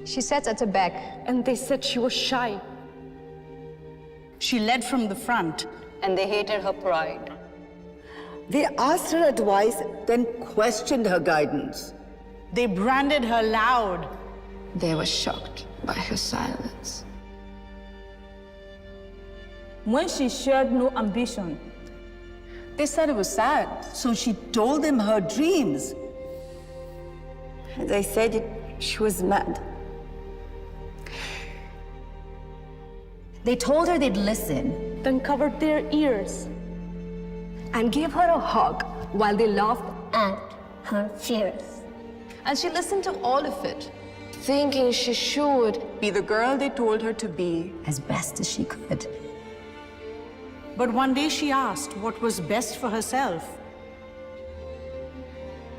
She sat at the back. And they said she was shy. She led from the front. And they hated her pride. They asked her advice, then questioned her guidance. They branded her loud. They were shocked by her silence. When she shared no ambition, They said it was sad. So she told them her dreams. They said she was mad. They told her they'd listen then covered their ears. And gave her a hug while they laughed at her fears. and she listened to all of it. Thinking she should Be the girl they told her to be. as best as she could. But one day she asked what was best for herself.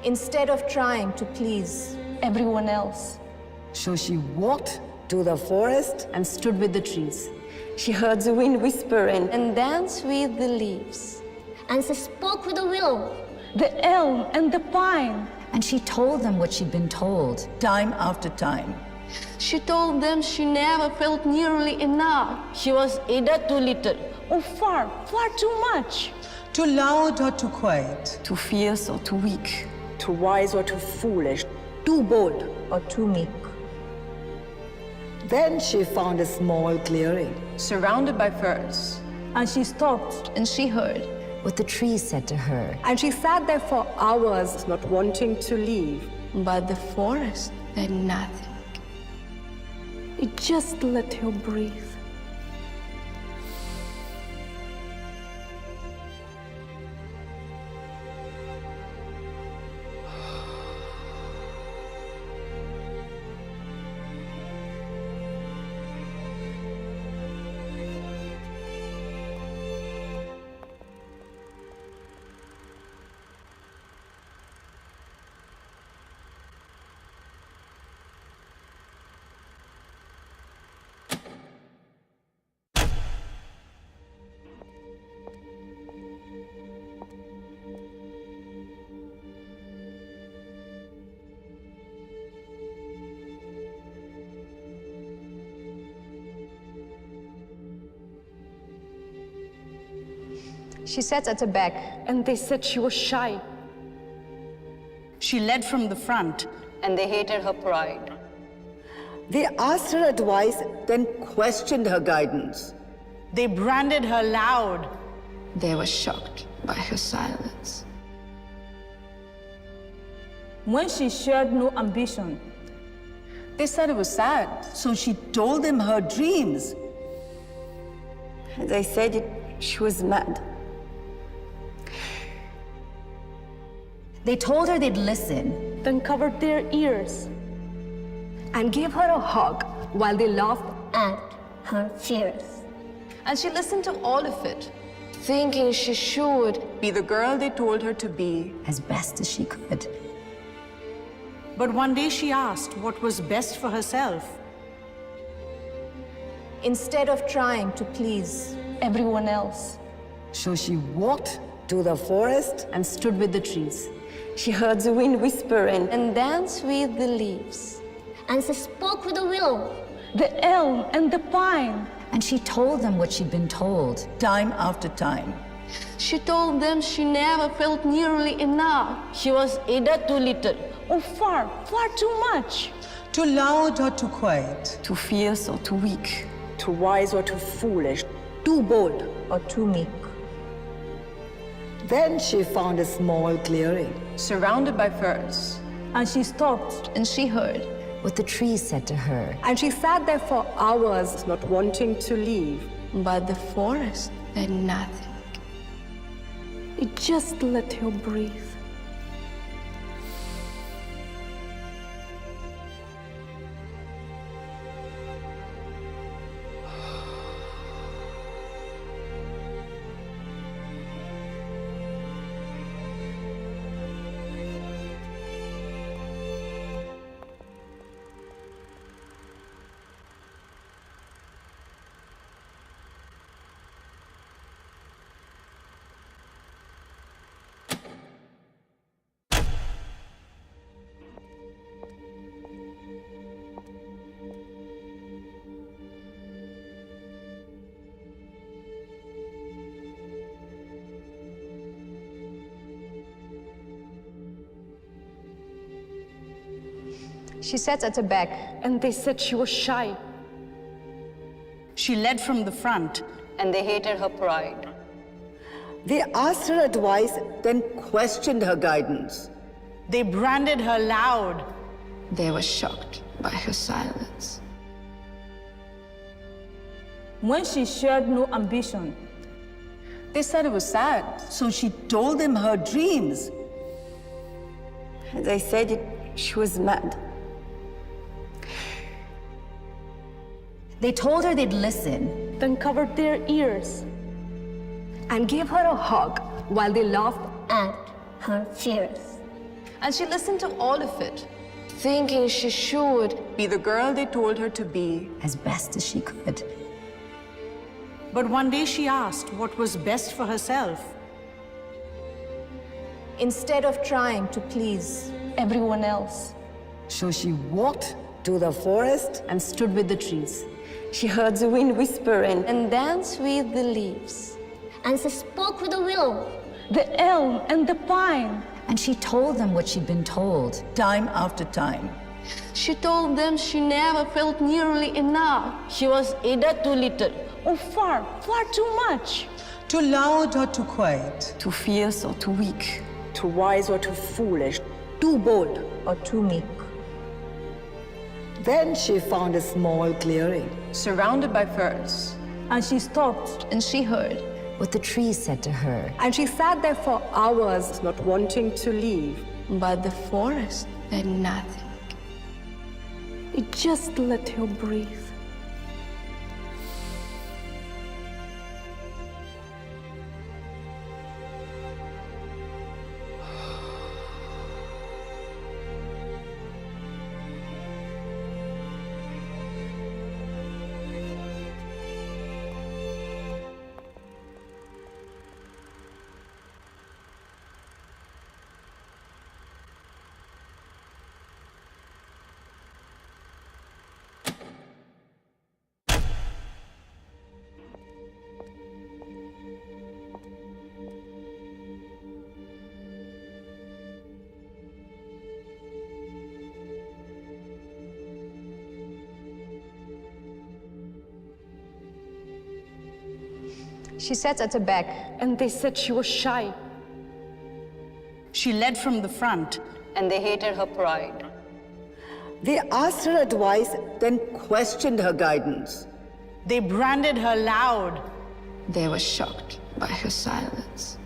Instead of trying to please everyone else, So she walked to the forest. and stood with the trees. She heard the wind whispering. And danced with the leaves. And she spoke with the willow. The elm and the pine. And she told them what she'd been told. Time after time. She told them she never felt nearly enough. She was either too little or far, far too much. Too loud or too quiet? Too fierce or too weak. Too wise or too foolish. Too bold. Or too meek. Then she found a small clearing. Surrounded by firs. And she stopped. And she heard. What the trees said to her. And she sat there for hours, not wanting to leave. But the forest said nothing. It just let her breathe. She sat at the back. And they said she was shy. She led from the front. And they hated her pride. They asked her advice, then questioned her guidance. They branded her loud. they were shocked by her silence. When she shared no ambition, They said it was sad. So she told them her dreams. They said she was mad. They told her they'd listen then covered their ears. And gave her a hug while they laughed At her fears. and she listened to all of it. Thinking she should Be the girl they told her to be. as best as she could. But one day she asked what was best for herself. Instead of trying to please everyone else, So she walked to the forest. and stood with the trees. She heard the wind whispering. And danced with the leaves. And she spoke with the willow. The elm and the pine. And she told them what she'd been told. Time after time. She told them she never felt nearly enough. She was either too little or far, far too much. Too loud or too quiet? Too fierce or too weak. Too wise or too foolish. Too bold. Or too meek. Then she found a small clearing. Surrounded by firs. And she stopped. And she heard. What the trees said to her. And she sat there for hours, not wanting to leave. But the forest said nothing. It just let her breathe. She sat at the back. And they said she was shy. She led from the front. And they hated her pride. They asked her advice, then questioned her guidance. They branded her loud. They were shocked by her silence. When she shared no ambition, they said it was sad. So she told them her dreams. They said she was mad. They told her they'd listen. Then covered their ears. And gave her a hug while they laughed. At her fears. And she listened to all of it. Thinking she should Be the girl they told her to be. As best as she could. But one day she asked what was best for herself. Instead of trying to please Everyone else. So she walked to the forest. And stood with the trees. She heard the wind whispering. and danced with the leaves. And she spoke with the willow. The elm and the pine. And she told them what she'd been told. Time after time. She told them she never felt nearly enough. She was either too little or far, far too much. Too loud or too quiet. Too fierce or too weak. Too wise or too foolish. Too bold. or too meek. Then she found a small clearing. Surrounded by firs. And she stopped. And she heard. What the trees said to her. And she sat there for hours, Not wanting to leave. But the forest said nothing. It just let her breathe. she sat at the back. And they said she was shy. She led from the front. And they hated her pride. They asked her advice, then questioned her guidance. They branded her loud. They were shocked by her silence.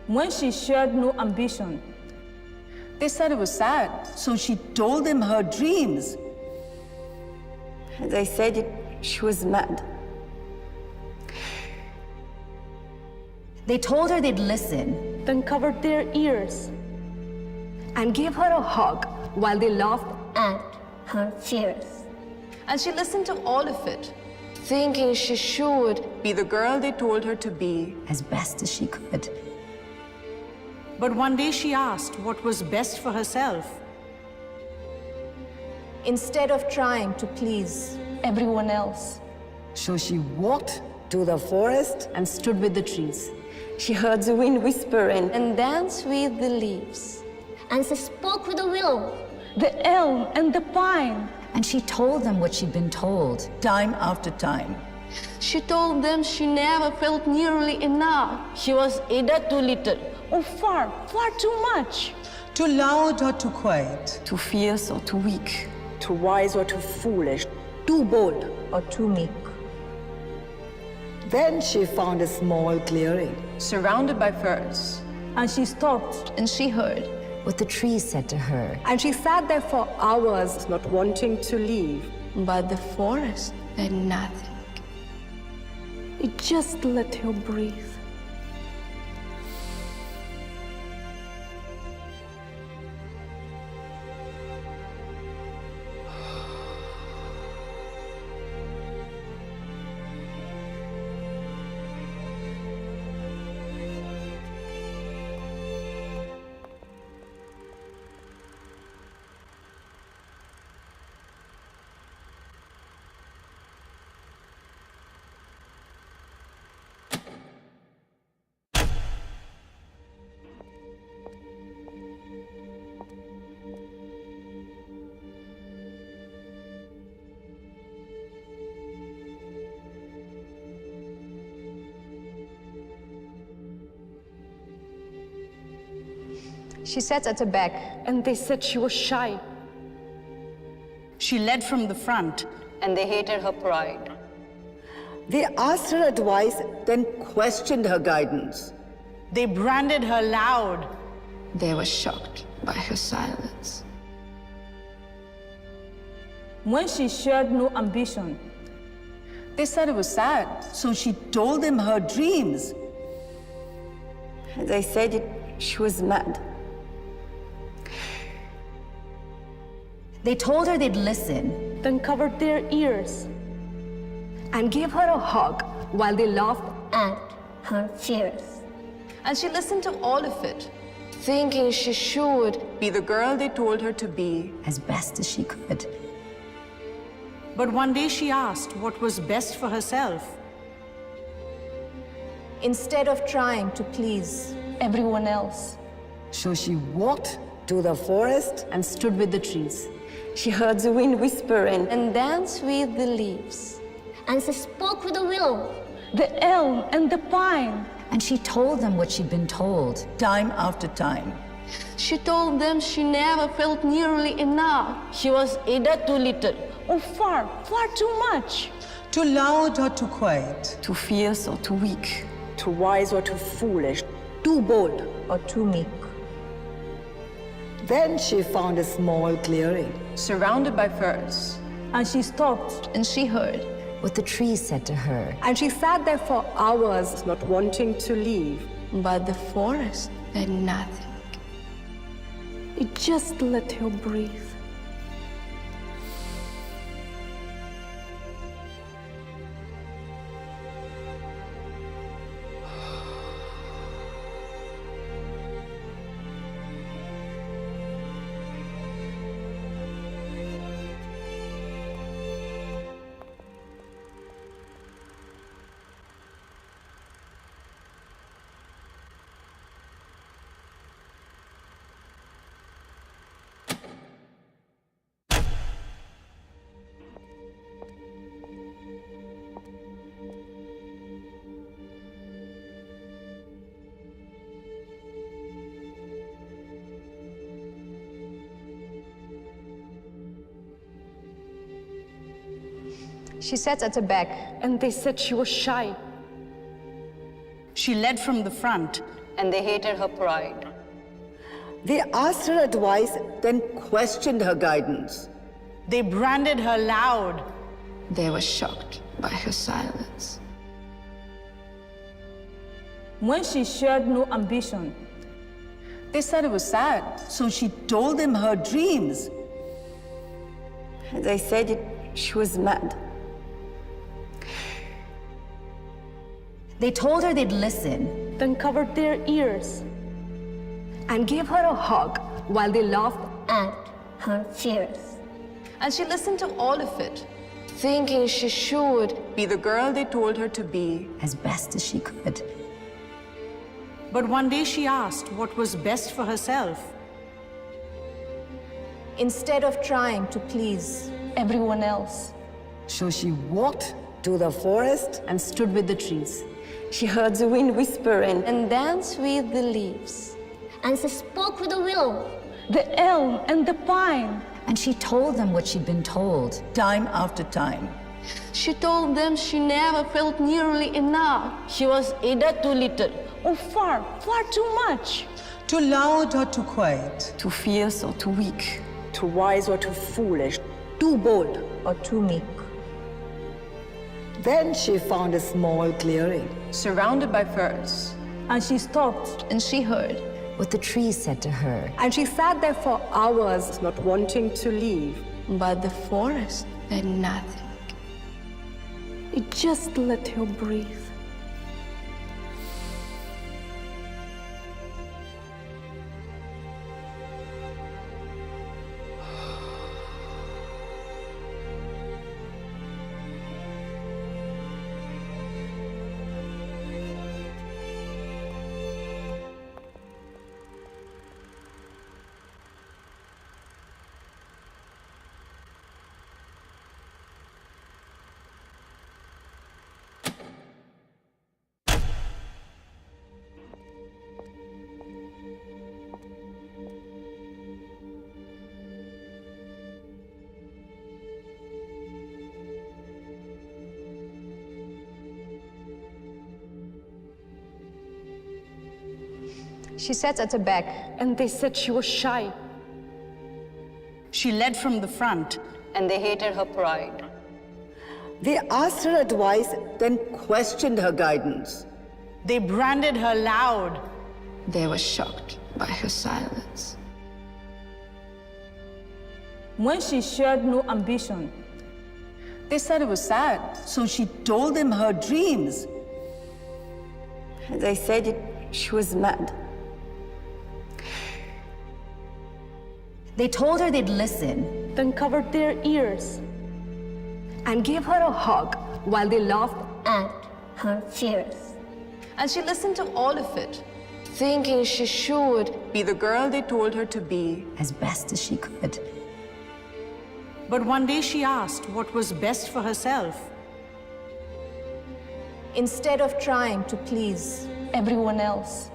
When she shared no ambition, they said it was sad. So she told them her dreams. They said she was mad. They told her they'd listen. Then covered their ears. And gave her a hug while they laughed. At her fears. And she listened to all of it. Thinking she should Be the girl they told her to be. As best as she could. But one day she asked what was best for herself. Instead of trying to please Everyone else. So she walked to the forest. And stood with the trees. She heard the wind whispering. and danced with the leaves. And she spoke with the willow. The elm and the pine. And she told them what she'd been told. Time after time. She told them she never felt nearly enough. She was either too little or far, far too much. Too loud or too quiet. Too fierce or too weak. Too wise or too foolish. Too bold. or too meek. Then she found a small clearing. Surrounded by firs. And she stopped. And she heard. What the trees said to her. And she sat there for hours, Not wanting to leave. But the forest said nothing. It just let her breathe. She sat at the back. and they said she was shy. She led from the front. And they hated her pride. They asked her advice, then questioned her guidance. They branded her loud. They were shocked by her silence. When she shared no ambition, they said it was sad. So she told them her dreams. They said she was mad. They told her they'd listen. Then covered their ears. And gave her a hug while they laughed. At her fears. And she listened to all of it. Thinking she should. Be the girl they told her to be. As best as she could. But one day she asked what was best for herself. Instead of trying to please everyone else. So she walked to the forest And stood with the trees. She heard the wind whispering. And danced with the leaves. And she spoke with the willow. The elm and the pine. And she told them what she'd been told. time after time. She told them she never felt nearly enough. She was either too little Oh, far, far too much. Too loud or too quiet. Too fierce or too weak. Too wise or too foolish. Too bold. Or too meek. Then she found a small clearing. Surrounded by firs. And she stopped. And she heard. What the trees said to her. And she sat there for hours. Not wanting to leave. But the forest Said nothing. it just let her breathe. She sat at the back. And they said she was shy. She led from the front. And they hated her pride. They asked her advice, then questioned her guidance. They branded her loud. They were shocked by her silence. When she shared no ambition, they said it was sad. So she told them her dreams. They said she was mad. They told her they'd listen. Then covered their ears. And gave her a hug while they laughed. At her fears. And she listened to all of it. Thinking she should. Be the girl they told her to be. As best as she could. But one day she asked what was best for herself. Instead of trying to please everyone else. So she walked to the forest And stood with the trees. She heard the wind whispering. And danced with the leaves. And she spoke with the willow. The elm and the pine. And she told them what she'd been told. time after time. She told them she never felt nearly enough. She was either too little Oh, far, far too much. Too loud or too quiet. Too fierce or too weak. Too wise or too foolish. Too bold. Or too meek. Then she found a small clearing. Surrounded by firs. And she stopped. And she heard. What the trees said to her. And she sat there for hours. Not wanting to leave. But the forest Said nothing. it just let her breathe. She sat at the back. And they said she was shy. She led from the front. And they hated her pride. They asked her advice, then questioned her guidance. They branded her loud. They were shocked by her silence. When she shared no ambition, They said it was sad. So she told them her dreams. They said she was mad. They told her they'd listen. Then covered their ears. And gave her a hug while they laughed at her fears. And she listened to all of it. Thinking she should. Be the girl they told her to be. As best as she could. But one day she asked what was best for herself. Instead of trying to please everyone else.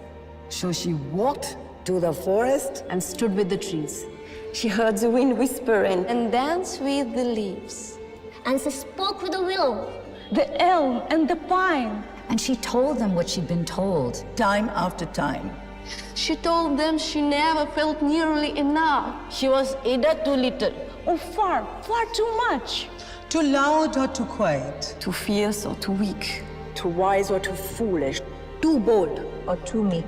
So she walked to the forest. And stood with the trees. She heard the wind whispering and danced with the leaves. And she spoke with a will. the elm and the pine. And she told them what she'd been told. Time after time. She told them she never felt nearly enough. She was either too little Oh, far, far too much. Too loud or too quiet. too fierce or too weak. Too wise or too foolish. Too bold. Or too meek.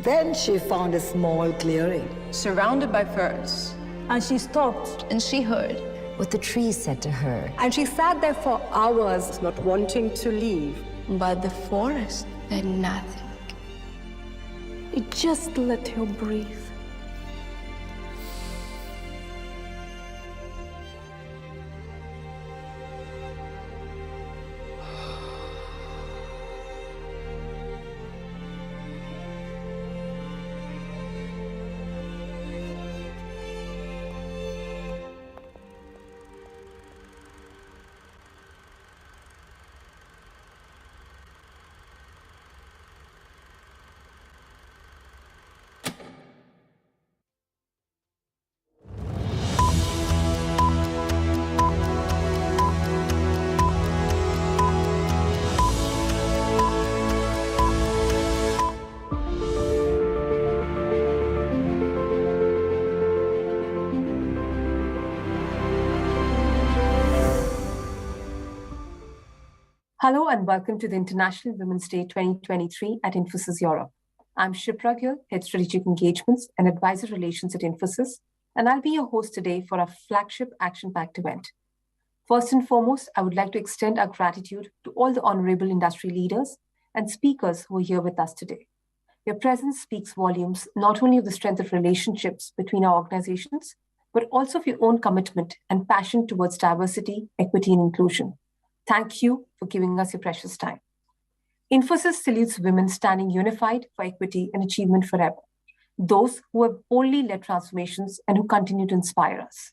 Then she found a small clearing. Surrounded by firs. And she stopped. And she heard. What the trees said to her. And she sat there for hours, not wanting to leave. But the forest said nothing. It just let her breathe. Hello and welcome to the International Women's Day 2023 at Infosys Europe. I'm Shipra Gill, Head Strategic Engagements and Advisor Relations at Infosys, and I'll be your host today for our flagship action-packed event. First and foremost, I would like to extend our gratitude to all the honorable industry leaders and speakers who are here with us today. Your presence speaks volumes not only of the strength of relationships between our organizations, but also of your own commitment and passion towards diversity, equity, and inclusion. Thank you for giving us your precious time. Infosys salutes women standing unified for equity and achievement forever, those who have boldly led transformations and who continue to inspire us.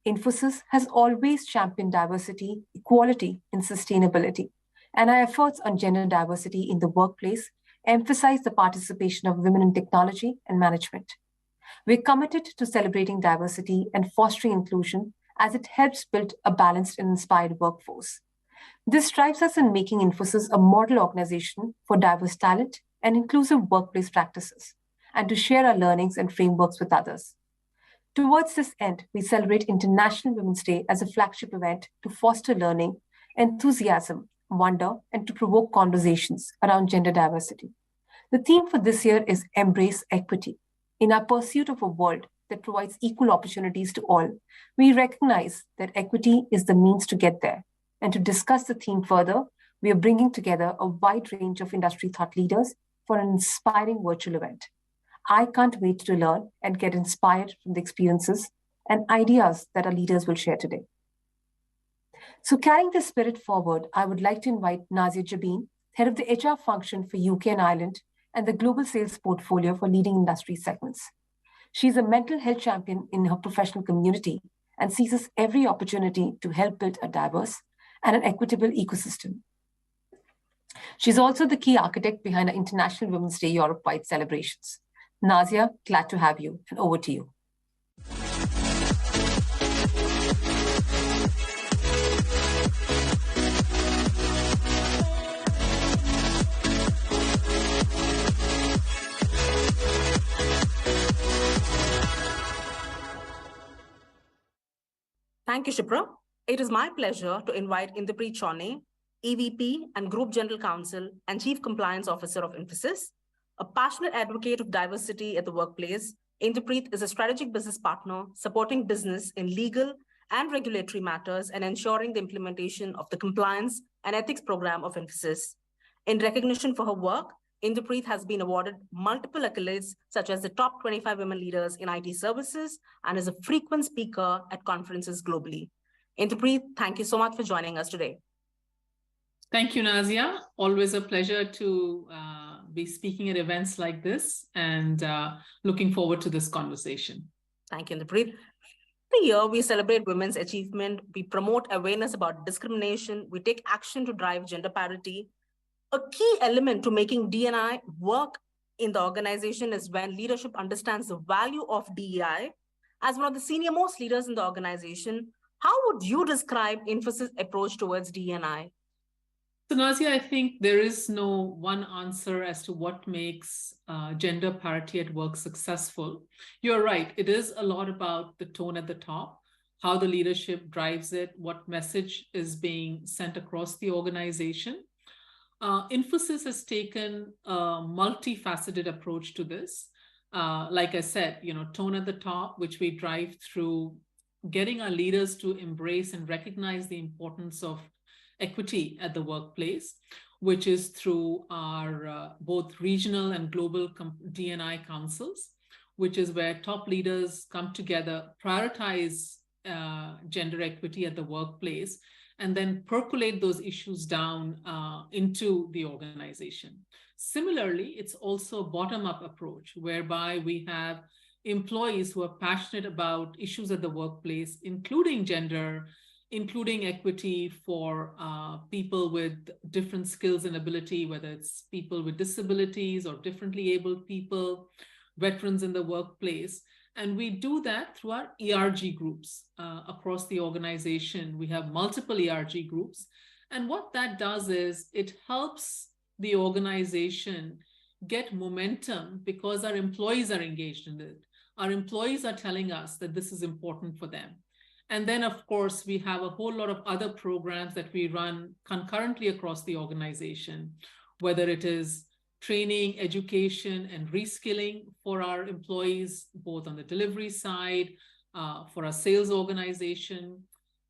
Infosys has always championed diversity, equality, and sustainability, and our efforts on gender diversity in the workplace emphasize the participation of women in technology and management. We're committed to celebrating diversity and fostering inclusion as it helps build a balanced and inspired workforce. This drives us in making Infosys a model organization for diverse talent and inclusive workplace practices, and to share our learnings and frameworks with others. Towards this end, we celebrate International Women's Day as a flagship event to foster learning, enthusiasm, wonder, and to provoke conversations around gender diversity. The theme for this year is Embrace Equity. In our pursuit of a world that provides equal opportunities to all, we recognize that equity is the means to get there. And to discuss the theme further, we are bringing together a wide range of industry thought leaders for an inspiring virtual event. I can't wait to learn and get inspired from the experiences and ideas that our leaders will share today. So carrying this spirit forward, I would like to invite Nazia Jabin, head of the HR function for UK and Ireland and the global sales portfolio for leading industry segments. She's a mental health champion in her professional community and seizes every opportunity to help build a diverse and an equitable ecosystem. She's also the key architect behind our International Women's Day Europe-wide celebrations. Nazia, glad to have you, and over to you. Thank you, Shipra. It is my pleasure to invite Inderpreet Chaune, EVP and Group General Counsel and Chief Compliance Officer of Infosys, a passionate advocate of diversity at the workplace. Inderpreet is a strategic business partner supporting business in legal and regulatory matters and ensuring the implementation of the compliance and ethics program of Infosys. In recognition for her work, Inderpreet has been awarded multiple accolades, such as the top 25 women leaders in IT services, and is a frequent speaker at conferences globally. Inderpreet, thank you so much for joining us today. Thank you, Nazia. Always a pleasure to be speaking at events like this, and looking forward to this conversation. Thank you, Inderpreet. Every year, we celebrate women's achievement, we promote awareness about discrimination, we take action to drive gender parity. A key element to making D&I work in the organization is when leadership understands the value of DEI. As one of the senior most leaders in the organization, how would you describe Infosys' approach towards D&I? So Nazia, I think there is no one answer as to what makes gender parity at work successful. You're right, it is a lot about the tone at the top, how the leadership drives it, what message is being sent across the organization. Infosys has taken a multifaceted approach to this. Like I said, tone at the top, which we drive through getting our leaders to embrace and recognize the importance of equity at the workplace, which is through our both regional and global D&I councils, which is where top leaders come together, prioritize gender equity at the workplace, and then percolate those issues down into the organization. Similarly, it's also a bottom-up approach, whereby we have employees who are passionate about issues at the workplace, including gender, including equity for people with different skills and ability, whether it's people with disabilities or differently abled people, veterans in the workplace. And we do that through our ERG groups across the organization. We have multiple ERG groups. And what that does is it helps the organization get momentum because our employees are engaged in it. Our employees are telling us that this is important for them. And then, of course, we have a whole lot of other programs that we run concurrently across the organization, whether it is training, education, and reskilling for our employees, both on the delivery side, for our sales organization,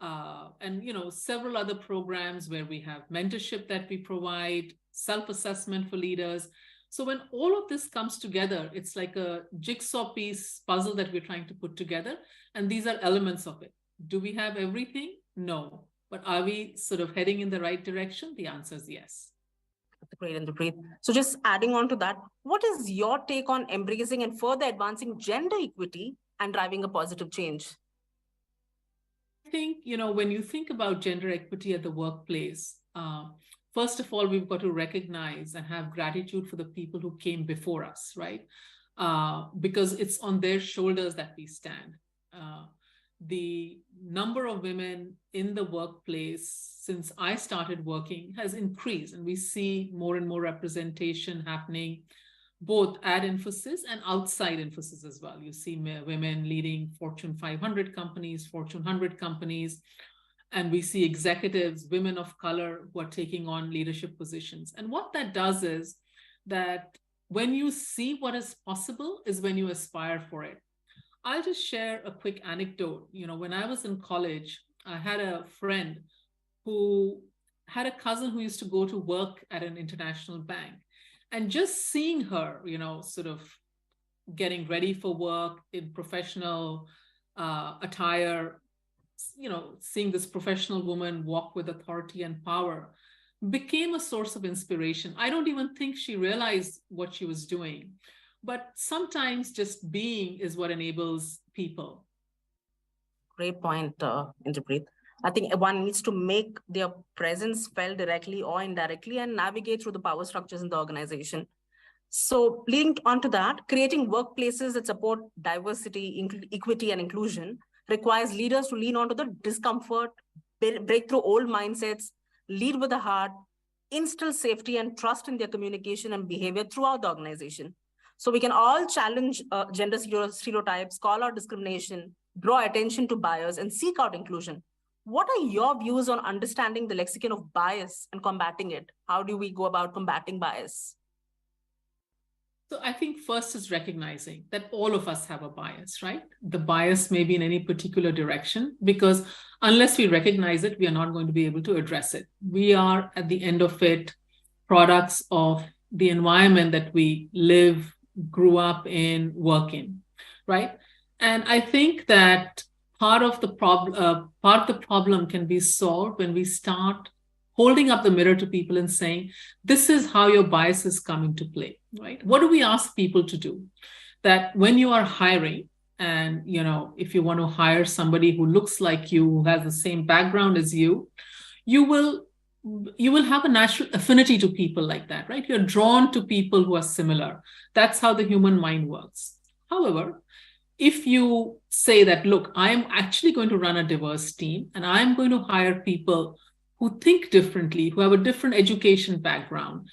and several other programs where we have mentorship that we provide, self-assessment for leaders. So when all of this comes together, it's like a jigsaw piece puzzle that we're trying to put together, and these are elements of it. Do we have everything? No. But are we sort of heading in the right direction? The answer is yes. Great, Inderpreet. So just adding on to that, what is your take on embracing and further advancing gender equity and driving a positive change? I think, when you think about gender equity at the workplace, first of all, we've got to recognize and have gratitude for the people who came before us, right? Because it's on their shoulders that we stand. The number of women in the workplace since I started working has increased, and we see more and more representation happening both at Infosys and outside Infosys as well. You see women leading Fortune 500 companies, Fortune 100 companies, and we see executives, women of color, who are taking on leadership positions. And what that does is that when you see what is possible is when you aspire for it. I'll just share a quick anecdote. When I was in college, I had a friend who had a cousin who used to go to work at an international bank. And just seeing her, sort of getting ready for work in professional attire, seeing this professional woman walk with authority and power became a source of inspiration. I don't even think she realized what she was doing. But sometimes just being is what enables people. Great point, Inderpreet. I think one needs to make their presence felt directly or indirectly and navigate through the power structures in the organization. So leading on to that, creating workplaces that support diversity, equity, and inclusion requires leaders to lean onto the discomfort, break through old mindsets, lead with the heart, instill safety and trust in their communication and behavior throughout the organization. So we can all challenge gender stereotypes, call out discrimination, draw attention to bias, and seek out inclusion. What are your views on understanding the lexicon of bias and combating it? How do we go about combating bias? So I think first is recognizing that all of us have a bias, right? The bias may be in any particular direction, because unless we recognize it, we are not going to be able to address it. We are, at the end of it, products of the environment that we live, grew up in, work in, right? And I think that part of the problem can be solved when we start holding up the mirror to people and saying, this is how your biases come into play, right? What do we ask people to do? That when you are hiring, and if you want to hire somebody who looks like you, who has the same background as you, you will have a natural affinity to people like that, right? You're drawn to people who are similar. That's how the human mind works. However, if you say that, look, I'm actually going to run a diverse team, and I'm going to hire people who think differently, who have a different education background,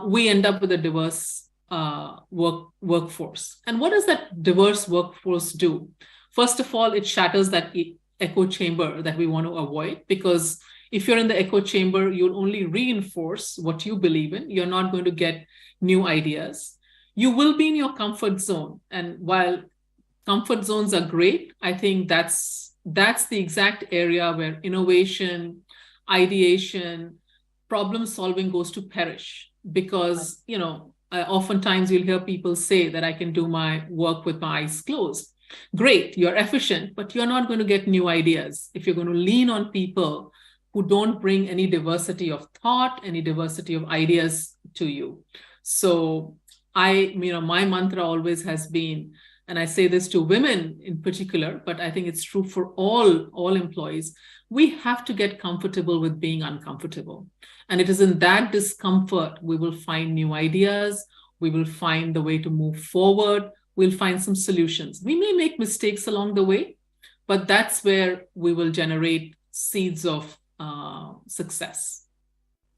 we end up with a diverse workforce. And what does that diverse workforce do? First of all, it shatters that echo chamber that we want to avoid, because if you're in the echo chamber, you'll only reinforce what you believe in. You're not going to get new ideas. You will be in your comfort zone. And while comfort zones are great, I think that's the exact area where innovation, ideation, problem solving goes to perish, because oftentimes you'll hear people say that I can do my work with my eyes closed. Great, you're efficient, but you're not going to get new ideas if you're going to lean on people who don't bring any diversity of thought, any diversity of ideas to you. So my mantra always has been, and I say this to women in particular, but I think it's true for all employees, we have to get comfortable with being uncomfortable. And it is in that discomfort we will find new ideas, we will find the way to move forward, we'll find some solutions. We may make mistakes along the way, but that's where we will generate seeds of success.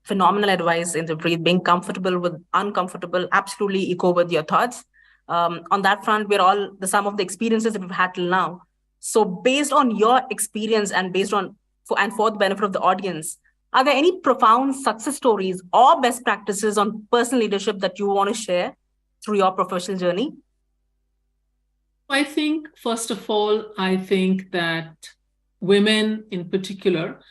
Phenomenal advice, Inderpreet. Being comfortable with uncomfortable, absolutely echo with your thoughts. On that front, we're all the sum of the experiences that we've had till now. So based on your experience and based on, for the benefit of the audience, are there any profound success stories or best practices on personal leadership that you want to share through your professional journey? I think, first of all, I think that women in particular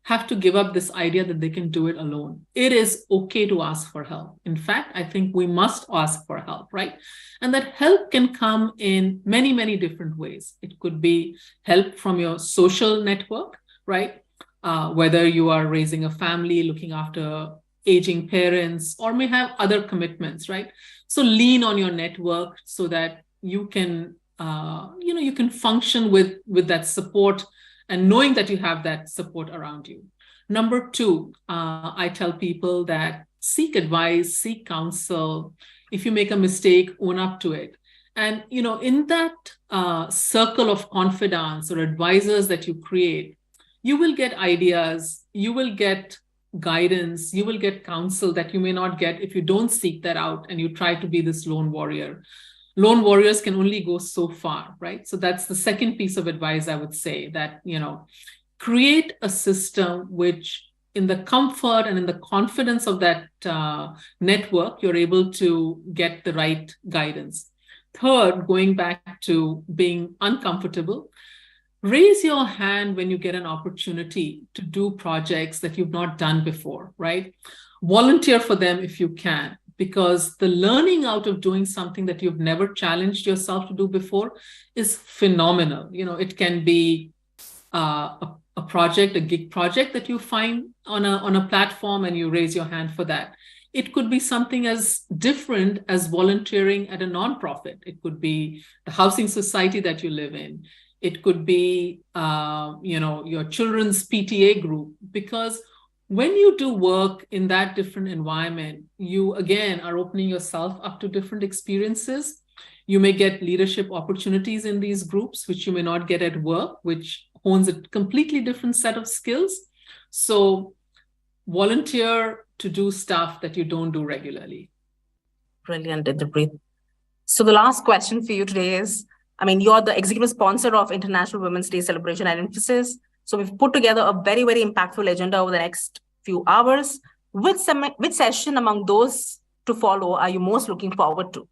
have to give up this idea that they can do it alone. It is okay to ask for help. In fact, I think we must ask for help, right? And that help can come in many, many different ways. It could be help from your social network, right? Whether you are raising a family, looking after aging parents, or may have other commitments, right? So lean on your network so that you can, you can function with that support, and knowing that you have that support around you. Number two, I tell people that seek advice, seek counsel. If you make a mistake, own up to it. And, in that circle of confidants or advisors that you create, you will get ideas, you will get guidance, you will get counsel that you may not get if you don't seek that out and you try to be this lone warrior. Lone warriors can only go so far, right? So that's the second piece of advice I would say, that, create a system which, in the comfort and in the confidence of that network, you're able to get the right guidance. Third, going back to being uncomfortable, raise your hand when you get an opportunity to do projects that you've not done before, right? Volunteer for them if you can, because the learning out of doing something that you've never challenged yourself to do before is phenomenal. It can be a project, a gig project that you find on a platform and you raise your hand for that. It could be something as different as volunteering at a nonprofit. It could be the housing society that you live in. It could be, your children's PTA group, because when you do work in that different environment, you again are opening yourself up to different experiences. You may get leadership opportunities in these groups, which you may not get at work, which hones a completely different set of skills. So volunteer to do stuff that you don't do regularly. Brilliant, Inderpreet. So the last question for you today is, I mean, you're the executive sponsor of International Women's Day celebration at Infosys. So we've put together a very, very impactful agenda over the next few hours. Which session among those to follow are you most looking forward to?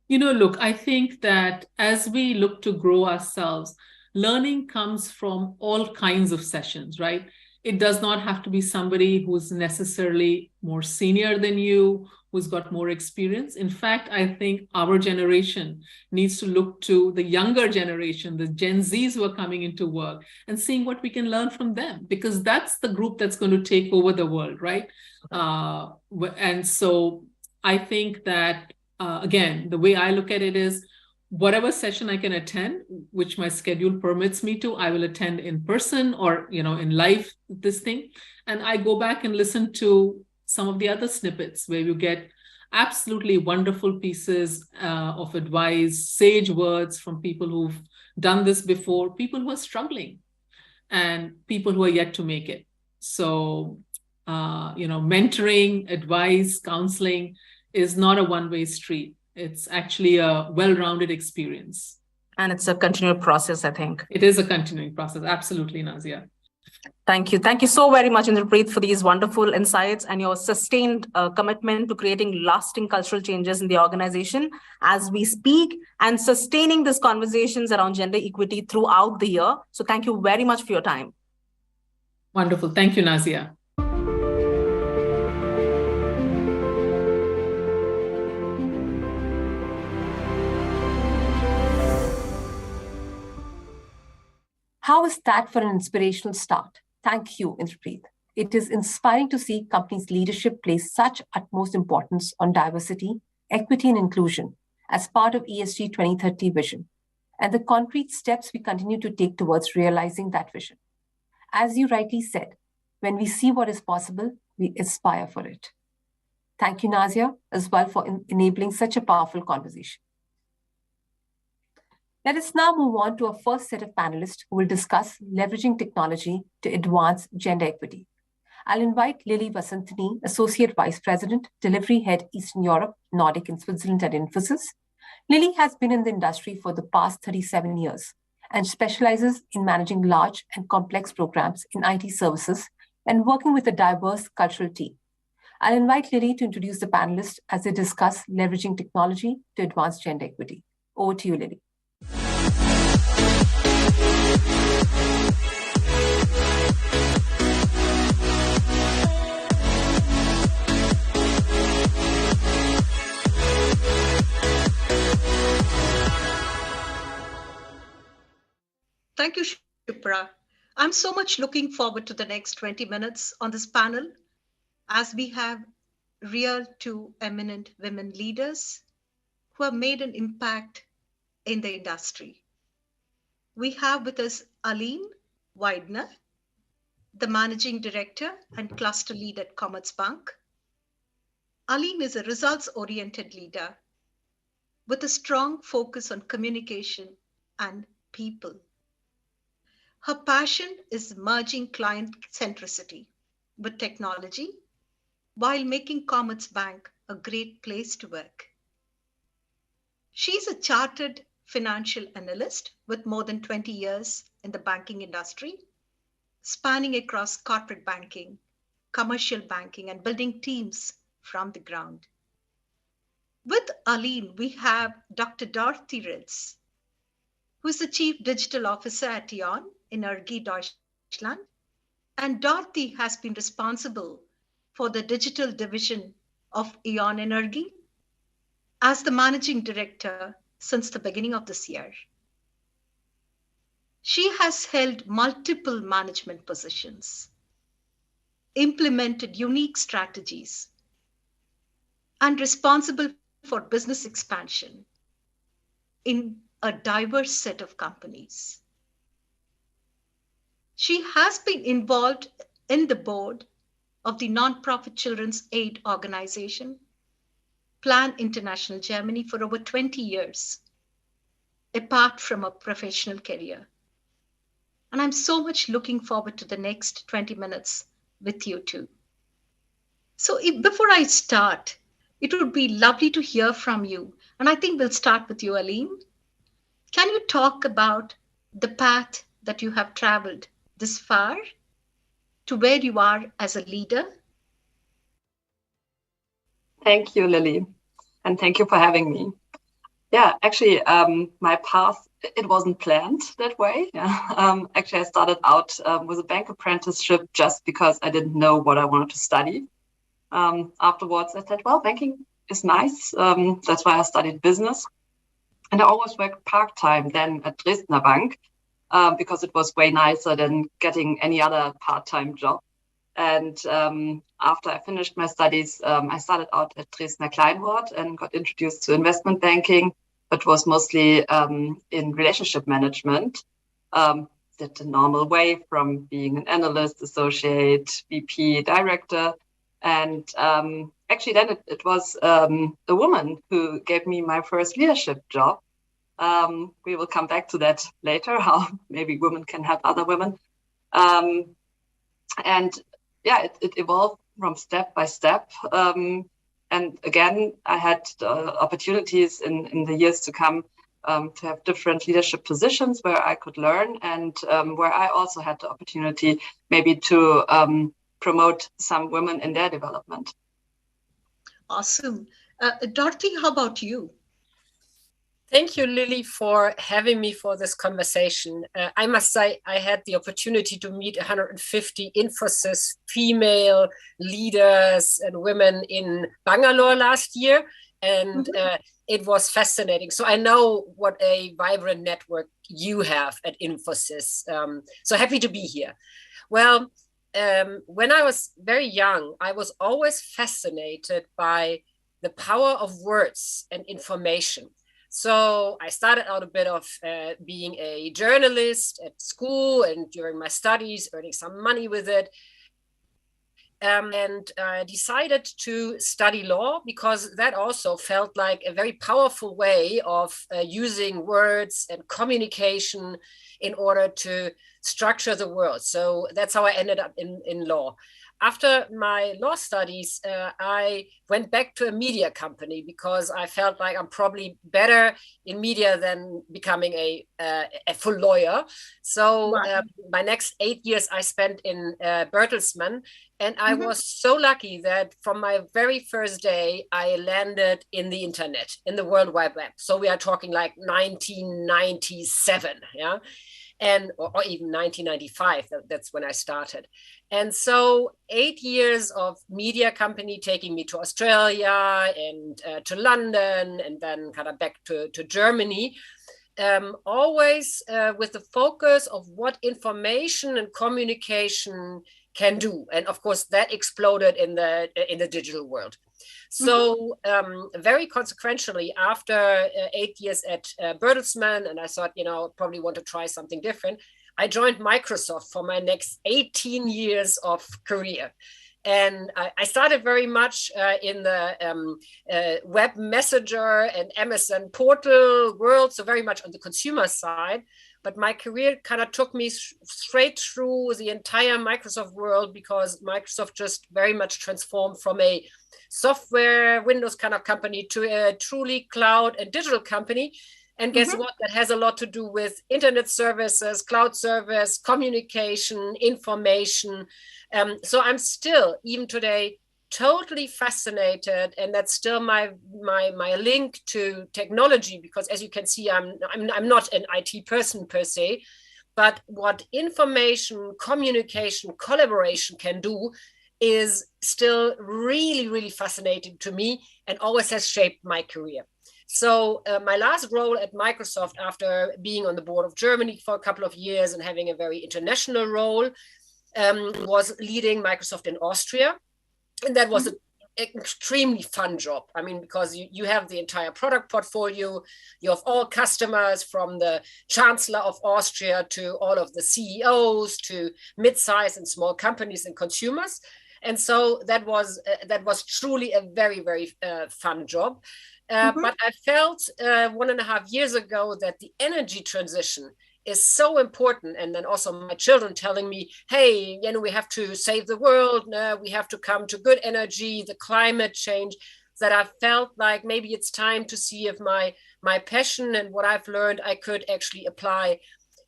Look, I think that as we look to grow ourselves, learning comes from all kinds of sessions, right? It does not have to be somebody who's necessarily more senior than you, who's got more experience. In fact, I think our generation needs to look to the younger generation, the Gen Zs who are coming into work, and seeing what we can learn from them, because that's the group that's going to take over the world, right? And so I think that, again, the way I look at it is, whatever session I can attend, which my schedule permits me to, I will attend in person or, in live, this thing. And I go back and listen to some of the other snippets where you get absolutely wonderful pieces of advice, sage words from people who've done this before, people who are struggling, and people who are yet to make it. So, mentoring, advice, counseling is not a one-way street. It's actually a well-rounded experience. And it's a continual process, I think. It is a continuing process. Absolutely, Nazia. Thank you. Thank you so very much, Indrapreet, for these wonderful insights and your sustained commitment to creating lasting cultural changes in the organization as we speak, and sustaining these conversations around gender equity throughout the year. So thank you very much for your time. Wonderful. Thank you, Nazia. How is that for an inspirational start? Thank you, Indrapreet. It is inspiring to see companies' leadership place such utmost importance on diversity, equity, and inclusion as part of ESG 2030 vision, and the concrete steps we continue to take towards realizing that vision. As you rightly said, when we see what is possible, we aspire for it. Thank you, Nazia, as well, for enabling such a powerful conversation. Let us now move on to our first set of panelists who will discuss leveraging technology to advance gender equity. I'll invite Lily Vasantini, Associate Vice President, Delivery Head, Eastern Europe, Nordic and Switzerland at Infosys. Lily has been in the industry for the past 37 years and specializes in managing large and complex programs in IT services and working with a diverse cultural team. I'll invite Lily to introduce the panelists as they discuss leveraging technology to advance gender equity. Over to you, Lily. Thank you, Shipra. I'm so much looking forward to the next 20 minutes on this panel, as we have real two eminent women leaders who have made an impact in the industry. We have with us Aline Weidner, the Managing Director and Cluster Lead at Commerzbank. Aline is a results-oriented leader with a strong focus on communication and people. Her passion is merging client centricity with technology while making Commerzbank a great place to work. She's a chartered financial analyst with more than 20 years in the banking industry, spanning across corporate banking, commercial banking, and building teams from the ground. With Aline, we have Dr. Dorothy Ritz, who is the Chief Digital Officer at E.ON Energie Deutschland. And Dorothy has been responsible for the digital division of E.ON Energie as the Managing Director since the beginning of this year. She has held multiple management positions, implemented unique strategies, and responsible for business expansion in a diverse set of companies. She has been involved in the board of the nonprofit children's aid organization, Plan International Germany, for over 20 years, apart from a professional career. And I'm so much looking forward to the next 20 minutes with you too. So before I start, it would be lovely to hear from you. And I think we'll start with you, Aline. Can you talk about the path that you have traveled this far to where you are as a leader? Thank you, Lily, and thank you for having me. Yeah, actually, my path, it wasn't planned that way. Yeah. Actually, I started out with a bank apprenticeship just because I didn't know what I wanted to study. Afterwards, I said, well, banking is nice. That's why I studied business. And I always worked part-time then at Dresdner Bank because it was way nicer than getting any other part-time job. And after I finished my studies, I started out at Dresdner Kleinwort and got introduced to investment banking, but was mostly in relationship management. Did the normal way from being an analyst, associate, VP, director. And actually then it was a woman who gave me my first leadership job. We will come back to that later, how maybe women can help other women. And yeah, it evolved from step by step. And again, I had opportunities in the years to come to have different leadership positions where I could learn and where I also had the opportunity maybe to promote some women in their development. Awesome. Dorothy, how about you? Thank you, Lily, for having me for this conversation. I must say, I had the opportunity to meet 150 Infosys female leaders and women in Bangalore last year, and it was fascinating. So I know what a vibrant network you have at Infosys. So happy to be here. Well, when I was very young, I was always fascinated by the power of words and information. So I started out a bit of being a journalist at school and during my studies, earning some money with it. And decided to study law because that also felt like a very powerful way of using words and communication in order to structure the world. So that's how I ended up in law. After my law studies, I went back to a media company because I felt like I'm probably better in media than becoming a full lawyer. So my next 8 years I spent in Bertelsmann, and I was so lucky that from my very first day, I landed in the internet, in the World Wide Web. So we are talking like 1997, yeah? And or even 1995, that's when I started. And so 8 years of media company taking me to Australia and to London and then kind of back to Germany, always with the focus of what information and communication can do. And of course, that exploded in the digital world. So very consequentially, after 8 years at Bertelsmann, and I thought, probably want to try something different, I joined Microsoft for my next 18 years of career. And I started very much in the web messenger and MSN portal world, so very much on the consumer side. But my career kind of took me straight through the entire Microsoft world because Microsoft just very much transformed from a software Windows kind of company to a truly cloud and digital company. And guess what? That has a lot to do with internet services, cloud service, communication, information. So I'm still, even today, totally fascinated, and that's still my link to technology. Because as you can see, I'm not an IT person per se, but what information, communication, collaboration can do is still really, really fascinating to me, and always has shaped my career. So my last role at Microsoft, after being on the board of Germany for a couple of years and having a very international role, was leading Microsoft in Austria. And that was an extremely fun job. I mean, because you have the entire product portfolio, you have all customers from the Chancellor of Austria to all of the CEOs to mid-sized and small companies and consumers. And so that was truly a very, very fun job. But I felt 1.5 years ago that the energy transition is so important. And then also my children telling me, hey, we have to save the world. We have to come to good energy, the climate change. that I felt like maybe it's time to see if my passion and what I've learned I could actually apply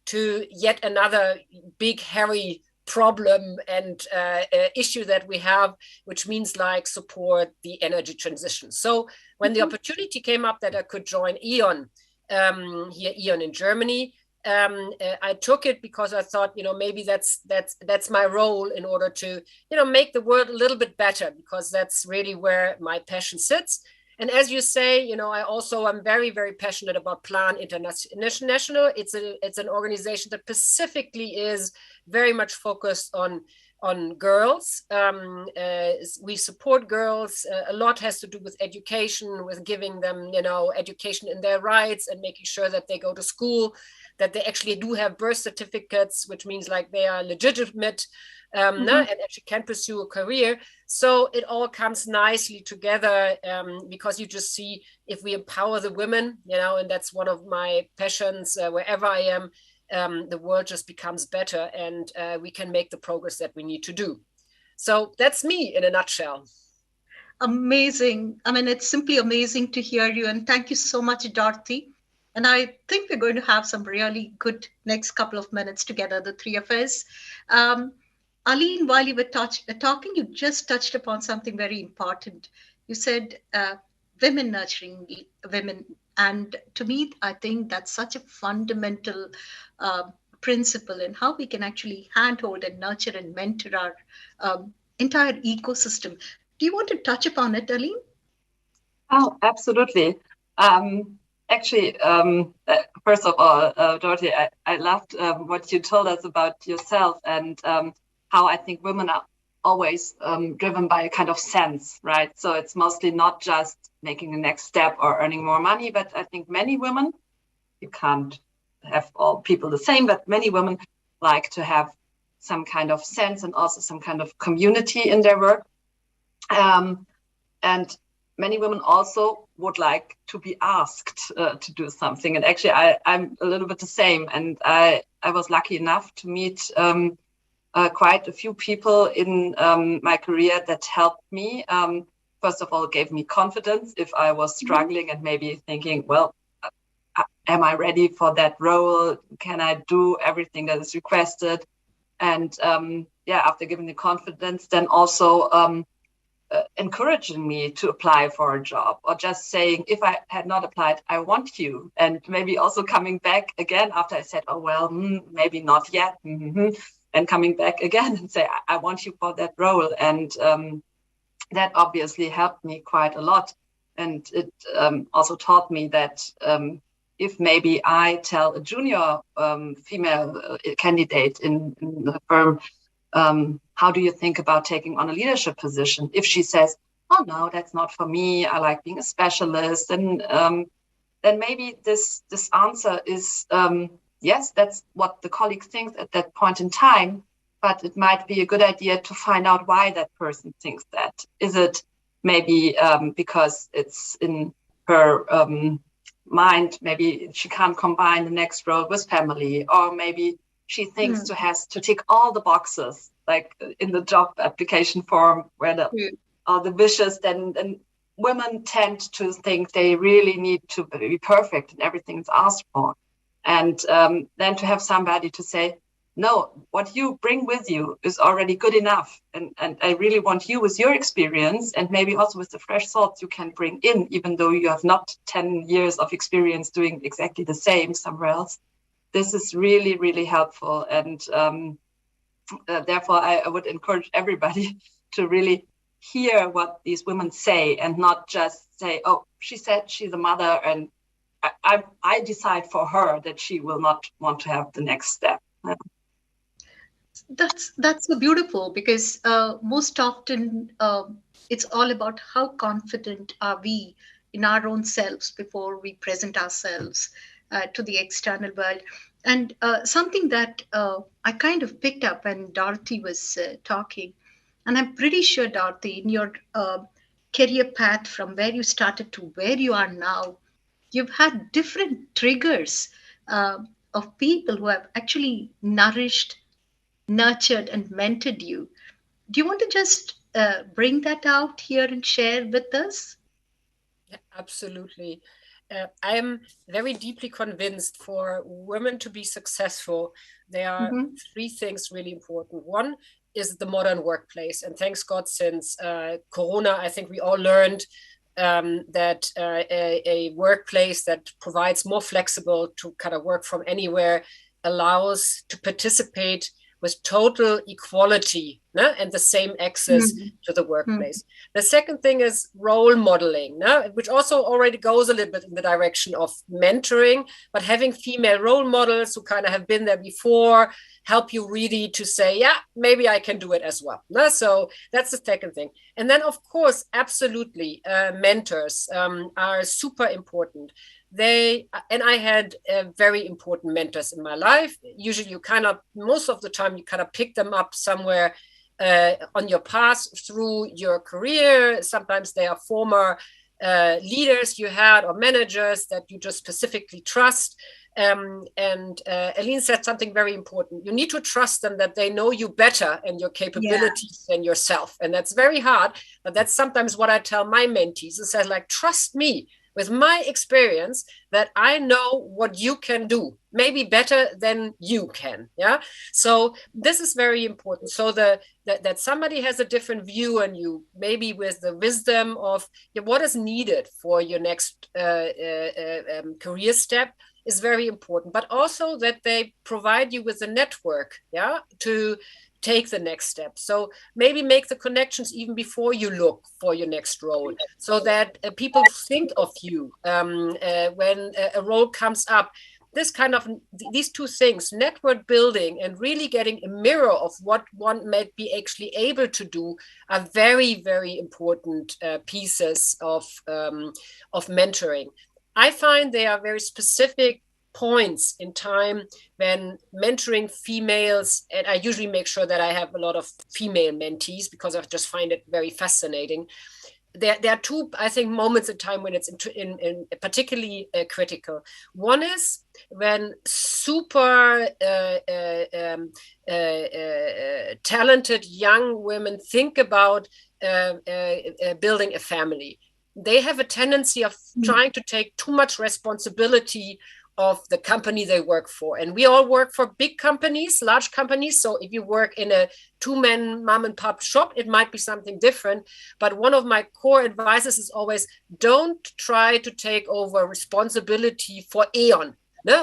to yet another big, hairy problem and issue that we have, which means like support the energy transition. So when the opportunity came up that I could join E.ON, here E.ON in Germany, I took it because I thought, maybe that's my role in order to, make the world a little bit better, because that's really where my passion sits. And as you say, I also am very, very passionate about Plan International. It's an organization that specifically is very much focused on girls. We support girls. A lot has to do with education, with giving them, education in their rights and making sure that they go to school, that they actually do have birth certificates, which means like they are legitimate and actually can pursue a career. So it all comes nicely together because you just see if we empower the women, and that's one of my passions wherever I am, the world just becomes better and we can make the progress that we need to do. So that's me in a nutshell. Amazing. I mean, it's simply amazing to hear you. And thank you so much, Dorothy. And I think we're going to have some really good next couple of minutes together, the three of us. Aline, while you were talking, you just touched upon something very important. You said women nurturing women. And to me, I think that's such a fundamental principle in how we can actually handhold and nurture and mentor our entire ecosystem. Do you want to touch upon it, Aline? Oh, absolutely. Actually, first of all, Dorothy, I loved what you told us about yourself and how I think women are always driven by a kind of sense, right? So it's mostly not just making the next step or earning more money, but I think many women, you can't have all people the same, but many women like to have some kind of sense and also some kind of community in their work. And many women also would like to be asked to do something. And actually, I'm a little bit the same. And I was lucky enough to meet quite a few people in my career that helped me. First of all, gave me confidence if I was struggling and maybe thinking, well, am I ready for that role? Can I do everything that is requested? And after giving the confidence, then also encouraging me to apply for a job, or just saying, if I had not applied, I want you. And maybe also coming back again after I said, oh, well, maybe not yet. And coming back again and say, I want you for that role. And that obviously helped me quite a lot. And it also taught me that if maybe I tell a junior female candidate in the firm, how do you think about taking on a leadership position? If she says, oh, no, that's not for me, I like being a specialist, and then maybe this answer is, yes, that's what the colleague thinks at that point in time, but it might be a good idea to find out why that person thinks that. Is it maybe because it's in her mind, maybe she can't combine the next role with family, or maybe she thinks has to tick all the boxes, like in the job application form where all the wishes, then women tend to think they really need to be perfect and everything's asked for. And then to have somebody to say, no, what you bring with you is already good enough. And I really want you with your experience and maybe also with the fresh thoughts you can bring in, even though you have not 10 years of experience doing exactly the same somewhere else. This is really, really helpful. And therefore, I would encourage everybody to really hear what these women say and not just say, oh, she said she's a mother and I decide for her that she will not want to have the next step. That's so beautiful, because most often it's all about how confident are we in our own selves before we present ourselves to the external world. And something that I kind of picked up when Dorothy was talking, and I'm pretty sure, Dorothy, in your career path from where you started to where you are now, you've had different triggers of people who have actually nourished, nurtured, and mentored you. Do you want to just bring that out here and share with us? Absolutely. I am very deeply convinced for women to be successful, there are three things really important. One is the modern workplace. And thanks God, since Corona, I think we all learned that a workplace that provides more flexible to kind of work from anywhere allows to participate with total equality and the same access to the workplace. The second thing is role modeling, which also already goes a little bit in the direction of mentoring, but having female role models who kind of have been there before help you really to say, yeah, maybe I can do it as well. So that's the second thing. And then, of course, absolutely, mentors are super important. And I had very important mentors in my life. Usually you kind of, most of the time, you kind of pick them up somewhere on your path through your career. Sometimes they are former leaders you had or managers that you just specifically trust. And Aline said something very important. You need to trust them that they know you better and your capabilities than yourself. And that's very hard, but that's sometimes what I tell my mentees. It says, like, trust me with my experience that I know what you can do, maybe better than you can. Yeah. So this is very important. So that somebody has a different view and you, maybe with the wisdom of what is needed for your next career step, is very important, but also that they provide you with a network, to take the next step. So maybe make the connections even before you look for your next role, so that people think of you when a role comes up. This kind of, these two things, network building and really getting a mirror of what one might be actually able to do, are very, very important pieces of mentoring. I find they are very specific points in time when mentoring females, and I usually make sure that I have a lot of female mentees because I just find it very fascinating. There are two, I think, moments in time when it's in particularly critical. One is when super talented young women think about building a family. They have a tendency of trying to take too much responsibility of the company they work for. And we all work for big companies, large companies. So if you work in a two-man mom and pop shop, it might be something different. But one of my core advices is always, don't try to take over responsibility for Aeon,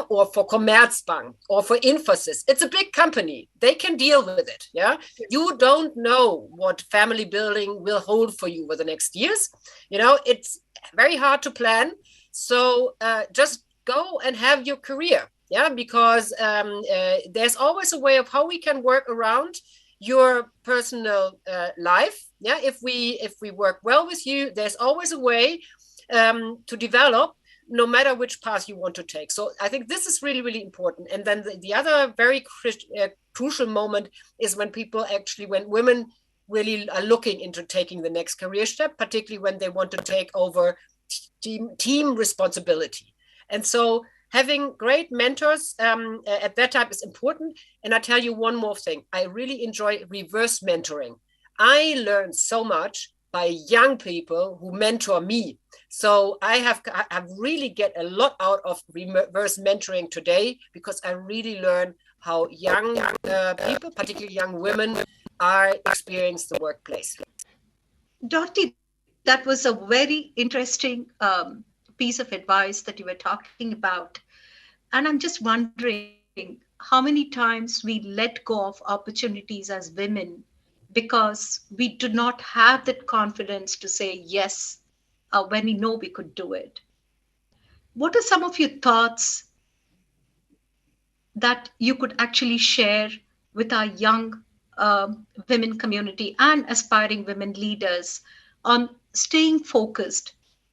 or for Commerzbank or for Infosys. It's a big company. They can deal with it. Yeah. You don't know what family building will hold for you over the next years. It's very hard to plan. So just go and have your career. Yeah. Because there's always a way of how we can work around your personal life. Yeah. If we work well with you, there's always a way to develop, no matter which path you want to take. So I think this is really, really important. And then the other very crucial moment is when women really are looking into taking the next career step, particularly when they want to take over team responsibility. And so having great mentors at that time is important. And I tell you one more thing. I really enjoy reverse mentoring. I learned so much by young people who mentor me. So I have really get a lot out of reverse mentoring today, because I really learn how young people, particularly young women, are experiencing the workplace. Dorothy, that was a very interesting piece of advice that you were talking about. And I'm just wondering how many times we let go of opportunities as women because we do not have that confidence to say yes when we know we could do it. What are some of your thoughts that you could actually share with our young women community and aspiring women leaders on staying focused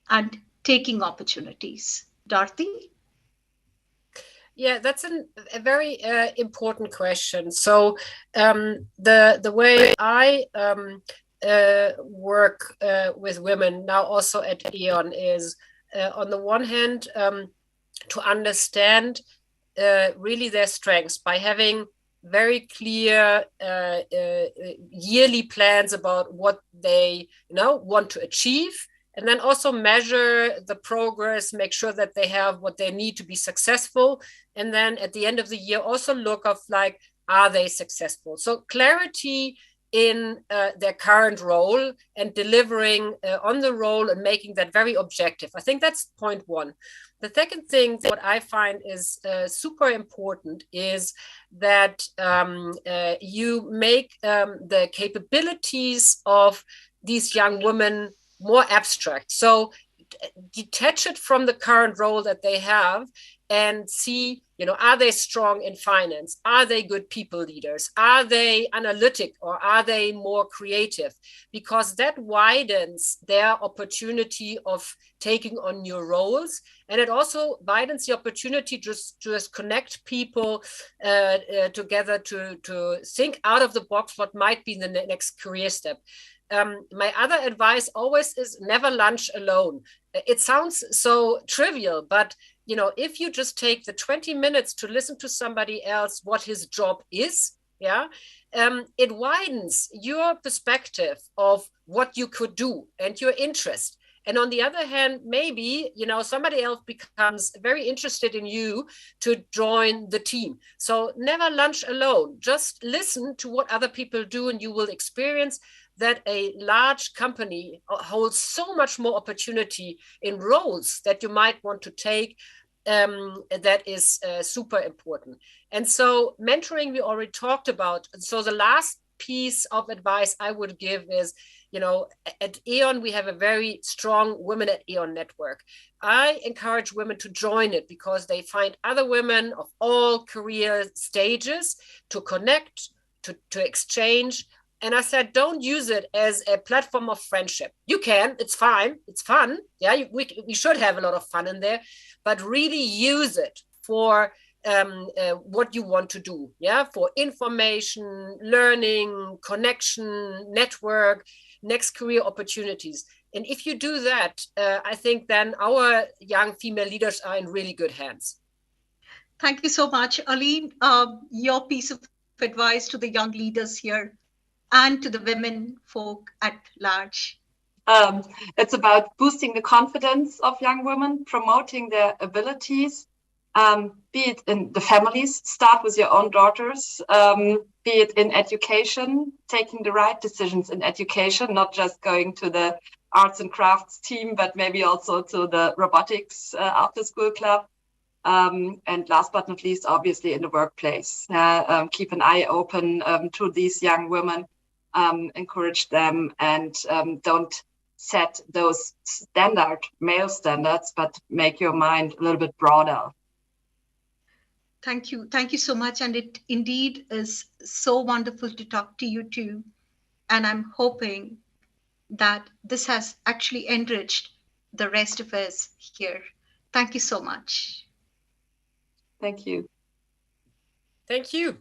and taking opportunities? Dorothy? Yeah, that's a very important question. So the way I work with women now also at E.ON is on the one hand to understand really their strengths by having very clear yearly plans about what they want to achieve and then also measure the progress, make sure that they have what they need to be successful. And then at the end of the year, also look of like, are they successful? So clarity in their current role and delivering on the role and making that very objective. I think that's point one. The second thing, what I find is super important, is that you make the capabilities of these young women more abstract. So detach it from the current role that they have and see, are they strong in finance? Are they good people leaders? Are they analytic, or are they more creative? Because that widens their opportunity of taking on new roles. And it also widens the opportunity to just connect people together to think out of the box what might be the next career step. My other advice always is never lunch alone. It sounds so trivial, but if you just take the 20 minutes to listen to somebody else what his job is, it widens your perspective of what you could do and your interest. And on the other hand, maybe, somebody else becomes very interested in you to join the team. So never lunch alone. Just listen to what other people do, and you will experience that a large company holds so much more opportunity in roles that you might want to take. That is super important. And so mentoring, we already talked about. So the last piece of advice I would give is, at E.ON, we have a very strong Women at E.ON network. I encourage women to join it because they find other women of all career stages to connect, to exchange. And I said, don't use it as a platform of friendship. You can, it's fine, it's fun. Yeah, we should have a lot of fun in there, but really use it for what you want to do. Yeah, for information, learning, connection, network, next career opportunities. And if you do that, I think then our young female leaders are in really good hands. Thank you so much, Aline. Your piece of advice to the young leaders here and to the women folk at large. It's about boosting the confidence of young women, promoting their abilities, be it in the families, start with your own daughters, be it in education, taking the right decisions in education, not just going to the arts and crafts team, but maybe also to the robotics after school club. And last but not least, obviously in the workplace, keep an eye open to these young women, encourage them, and don't set those standard male standards, but make your mind a little bit broader. Thank you. Thank you so much. And it indeed is so wonderful to talk to you too. And I'm hoping that this has actually enriched the rest of us here. Thank you so much. Thank you. Thank you.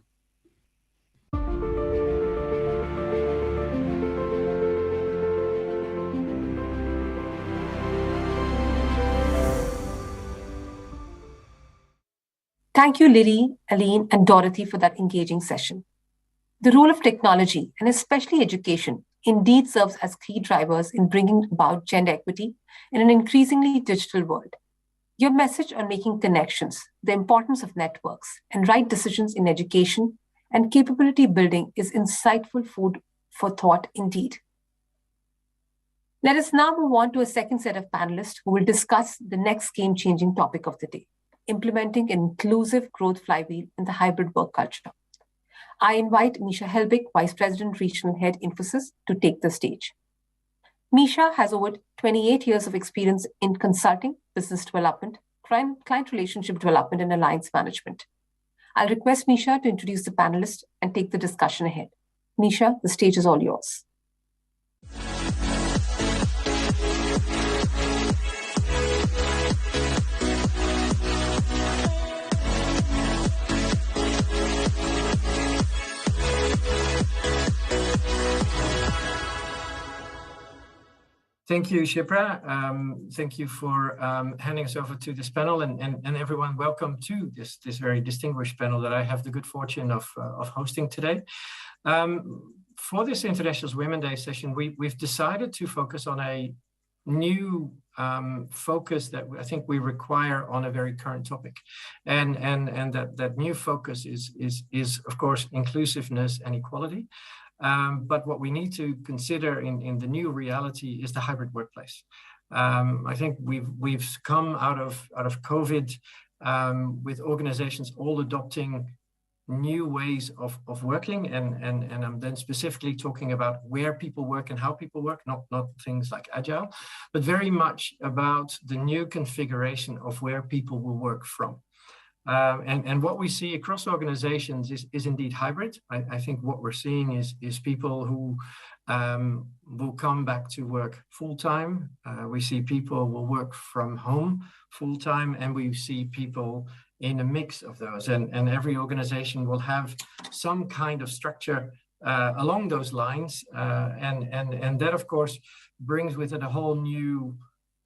Thank you, Lily, Aline, and Dorothy for that engaging session. The role of technology, and especially education, indeed serves as key drivers in bringing about gender equity in an increasingly digital world. Your message on making connections, the importance of networks, and right decisions in education and capability building is insightful food for thought indeed. Let us now move on to a second set of panelists who will discuss the next game-changing topic of the day: implementing an inclusive growth flywheel in the hybrid work culture. I invite Misha Helbig, Vice President, Regional Head, Infosys, to take the stage. Misha has over 28 years of experience in consulting, business development, client relationship development, and alliance management. I'll request Misha to introduce the panelists and take the discussion ahead. Misha, the stage is all yours. Thank you, Shipra. Thank you for handing us over to this panel, and everyone, welcome to this very distinguished panel that I have the good fortune of hosting today. For this International Women's Day session, we've decided to focus on a new focus that I think we require on a very current topic, and that new focus is of course inclusiveness and equality. But what we need to consider in the new reality is the hybrid workplace. I think we've come out of COVID with organizations all adopting new ways of working, and I'm then specifically talking about where people work and how people work, not things like agile, but very much about the new configuration of where people will work from. And what we see across organizations is indeed hybrid. I think what we're seeing is people who will come back to work full-time. We see people will work from home full-time, and we see people in a mix of those. And every organization will have some kind of structure along those lines. And that, of course, brings with it a whole new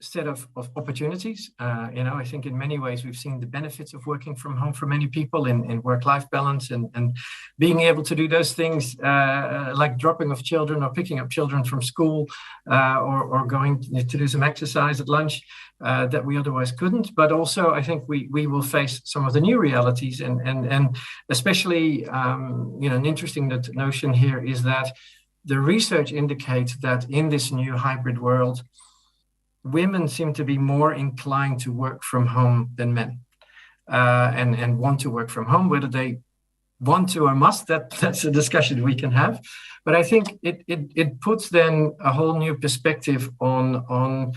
set of opportunities. I think in many ways we've seen the benefits of working from home for many people in work-life balance and being able to do those things like dropping off children or picking up children from school or going to do some exercise at lunch that we otherwise couldn't. But also I think we will face some of the new realities and especially an interesting notion here is that the research indicates that in this new hybrid world, women seem to be more inclined to work from home than men, and want to work from home. Whether they want to or must, that's a discussion we can have. But I think it puts then a whole new perspective on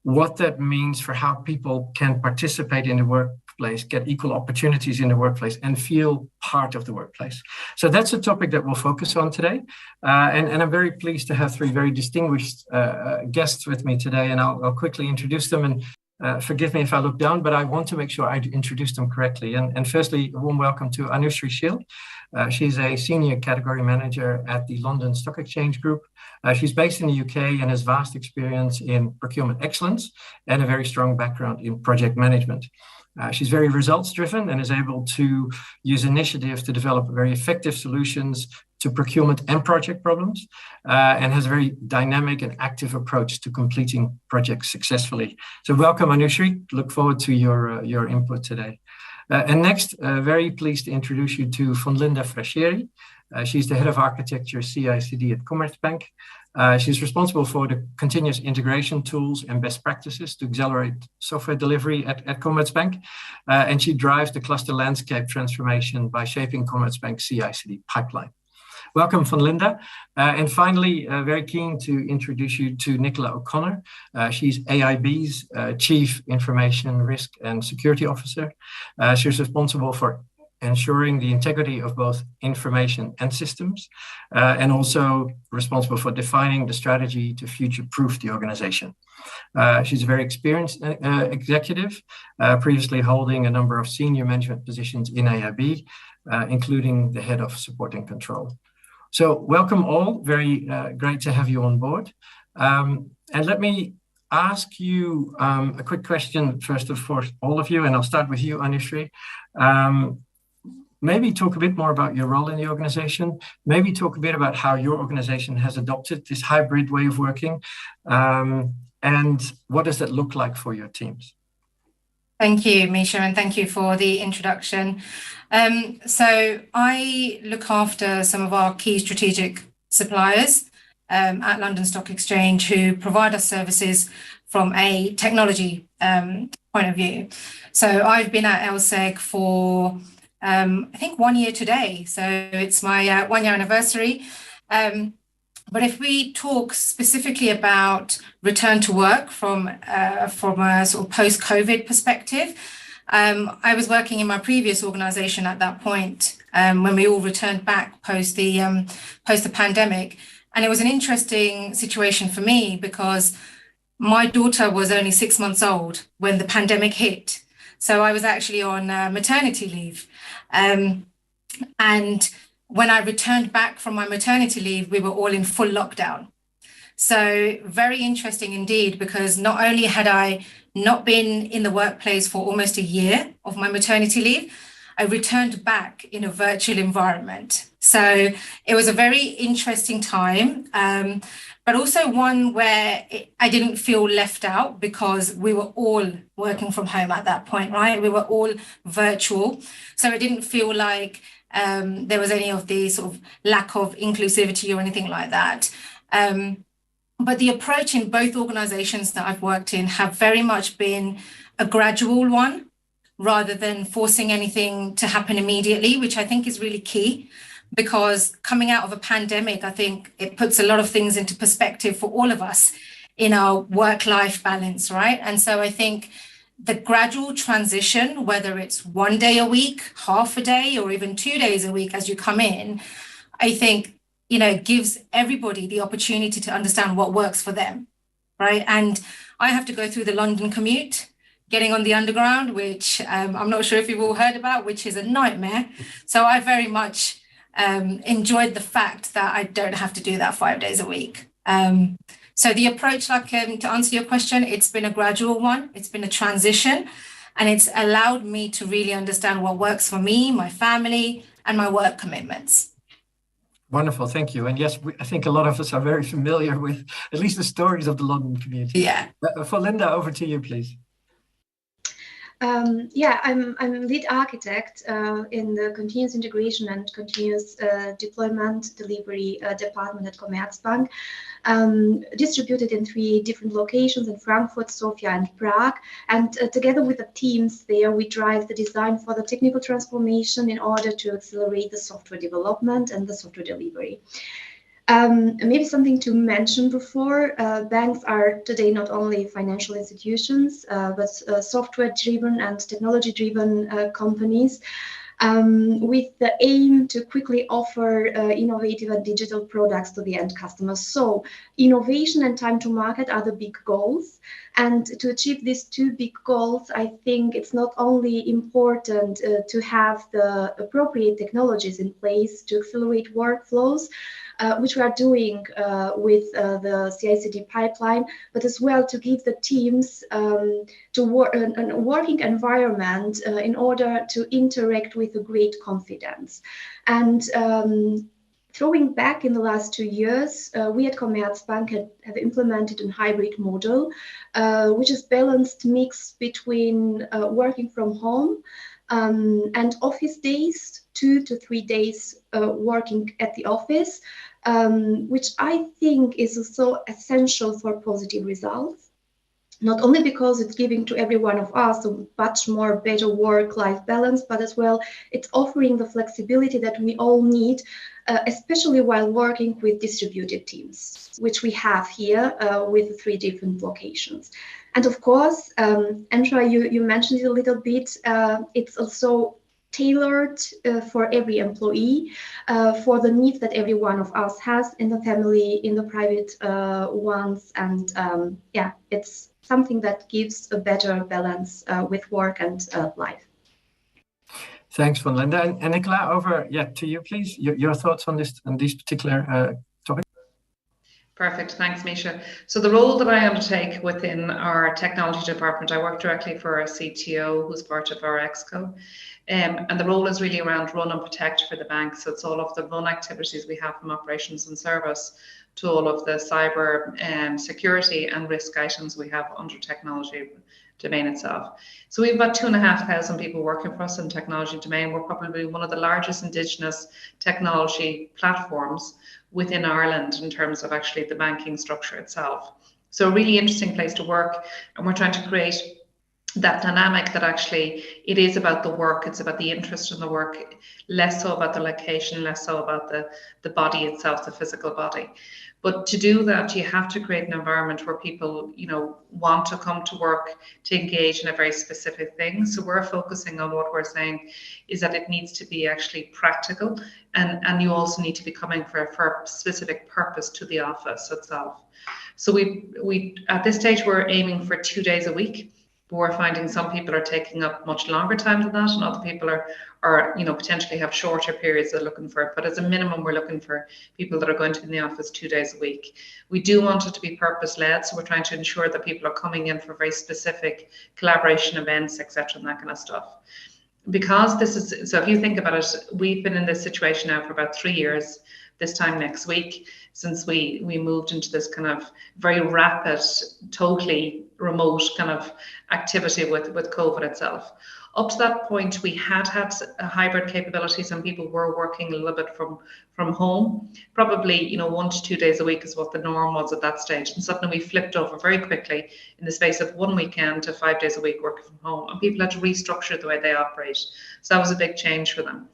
what that means for how people can participate in the workplace, get equal opportunities in the workplace, and feel part of the workplace. So that's a topic that we'll focus on today. And I'm very pleased to have three very distinguished guests with me today, and I'll quickly introduce them. And forgive me if I look down, but I want to make sure I introduce them correctly. And firstly, a warm welcome to Anushree Shil. She's a senior category manager at the London Stock Exchange Group. She's based in the UK and has vast experience in procurement excellence and a very strong background in project management. She's very results driven and is able to use initiatives to develop very effective solutions to procurement and project problems, and has a very dynamic and active approach to completing projects successfully. So welcome, Anushree. Look forward to your input today. And next, very pleased to introduce you to Fonlinda Fraschieri. She's the head of architecture CI/CD at Commerzbank. She's responsible for the continuous integration tools and best practices to accelerate software delivery at Commerzbank. And she drives the cluster landscape transformation by shaping Commerzbank's CI/CD pipeline. Welcome, Fonlinda. And finally, very keen to introduce you to Nicola O'Connor. She's AIB's Chief Information Risk and Security Officer. She's responsible for ensuring the integrity of both information and systems, and also responsible for defining the strategy to future-proof the organization. She's a very experienced executive, previously holding a number of senior management positions in AIB, including the head of support and control. So welcome all, very great to have you on board. And let me ask you a quick question first for all of you, and I'll start with you, Anushree. Maybe talk a bit more about your role in the organization. Maybe talk a bit about how your organization has adopted this hybrid way of working, and what does that look like for your teams? Thank you, Misha, and thank you for the introduction. So I look after some of our key strategic suppliers at London Stock Exchange who provide us services from a technology point of view. So I've been at LSEG for I think 1 year today. So it's my 1 year anniversary. But if we talk specifically about return to work from a sort of post-COVID perspective, I was working in my previous organization at that point when we all returned back post the pandemic. And it was an interesting situation for me because my daughter was only 6 months old when the pandemic hit. So I was actually on maternity leave. And when I returned back from my maternity leave, we were all in full lockdown. So very interesting indeed, because not only had I not been in the workplace for almost a year of my maternity leave, I returned back in a virtual environment. So it was a very interesting time. but also one where I didn't feel left out because we were all working from home at that point, right? We were all virtual. So it didn't feel like there was any of the sort of lack of inclusivity or anything like that. But the approach in both organizations that I've worked in have very much been a gradual one rather than forcing anything to happen immediately, which I think is really key. Because coming out of a pandemic, I think it puts a lot of things into perspective for all of us in our work-life balance, right? And so I think the gradual transition, whether it's 1 day a week, half a day, or even 2 days a week as you come in, I think, you know, gives everybody the opportunity to understand what works for them, right? And I have to go through the London commute, getting on the underground, which I'm not sure if you've all heard about, which is a nightmare. So I very much enjoyed the fact that I don't have to do that 5 days a week. So the approach, like to answer your question, it's been a gradual one. It's been a transition, and it's allowed me to really understand what works for me, my family, and my work commitments. Wonderful, thank you. And yes, I think a lot of us are very familiar with at least the stories of the London community. Yeah. For Linda, over to you, please. Yeah, I'm lead architect in the continuous integration and continuous deployment delivery department at Commerzbank, distributed in 3 different locations in Frankfurt, Sofia, and Prague. And together with the teams there, we drive the design for the technical transformation in order to accelerate the software development and the software delivery. Maybe something to mention before, banks are today not only financial institutions, but software-driven and technology-driven companies with the aim to quickly offer innovative and digital products to the end customers. So innovation and time to market are the big goals. And to achieve these 2 big goals, I think it's not only important to have the appropriate technologies in place to accelerate workflows, which we are doing with the CI/CD pipeline, but as well to give the teams to a working environment in order to interact with a great confidence. And throwing back in the last 2 years, we at Commerzbank have implemented a hybrid model, which is balanced mix between working from home and office days, 2 to 3 days working at the office, which I think is also essential for positive results. Not only because it's giving to every one of us a much more better work-life balance, but as well, it's offering the flexibility that we all need, especially while working with distributed teams, which we have here with 3 different locations. And of course, Andrea, you mentioned it a little bit, it's also tailored for every employee, for the needs that every one of us has in the family, in the private ones. And yeah, it's something that gives a better balance with work and life. Thanks, Van Linda. And Nicola, over to you, please. Your thoughts on these particular topics? Perfect. Thanks, Misha. So the role that I undertake within our technology department, I work directly for our CTO, who's part of our ExCo. And the role is really around run and protect for the bank. So it's all of the run activities we have from operations and service to all of the cyber security and risk items we have under technology domain itself. So we have about 2,500 people working for us in technology domain. We're probably one of the largest indigenous technology platforms within Ireland in terms of actually the banking structure itself. So a really interesting place to work, and we're trying to create that dynamic that actually it is about the work, it's about the interest in the work, less so about the location, less so about the body itself, the physical body. But to do that, you have to create an environment where people, you know, want to come to work to engage in a very specific thing. So we're focusing on what we're saying is that it needs to be actually practical, and you also need to be coming for a specific purpose to the office itself. So we at this stage, we're aiming for 2 days a week. We're finding some people are taking up much longer time than that, and other people are you know, potentially have shorter periods they're looking for it. But as a minimum, we're looking for people that are going to be in the office 2 days a week. We do want it to be purpose-led, so we're trying to ensure that people are coming in for very specific collaboration events, etc., and that kind of stuff. Because this is, so if you think about it, we've been in this situation now for about 3 years. this time next week, since we moved into this kind of very rapid, totally remote kind of activity with COVID itself. Up to that point, we had a hybrid capabilities, and people were working a little bit from home. Probably, 1 to 2 days a week is what the norm was at that stage. And suddenly we flipped over very quickly in the space of 1 weekend to 5 days a week working from home, and people had to restructure the way they operate. So that was a big change for them.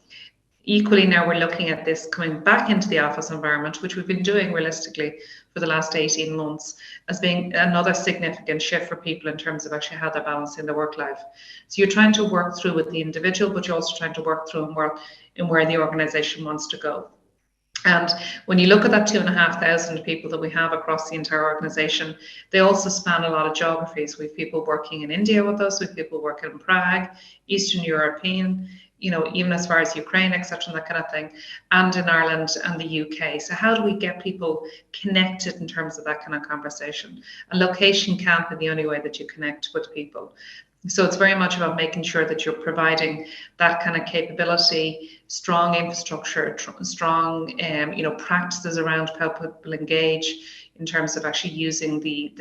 Equally, now we're looking at this coming back into the office environment, which we've been doing realistically for the last 18 months, as being another significant shift for people in terms of actually how they're balancing their work life. So you're trying to work through with the individual, but you're also trying to work through and where the organization wants to go. And when you look at that 2,500 people that we have across the entire organization, they also span a lot of geographies. We have people working in India with us, we have people working in Prague, Eastern European, even as far as Ukraine, etc., that kind of thing, and in Ireland and the UK. So how do we get people connected in terms of that kind of conversation? And location can't be the only way that you connect with people. So it's very much about making sure that you're providing that kind of capability, strong infrastructure, strong practices around how people engage in terms of actually using the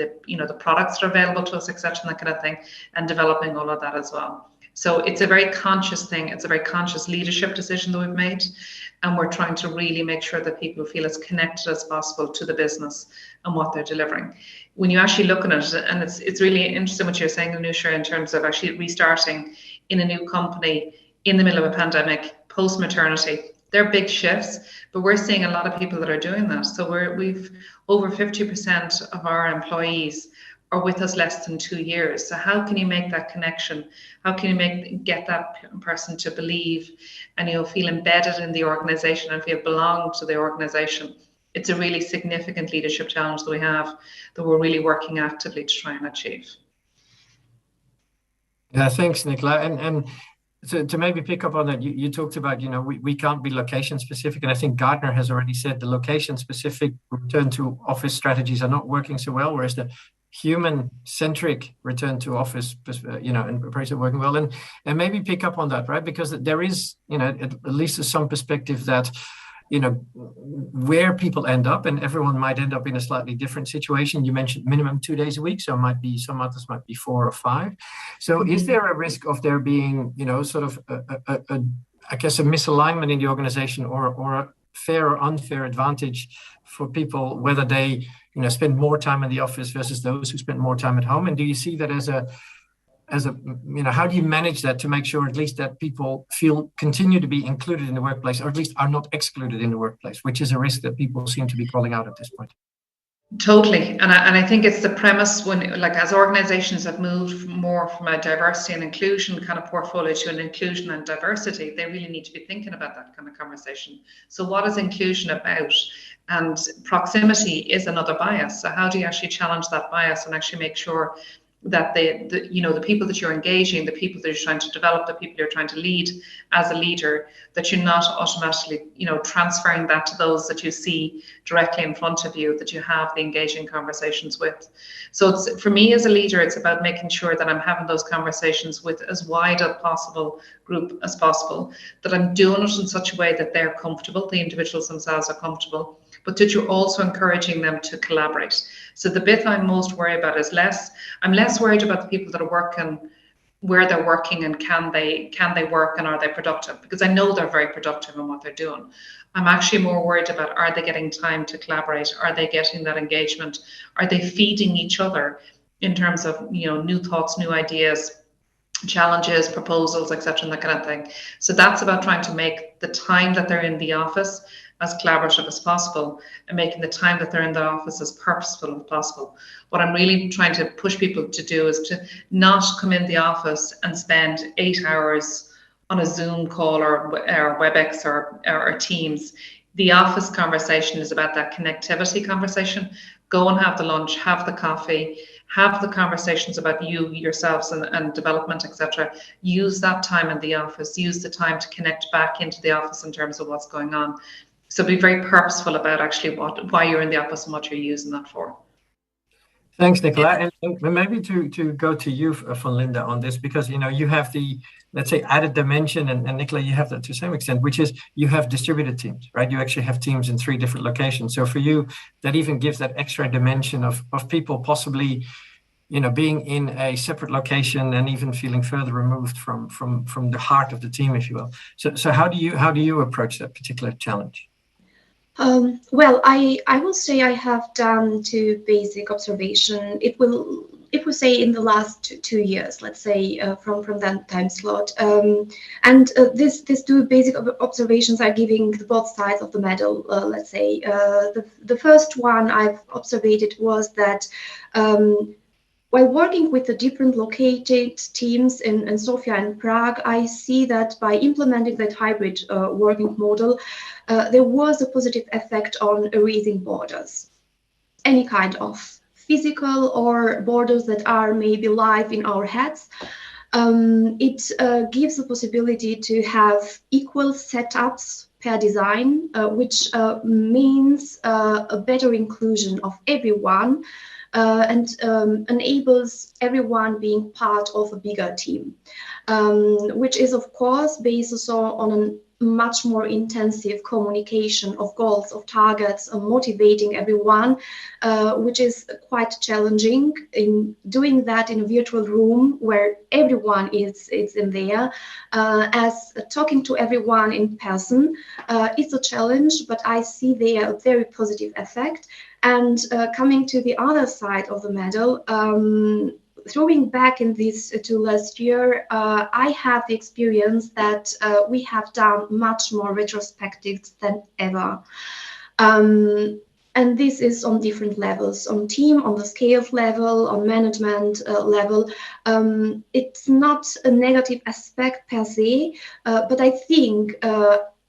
products that are available to us, etc., and that kind of thing, and developing all of that as well. So it's a very conscious thing. It's a very conscious leadership decision that we've made. And we're trying to really make sure that people feel as connected as possible to the business and what they're delivering. When you actually look at it, and it's really interesting what you're saying, Anusha, in terms of actually restarting in a new company in the middle of a pandemic, post-maternity. They're big shifts, but we're seeing a lot of people that are doing that. So we've over 50% of our employees are with us less than 2 years. So how can you make that connection? How can you get that person to believe and feel embedded in the organization and feel belong to the organization? It's a really significant leadership challenge that we have, that we're really working actively to try and achieve. Yeah, thanks, Nicola. And to maybe pick up on that, you talked about, we can't be location specific. And I think Gartner has already said the location specific return to office strategies are not working so well, whereas the human-centric return to office, and approach are working well. And maybe pick up on that, right? Because there is, at least some perspective that, where people end up, and everyone might end up in a slightly different situation. You mentioned minimum 2 days a week, so some others might be 4 or 5. So is there a risk of there being, sort of a misalignment in the organization, or a fair or unfair advantage for people, whether they spend more time in the office versus those who spend more time at home? And do you see that as a how do you manage that to make sure at least that people continue to be included in the workplace, or at least are not excluded in the workplace, which is a risk that people seem to be calling out at this point? Totally. And I think it's the premise when, as organizations have moved more from a diversity and inclusion kind of portfolio to an inclusion and diversity, they really need to be thinking about that kind of conversation. So what is inclusion about? And proximity is another bias. So how do you actually challenge that bias and actually make sure that the people that you're engaging, the people that you're trying to develop, the people you're trying to lead as a leader, that you're not automatically, transferring that to those that you see directly in front of you, that you have the engaging conversations with. So for me as a leader, it's about making sure that I'm having those conversations with as wide a possible group as possible, that I'm doing it in such a way that they're comfortable, the individuals themselves are comfortable, but that you're also encouraging them to collaborate. So the bit I'm most worried about is I'm less worried about the people that are working, where they're working, and can they work, and are they productive? Because I know they're very productive in what they're doing. I'm actually more worried about, are they getting time to collaborate? Are they getting that engagement? Are they feeding each other in terms of new thoughts, new ideas, challenges, proposals, etc., and that kind of thing? So that's about trying to make the time that they're in the office as collaborative as possible, and making the time that they're in the office as purposeful as possible. What I'm really trying to push people to do is to not come in the office and spend 8 hours on a Zoom call or WebEx or Teams. The office conversation is about that connectivity conversation. Go and have the lunch, have the coffee, have the conversations about you, yourselves, and development, etc. Use that time in the office. Use the time to connect back into the office in terms of what's going on. So be very purposeful about actually why you're in the office and what you're using that for. Thanks, Nicola. And maybe to go to you, Linda, on this, because you have the, let's say, added dimension, and Nicola, you have that to some extent, which is you have distributed teams, right? You actually have teams in 3 different locations. So for you, that even gives that extra dimension of people possibly, being in a separate location and even feeling further removed from the heart of the team, if you will. So how do you approach that particular challenge? Well, I will say I have done 2 basic observation. It will say in the last 2 years, let's say from that time slot. And these 2 basic observations are giving both sides of the medal. Let's say the first one I've observed was that while working with the different located teams in Sofia and Prague, I see that by implementing that hybrid working model, there was a positive effect on erasing borders, any kind of physical or borders that are maybe live in our heads. It gives the possibility to have equal setups per design, which means a better inclusion of everyone. And enables everyone being part of a bigger team, which is of course based also on a much more intensive communication of goals, of targets, of motivating everyone, which is quite challenging in doing that in a virtual room where everyone is in there. As talking to everyone in person, it's a challenge, but I see there a very positive effect. And coming to the other side of the medal, throwing back in this to last year, I have the experience that we have done much more retrospectives than ever. And this is on different levels, on team, on the scales level, on management level. It's not a negative aspect per se, but I think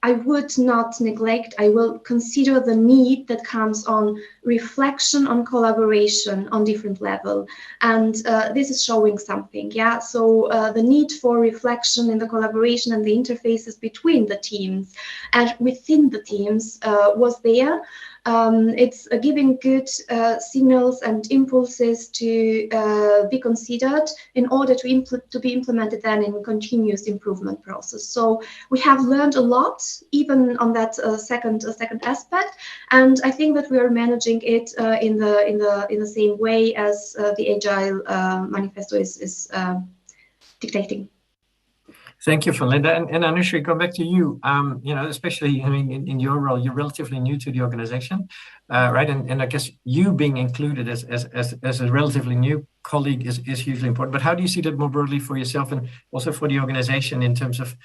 I would not neglect, I will consider the need that comes on reflection, on collaboration on different level. And this is showing something, yeah? So the need for reflection in the collaboration and the interfaces between the teams and within the teams was there. It's giving good signals and impulses to be considered in order to be implemented then in continuous improvement process. So we have learned a lot, even on that second aspect, and I think that we are managing it in the same way as the Agile manifesto is dictating. Thank you, Linda. And Anushree, go back to you. Especially, in your role, you're relatively new to the organization, right? And I guess you being included as a relatively new colleague is hugely important. But how do you see that more broadly for yourself and also for the organization in terms of,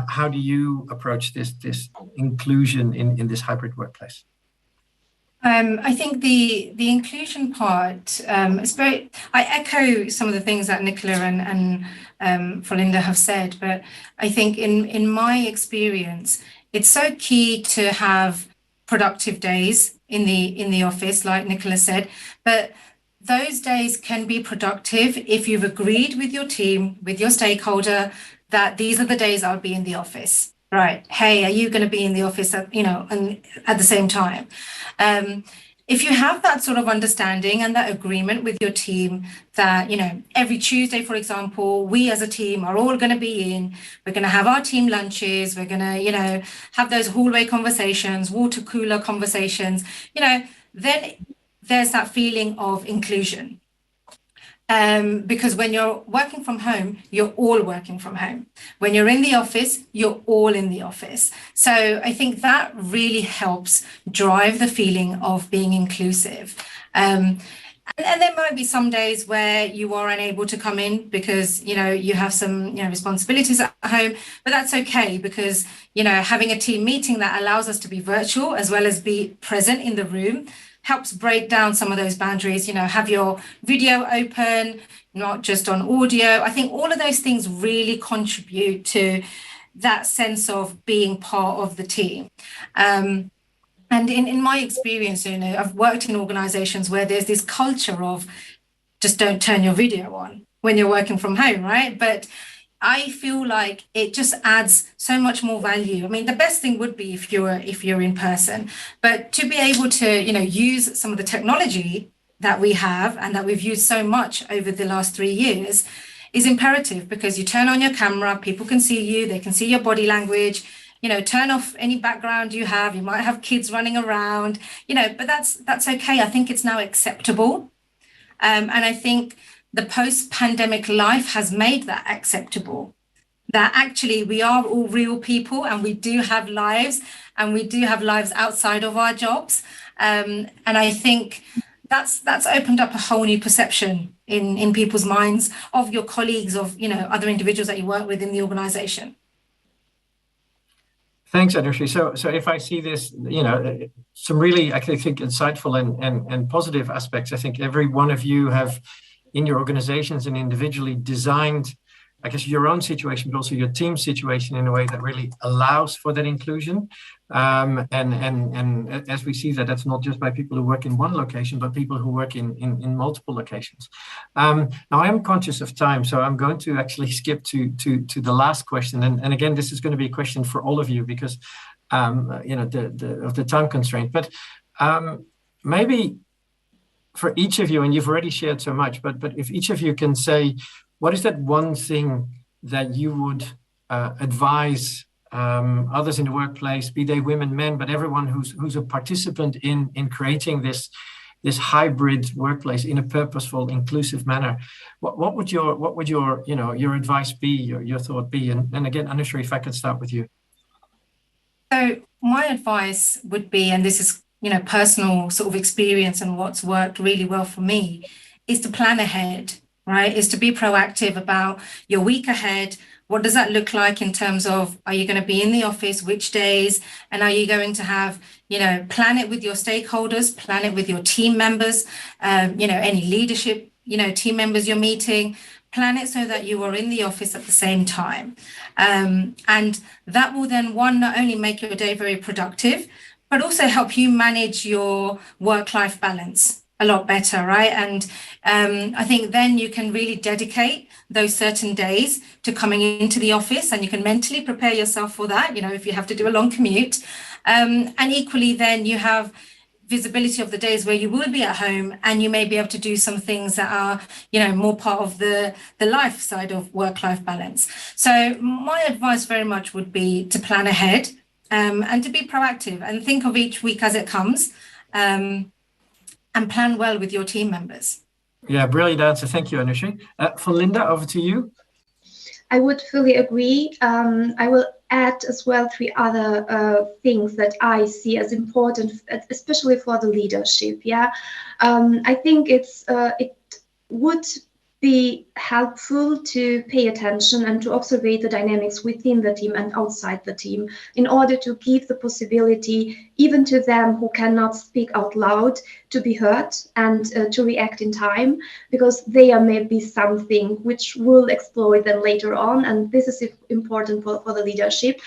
how do you approach this inclusion in this hybrid workplace? I think the inclusion part is very. I echo some of the things that Nicola and Linda have said, but I think in my experience, it's so key to have productive days in the office, like Nicola said. But those days can be productive if you've agreed with your team, with your stakeholder, that these are the days I'll be in the office. Right. Hey, are you going to be in the office at the same time? If you have that sort of understanding and that agreement with your team that, every Tuesday, for example, we as a team are all going to be in, we're going to have our team lunches, we're going to, have those hallway conversations, water cooler conversations, then there's that feeling of inclusion. Because when you're working from home, you're all working from home. When you're in the office, you're all in the office. So I think that really helps drive the feeling of being inclusive. And there might be some days where you are unable to come in because, you have some, responsibilities at home, but that's okay because, having a team meeting that allows us to be virtual as well as be present in the room helps break down some of those boundaries, have your video open, not just on audio. I think all of those things really contribute to that sense of being part of the team. And in my experience, I've worked in organizations where there's this culture of just don't turn your video on when you're working from home, right? But I feel like it just adds so much more value. I mean, the best thing would be if you're in person, but to be able to, use some of the technology that we have and that we've used so much over the last 3 years is imperative, because you turn on your camera, people can see you, they can see your body language, turn off any background you have. You might have kids running around, but that's okay. I think it's now acceptable. And I think the post-pandemic life has made that acceptable, that actually we are all real people and we do have lives, and we do have lives outside of our jobs. And I think that's opened up a whole new perception in people's minds of your colleagues, of other individuals that you work with in the organization. Thanks, Anushree. So if I see this, some really, I think, insightful and positive aspects. I think every one of you have, in your organizations and individually, designed, I guess, your own situation, but also your team situation in a way that really allows for that inclusion. And as we see that's not just by people who work in one location, but people who work in multiple locations. Now I am conscious of time, so I'm going to actually skip to the last question. And again, this is going to be a question for all of you because of the time constraint. But maybe for each of you, and you've already shared so much, but if each of you can say, what is that one thing that you would advise others in the workplace, be they women, men, but everyone who's a participant in creating this hybrid workplace in a purposeful, inclusive manner? What would your advice be, your thought be? And again, Anushree, if I could start with you. So my advice would be, and this is personal sort of experience and what's worked really well for me, is to plan ahead. Right, is to be proactive about your week ahead. What does that look like in terms of, are you going to be in the office, which days, and are you going to have, plan it with your stakeholders, plan it with your team members, any leadership, team members you're meeting, plan it so that you are in the office at the same time. And that will then, one, not only make your day very productive, but also help you manage your work-life balance a lot better, right? And I think then you can really dedicate those certain days to coming into the office, and you can mentally prepare yourself for that, if you have to do a long commute. And equally then you have visibility of the days where you will be at home, and you may be able to do some things that are, more part of the life side of work-life balance. So my advice very much would be to plan ahead and to be proactive and think of each week as it comes. And plan well with your team members. Yeah, brilliant answer. Thank you, Anushree. For Linda, over to you. I would fully agree. I will add as well 3 other things that I see as important, especially for the leadership. Yeah, I think it would be helpful to pay attention and to observe the dynamics within the team and outside the team, in order to give the possibility even to them who cannot speak out loud to be heard and to react in time, because there may be something which will exploit them later on, and this is important for the leadership.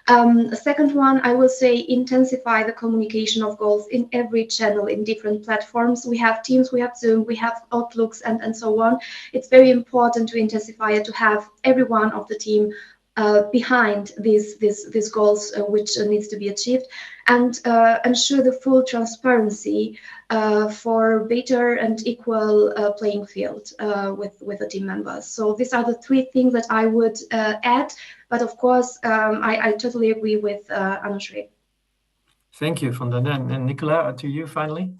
The second one, I will say, intensify the communication of goals in every channel, in different platforms. We have Teams, we have Zoom, we have Outlooks, and so on. It's very important to intensify it, to have everyone of the team behind these goals which needs to be achieved, and ensure the full transparency for better and equal playing field with the team members. So these are the 3 things that I would add. But of course, I totally agree with Anushree. Thank you, Vandana. And Nicola, to you finally.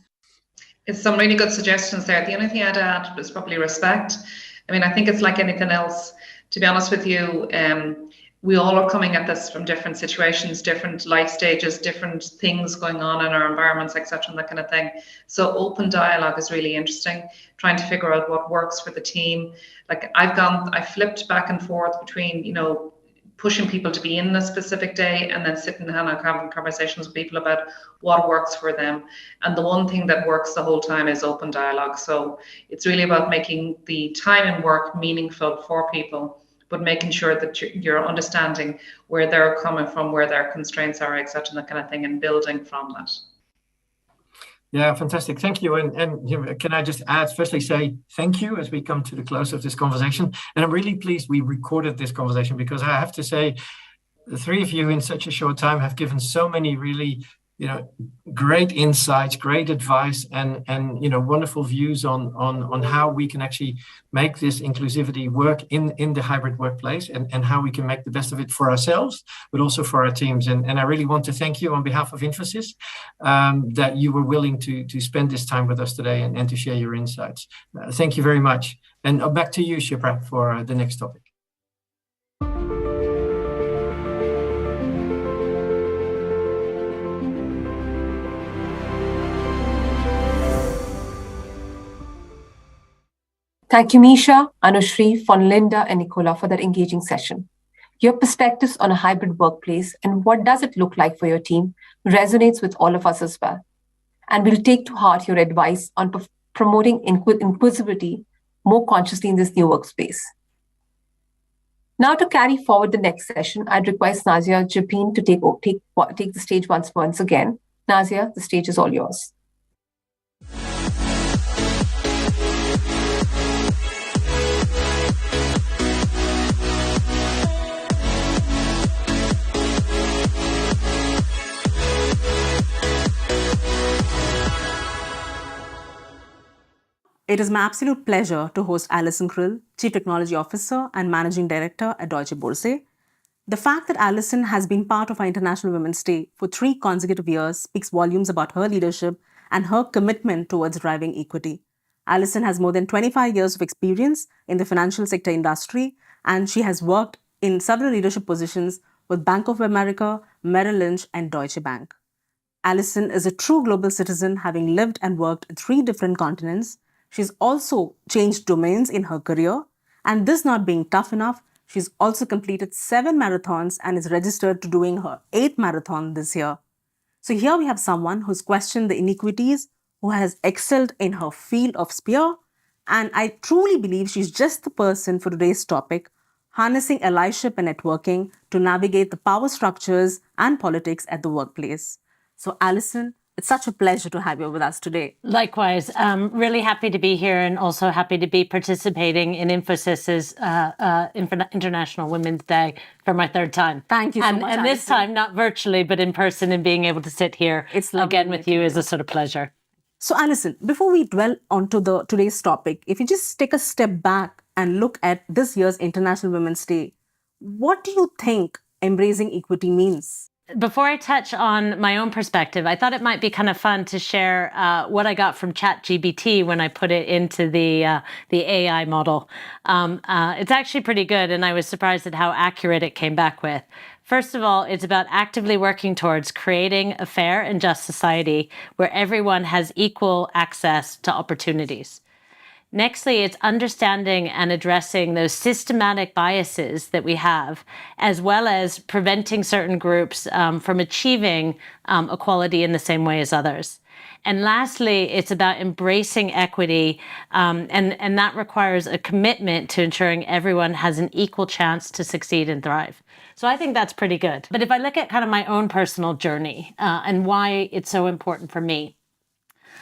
It's some really good suggestions there. The only thing I'd add is probably respect. I mean, I think it's like anything else. To be honest with you, we all are coming at this from different situations, different life stages, different things going on in our environments, etc., and that kind of thing. So open dialogue is really interesting, trying to figure out what works for the team. Like I flipped back and forth between, pushing people to be in a specific day and then sitting down and having conversations with people about what works for them. And the one thing that works the whole time is open dialogue. So it's really about making the time and work meaningful for people, but making sure that you're understanding where they're coming from, where their constraints are, etc., that kind of thing, and building from that. Yeah, fantastic. Thank you. And can I just add, firstly say thank you as we come to the close of this conversation. And I'm really pleased we recorded this conversation, because I have to say the 3 of you in such a short time have given so many really great insights, great advice, and wonderful views on how we can actually make this inclusivity work in the hybrid workplace, and how we can make the best of it for ourselves, but also for our teams. And I really want to thank you on behalf of Infosys that you were willing to spend this time with us today and to share your insights. Thank you very much. And back to you, Shipra, for the next topic. Thank you, Misha, Anushri, Linda, and Nicola for that engaging session. Your perspectives on a hybrid workplace and what does it look like for your team resonates with all of us as well. And we'll take to heart your advice on promoting inclusivity more consciously in this new workspace. Now, to carry forward the next session, I'd request Nazia Japin to take the stage once again. Nazia, the stage is all yours. It is my absolute pleasure to host Alison Krill, Chief Technology Officer and Managing Director at Deutsche Börse. The fact that Alison has been part of our International Women's Day for 3 consecutive years speaks volumes about her leadership and her commitment towards driving equity. Alison has more than 25 years of experience in the financial sector industry, and she has worked in several leadership positions with Bank of America, Merrill Lynch, and Deutsche Bank. Alison is a true global citizen, having lived and worked in 3 different continents. She's also changed domains in her career, and this not being tough enough, she's also completed 7 marathons and is registered to doing her 8th marathon this year. So here we have someone who's questioned the inequities, who has excelled in her field of sphere, and I truly believe she's just the person for today's topic, harnessing allyship and networking to navigate the power structures and politics at the workplace. So Alison, it's such a pleasure to have you with us today. Likewise. I'm really happy to be here and also happy to be participating in Infosys's International Women's Day for my 3rd time. Thank you so much, And this time, not virtually, but in person, and being able to sit here again with you is a sort of pleasure. So Alison, before we dwell onto today's topic, if you just take a step back and look at this year's International Women's Day, what do you think embracing equity means? Before I touch on my own perspective, I thought it might be kind of fun to share what I got from ChatGPT when I put it into the AI model. It's actually pretty good, and I was surprised at how accurate it came back with. First of all, it's about actively working towards creating a fair and just society where everyone has equal access to opportunities. Nextly, it's understanding and addressing those systematic biases that we have, as well as preventing certain groups from achieving equality in the same way as others. And lastly, it's about embracing equity, and that requires a commitment to ensuring everyone has an equal chance to succeed and thrive. So I think that's pretty good. But if I look at kind of my own personal journey and why it's so important for me,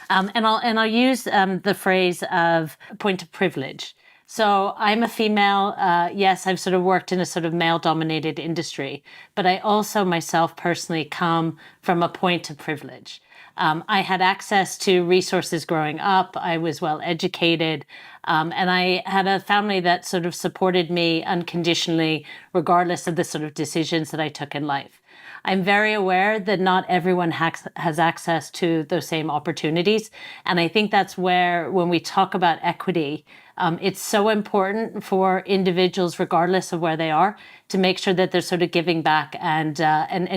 and I'll use the phrase of point of privilege. So I'm a female. Yes, I've sort of worked in a sort of male-dominated industry, but I also myself personally come from a point of privilege. I had access to resources growing up. I was well educated, and I had a family that sort of supported me unconditionally, regardless of the sort of decisions that I took in life. I'm very aware that not everyone has access to those same opportunities. And I think that's where, when we talk about equity, it's so important for individuals, regardless of where they are, to make sure that they're sort of giving back and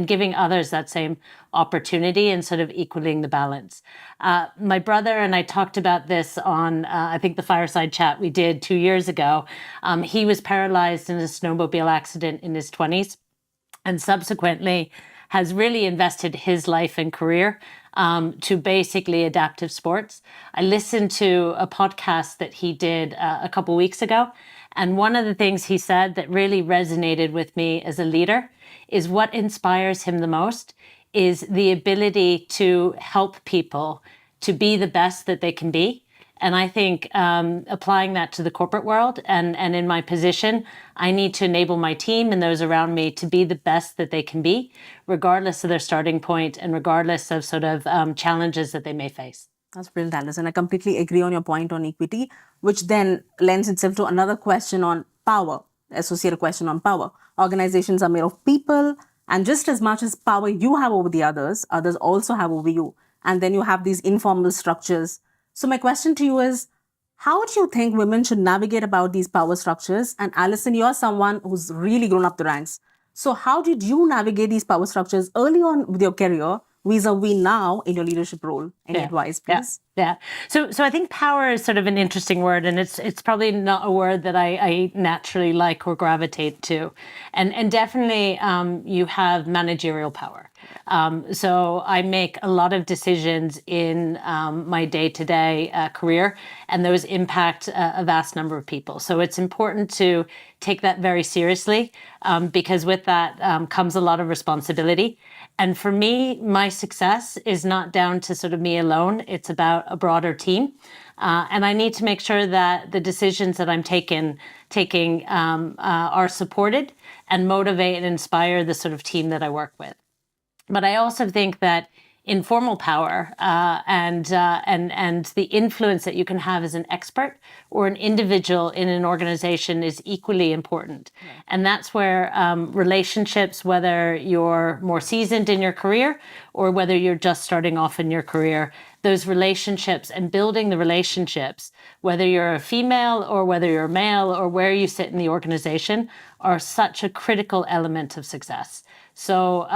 giving others that same opportunity and sort of equaling the balance. My brother and I talked about this on, I think, the fireside chat we did 2 years ago. He was paralyzed in a snowmobile accident in his 20s. And subsequently has really invested his life and career to basically adaptive sports. I listened to a podcast that he did a couple weeks ago, and one of the things he said that really resonated with me as a leader is what inspires him the most is the ability to help people to be the best that they can be, And I think applying that to the corporate world and in my position, I need to enable my team and those around me to be the best that they can be, regardless of their starting point and regardless of sort of challenges that they may face. That's brilliant, Alison. I completely agree on your point on equity, which then lends itself to another question on power, associated question on power. Organizations are made of people, and just as much as power you have over the others, others also have over you. And then you have these informal structures. So my question to you is, how do you think women should navigate about these power structures? And Alison, you're someone who's really grown up the ranks. So how did you navigate these power structures early on with your career vis-a-vis now in your leadership role? Any advice, please? Yeah. So I think power is sort of an interesting word, and it's probably not a word that I naturally like or gravitate to. And definitely you have managerial power. So I make a lot of decisions in my day-to-day career, and those impact a vast number of people. So it's important to take that very seriously because with that comes a lot of responsibility. And for me, my success is not down to sort of me alone. It's about a broader team. And I need to make sure that the decisions that I'm taking are supported and motivate and inspire the sort of team that I work with. But I also think that informal power and the influence that you can have as an expert or an individual in an organization is equally important. Yeah. And that's where relationships, whether you're more seasoned in your career or whether you're just starting off in your career, those relationships and building the relationships, whether you're a female or whether you're a male or where you sit in the organization, are such a critical element of success. So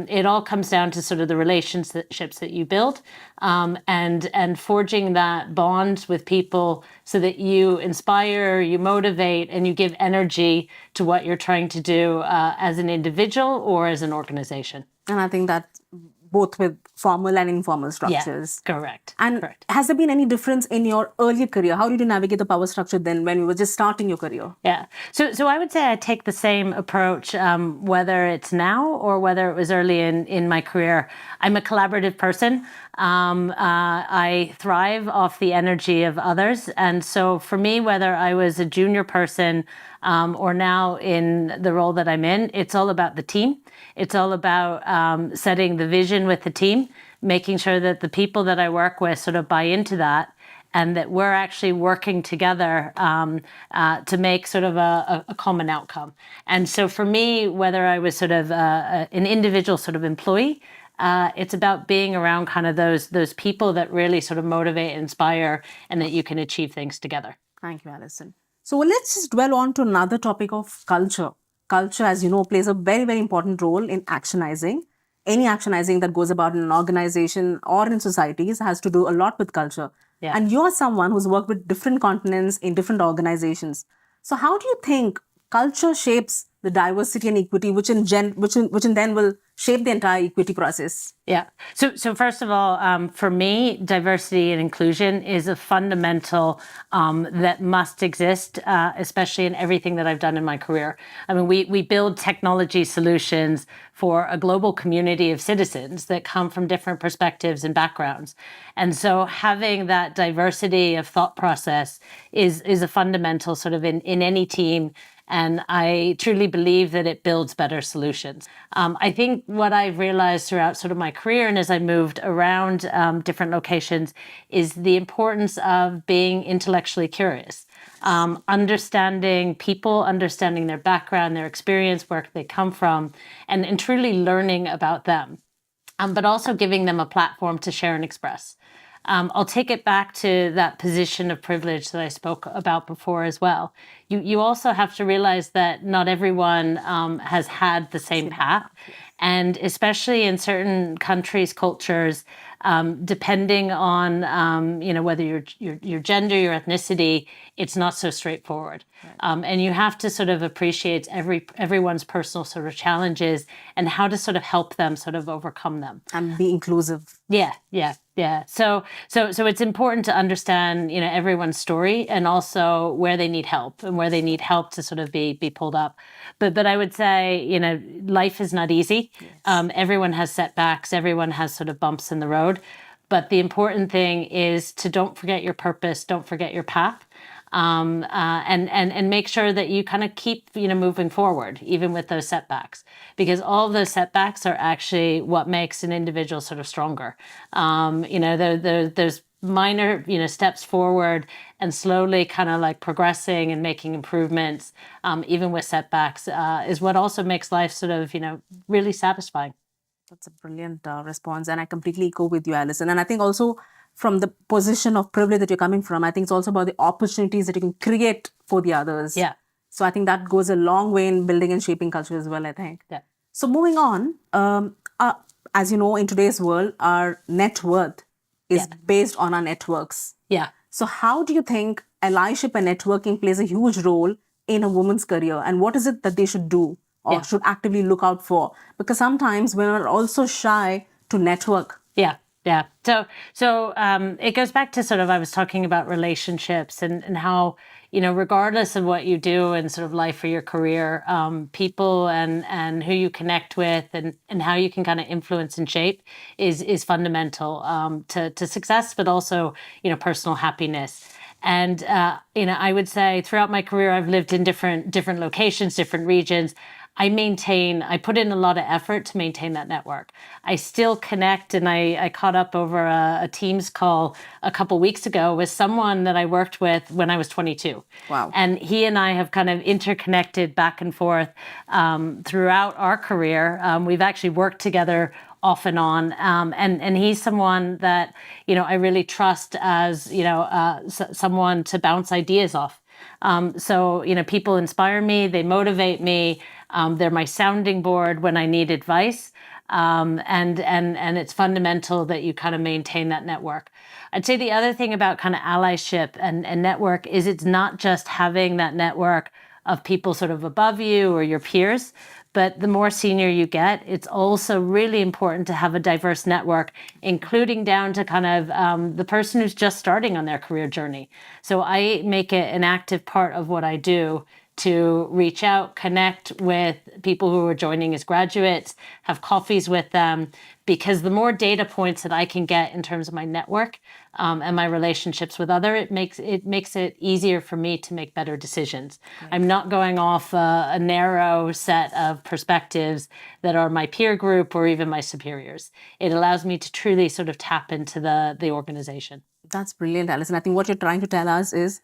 it all comes down to sort of the relationships that you build and forging that bond with people so that you inspire, you motivate, and you give energy to what you're trying to do as an individual or as an organization. And I think that both with formal and informal structures. Yeah, correct. And correct. Has there been any difference in your earlier career? How did you navigate the power structure then when you were just starting your career? Yeah. So I would say I take the same approach, whether it's now or whether it was early in my career. I'm a collaborative person. I thrive off the energy of others. And so for me, whether I was a junior person or now in the role that I'm in, it's all about the team. It's all about setting the vision with the team, making sure that the people that I work with sort of buy into that and that we're actually working together to make sort of a common outcome. And so for me, whether I was sort of an individual sort of employee, it's about being around kind of those people that really sort of motivate and inspire and that you can achieve things together. Thank you, Alison. So let's just dwell on to another topic of culture. Culture, as you know, plays a very, very important role in actionizing. Any actionizing that goes about in an organization or in societies has to do a lot with culture. Yeah. And you're someone who's worked with different continents in different organizations. So how do you think culture shapes the diversity and equity, which in then will shape the entire equity process? Yeah. So first of all, for me, diversity and inclusion is a fundamental that must exist, especially in everything that I've done in my career. I mean, we build technology solutions for a global community of citizens that come from different perspectives and backgrounds. And so having that diversity of thought process is a fundamental sort of in any team. And I truly believe that it builds better solutions. I think what I've realized throughout sort of my career and as I moved around different locations is the importance of being intellectually curious, understanding people, understanding their background, their experience, where they come from, and truly learning about them, but also giving them a platform to share and express. I'll take it back to that position of privilege that I spoke about before as well. You also have to realize that not everyone has had the same path. And especially in certain countries, cultures, depending on whether your gender, your ethnicity, it's not so straightforward. Right. And you have to sort of appreciate everyone's personal sort of challenges and how to sort of help them sort of overcome them. And be inclusive. Yeah. So it's important to understand, everyone's story and also where they need help and where they need help to sort of be pulled up. But I would say, life is not easy. Yes. Everyone has setbacks. Everyone has sort of bumps in the road. But the important thing is to don't forget your purpose, don't forget your path, and make sure that you kind of keep, moving forward, even with those setbacks, because all of those setbacks are actually what makes an individual sort of stronger. There's minor, steps forward and slowly kind of like progressing and making improvements, even with setbacks, is what also makes life sort of, really satisfying. That's a brilliant response. And I completely echo with you, Alison. And I think also from the position of privilege that you're coming from, I think it's also about the opportunities that you can create for the others. Yeah. So I think that goes a long way in building and shaping culture as well, I think. Yeah. So moving on, as you know, in today's world, our net worth is based on our networks. Yeah. So how do you think allyship and networking plays a huge role in a woman's career? And what is it that they should do or should actively look out for? Because sometimes women are also shy to network. Yeah. Yeah. So it goes back to sort of, I was talking about relationships and how, regardless of what you do in sort of life or your career, people and who you connect with and how you can kind of influence and shape is fundamental to success, but also, personal happiness. And, I would say throughout my career, I've lived in different locations, different regions. I put in a lot of effort to maintain that network. I still connect, and I caught up over a Teams call a couple weeks ago with someone that I worked with when I was 22. Wow. And he and I have kind of interconnected back and forth throughout our career. We've actually worked together off and on. And he's someone that, I really trust as, someone to bounce ideas off. So, people inspire me, they motivate me. They're my sounding board when I need advice. And it's fundamental that you kind of maintain that network. I'd say the other thing about kind of allyship and network is it's not just having that network of people sort of above you or your peers, but the more senior you get, it's also really important to have a diverse network, including down to kind of the person who's just starting on their career journey. So I make it an active part of what I do to reach out, connect with people who are joining as graduates, have coffees with them, because the more data points that I can get in terms of my network and my relationships with others, it makes it easier for me to make better decisions. Right. I'm not going off a narrow set of perspectives that are my peer group or even my superiors. It allows me to truly sort of tap into the organization. That's brilliant, Alison. I think what you're trying to tell us is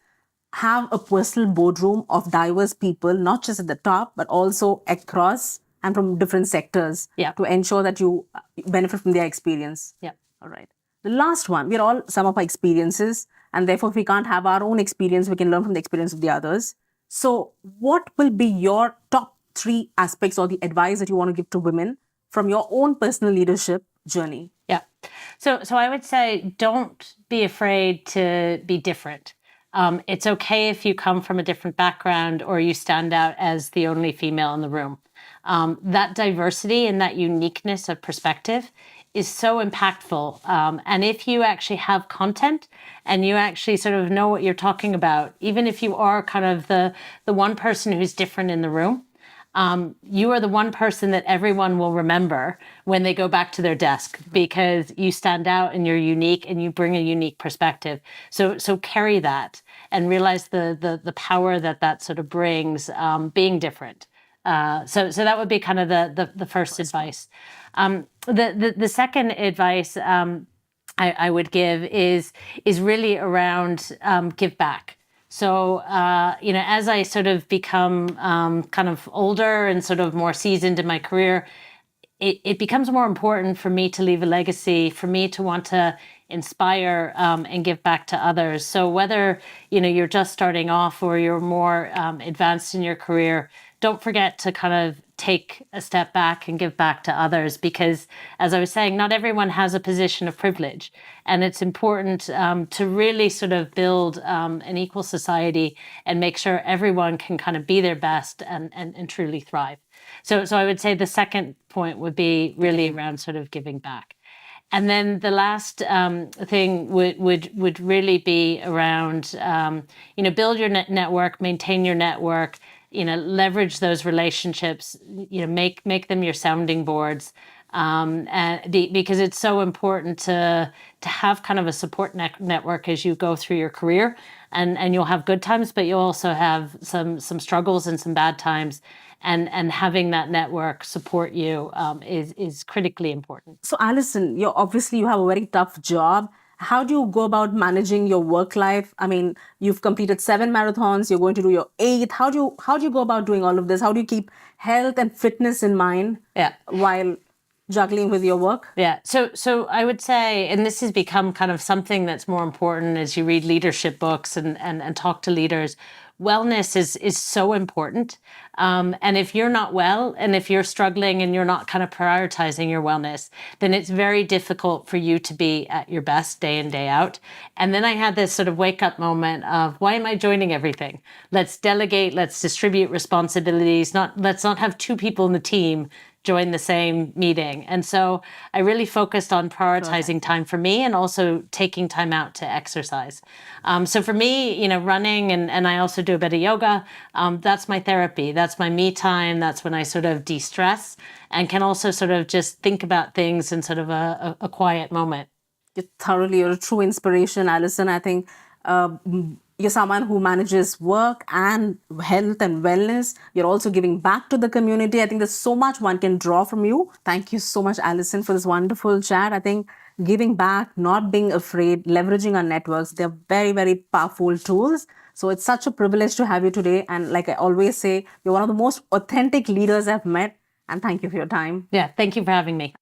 have a personal boardroom of diverse people, not just at the top, but also across and from different sectors to ensure that you benefit from their experience. Yeah. All right. The last one, we're all sum of our experiences, and therefore if we can't have our own experience, we can learn from the experience of the others. So what will be your top 3 aspects or the advice that you want to give to women from your own personal leadership journey? Yeah. So I would say don't be afraid to be different. It's okay if you come from a different background or you stand out as the only female in the room. That diversity and that uniqueness of perspective is so impactful. And if you actually have content and you actually sort of know what you're talking about, even if you are kind of the one person who's different in the room, you are the one person that everyone will remember when they go back to their desk because you stand out and you're unique and you bring a unique perspective. So carry that and realize the power that sort of brings being different. So that would be kind of the first advice. The second advice I would give is really around give back. So, as I sort of become kind of older and sort of more seasoned in my career, it becomes more important for me to leave a legacy, for me to want to inspire and give back to others. So whether, you're just starting off or you're more advanced in your career, don't forget to kind of take a step back and give back to others because, as I was saying, not everyone has a position of privilege. And it's important to really sort of build an equal society and make sure everyone can kind of be their best and truly thrive. So I would say the second point would be really around sort of giving back. And then the last thing would really be around, build your network, maintain your network, leverage those relationships, make them your sounding boards, because it's so important to have kind of a support network as you go through your career, and you'll have good times, but you'll also have some struggles and some bad times, and having that network support you is critically important. So Alison, you have a very tough job. How do you go about managing your work life? I mean, you've completed 7 marathons, you're going to do your 8th. How do you go about doing all of this? How do you keep health and fitness in mind while juggling with your work? Yeah. So I would say, and this has become kind of something that's more important as you read leadership books and talk to leaders, wellness is so important. And if you're not well, and if you're struggling and you're not kind of prioritizing your wellness, then it's very difficult for you to be at your best day in, day out. And then I had this sort of wake up moment of, why am I joining everything? Let's delegate, let's distribute responsibilities. Let's not have 2 people in the team join the same meeting. And so I really focused on prioritizing time for me and also taking time out to exercise. So for me, running, and I also do a bit of yoga, that's my therapy. That's my me time. That's when I sort of de-stress and can also sort of just think about things in sort of a quiet moment. You're a true inspiration, Alison. I think you're someone who manages work and health and wellness. You're also giving back to the community. I think there's so much one can draw from you. Thank you so much, Alison, for this wonderful chat. I think giving back, not being afraid, leveraging our networks, they're very, very powerful tools. So it's such a privilege to have you today. And like I always say, you're one of the most authentic leaders I've met. And thank you for your time. Yeah, thank you for having me.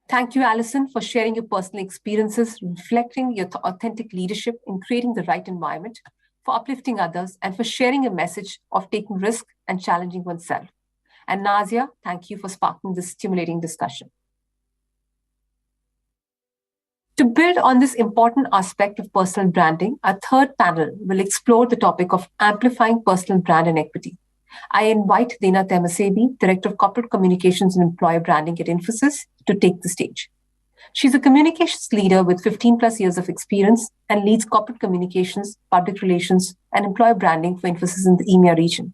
Thank you, Alison, for sharing your personal experiences, reflecting your authentic leadership in creating the right environment, for uplifting others, and for sharing a message of taking risk and challenging oneself. And Nazia, thank you for sparking this stimulating discussion. To build on this important aspect of personal branding, our third panel will explore the topic of amplifying personal brand and equity. I invite Dina Temasebi, Director of Corporate Communications and Employer Branding at Infosys, to take the stage. She's a communications leader with 15 plus years of experience and leads corporate communications, public relations, and employer branding for Infosys in the EMEA region.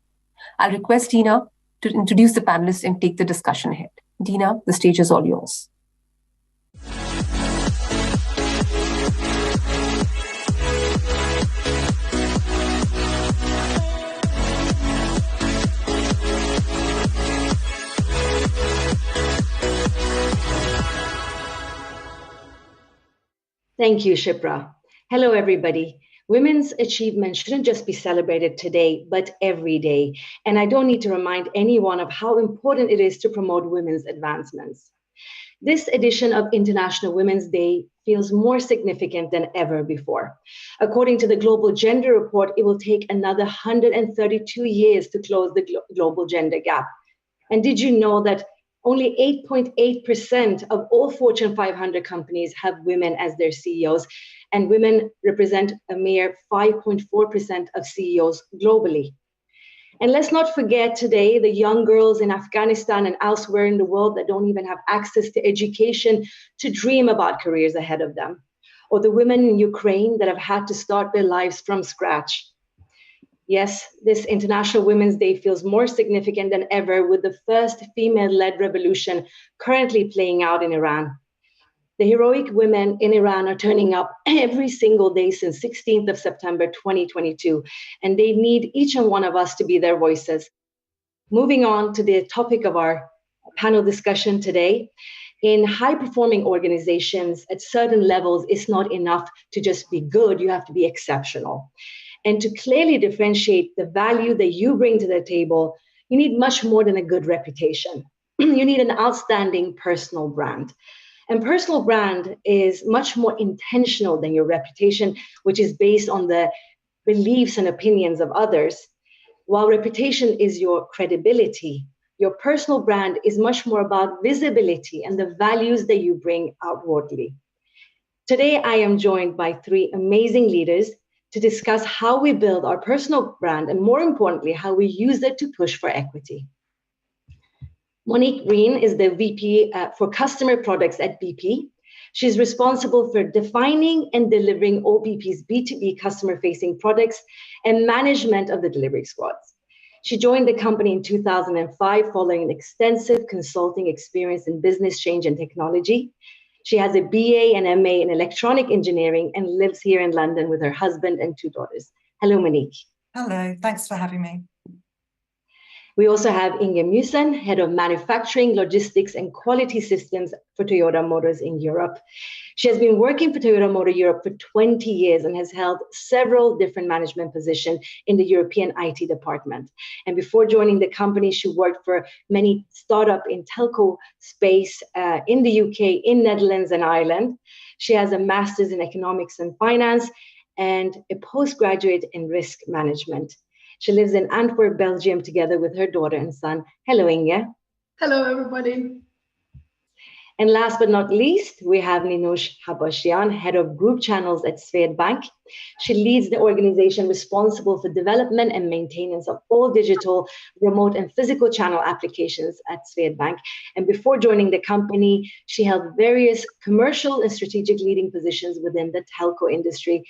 I'll request Dina to introduce the panelists and take the discussion ahead. Dina, the stage is all yours. Thank you, Shipra. Hello, everybody. Women's achievement shouldn't just be celebrated today, but every day. And I don't need to remind anyone of how important it is to promote women's advancements. This edition of International Women's Day feels more significant than ever before. According to the Global Gender Report, it will take another 132 years to close the global gender gap. And did you know that only 8.8% of all Fortune 500 companies have women as their CEOs, and women represent a mere 5.4% of CEOs globally. And let's not forget today the young girls in Afghanistan and elsewhere in the world that don't even have access to education to dream about careers ahead of them, or the women in Ukraine that have had to start their lives from scratch. Yes, this International Women's Day feels more significant than ever with the first female-led revolution currently playing out in Iran. The heroic women in Iran are turning up every single day since 16th of September 2022, and they need each and one of us to be their voices. Moving on to the topic of our panel discussion today, in high-performing organizations at certain levels, it's not enough to just be good, you have to be exceptional. And to clearly differentiate the value that you bring to the table, you need much more than a good reputation. You need an outstanding personal brand. And personal brand is much more intentional than your reputation, which is based on the beliefs and opinions of others. While reputation is your credibility, your personal brand is much more about visibility and the values that you bring outwardly. Today, I am joined by 3 amazing leaders to discuss how we build our personal brand and, more importantly, how we use it to push for equity. Monique Green is the VP for Customer Products at BP. She's responsible for defining and delivering OPP's B2B customer-facing products and management of the delivery squads. She joined the company in 2005 following an extensive consulting experience in business change and technology. She has a BA and MA in electronic engineering and lives here in London with her husband and 2 daughters. Hello, Monique. Hello, thanks for having me. We also have Inge Musen, Head of Manufacturing, Logistics and Quality Systems for Toyota Motors in Europe. She has been working for Toyota Motor Europe for 20 years and has held several different management positions in the European IT department. And before joining the company, she worked for many startups in telco space in the UK, in Netherlands and Ireland. She has a master's in economics and finance and a postgraduate in risk management. She lives in Antwerp, Belgium, together with her daughter and son. Hello, Inge. Hello, everybody. And last but not least, we have Ninush Habashian, Head of Group Channels at Swedbank. She leads the organization responsible for development and maintenance of all digital, remote and physical channel applications at Swedbank. And before joining the company, she held various commercial and strategic leading positions within the telco industry.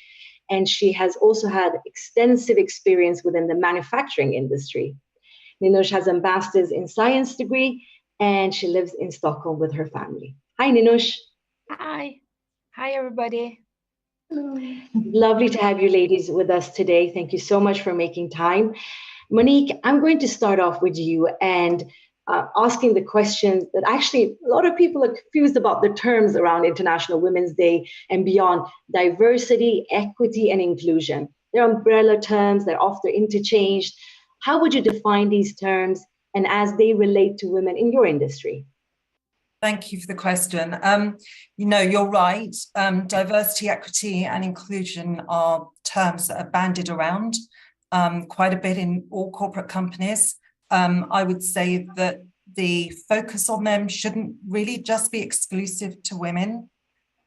And she has also had extensive experience within the manufacturing industry. Ninush has a master's in science degree, and she lives in Stockholm with her family. Hi, Ninush. Hi. Hi, everybody. Hello. Lovely to have you ladies with us today. Thank you so much for making time. Monique, I'm going to start off with you and asking the question that actually a lot of people are confused about the terms around International Women's Day and beyond: diversity, equity, and inclusion. They're umbrella terms, they're often interchanged. How would you define these terms and as they relate to women in your industry? Thank you for the question. You're right. Diversity, equity, and inclusion are terms that are bandied around quite a bit in all corporate companies. I would say that the focus on them shouldn't really just be exclusive to women,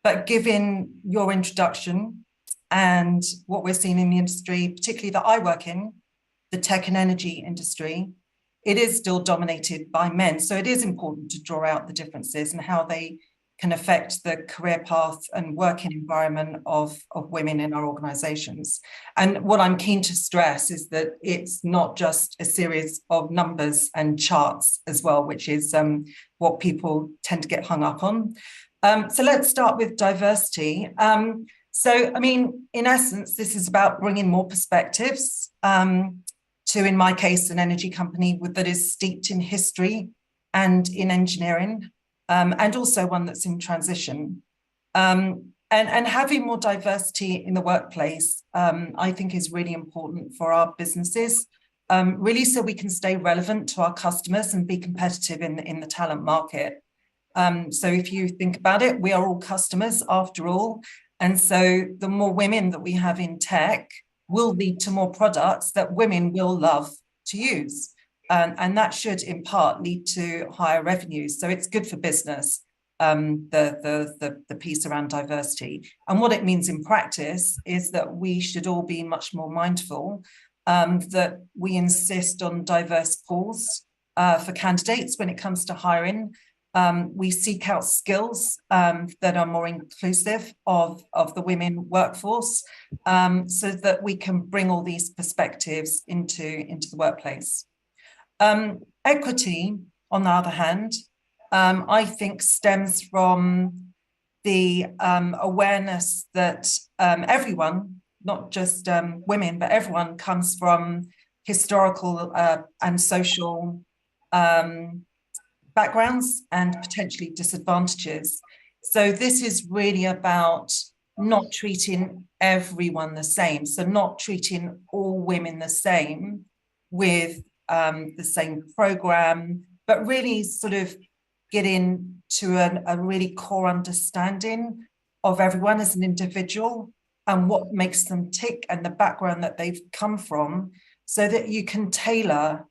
but given your introduction and what we're seeing in the industry, particularly that I work in, the tech and energy industry, it is still dominated by men. So it is important to draw out the differences and how they can affect the career path and working environment of women in our organizations. And what I'm keen to stress is that it's not just a series of numbers and charts as well, which is what people tend to get hung up on. So let's start with diversity. In essence, this is about bringing more perspectives to, in my case, an energy company that is steeped in history and in engineering. And also one that's in transition. And having more diversity in the workplace, I think is really important for our businesses, really so we can stay relevant to our customers and be competitive in the talent market. So if you think about it, we are all customers after all. And so the more women that we have in tech will lead to more products that women will love to use. And that should in part lead to higher revenues. So it's good for business, the piece around diversity. And what it means in practice is that we should all be much more mindful that we insist on diverse pools for candidates when it comes to hiring. We seek out skills that are more inclusive of the women workforce so that we can bring all these perspectives into the workplace. Equity, on the other hand, I think stems from the awareness that everyone, not just women, but everyone comes from historical and social backgrounds and potentially disadvantages. So this is really about not treating everyone the same. So not treating all women the same with the same program, but really sort of getting to a really core understanding of everyone as an individual and what makes them tick and the background that they've come from, so that you can tailor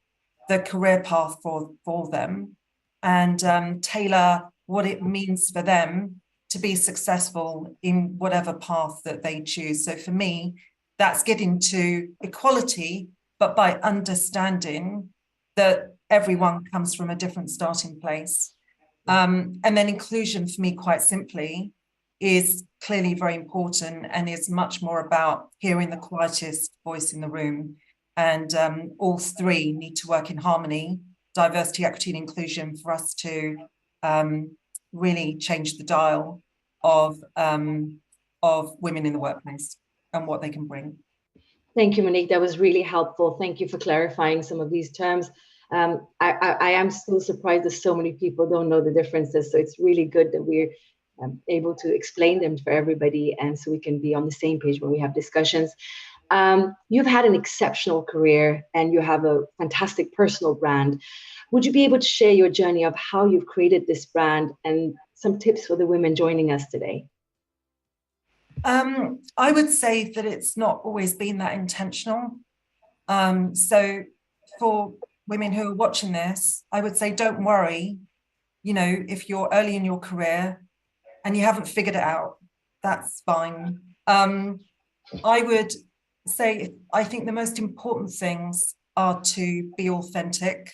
the career path for them and tailor what it means for them to be successful in whatever path that they choose. So for me, that's getting to equality, but by understanding that everyone comes from a different starting place. And then inclusion for me, quite simply, is clearly very important and is much more about hearing the quietest voice in the room. And all three need to work in harmony, diversity, equity, and inclusion, for us to really change the dial of women in the workplace and what they can bring. Thank you, Monique. That was really helpful. Thank you for clarifying some of these terms. I am still surprised that so many people don't know the differences. So it's really good that we're able to explain them for everybody, and so we can be on the same page when we have discussions. You've had an exceptional career and you have a fantastic personal brand. Would you be able to share your journey of how you've created this brand and some tips for the women joining us today? I would say that it's not always been that intentional. So for women who are watching this, I would say, don't worry, you know, if you're early in your career and you haven't figured it out, that's fine. I would say, I think the most important things are to be authentic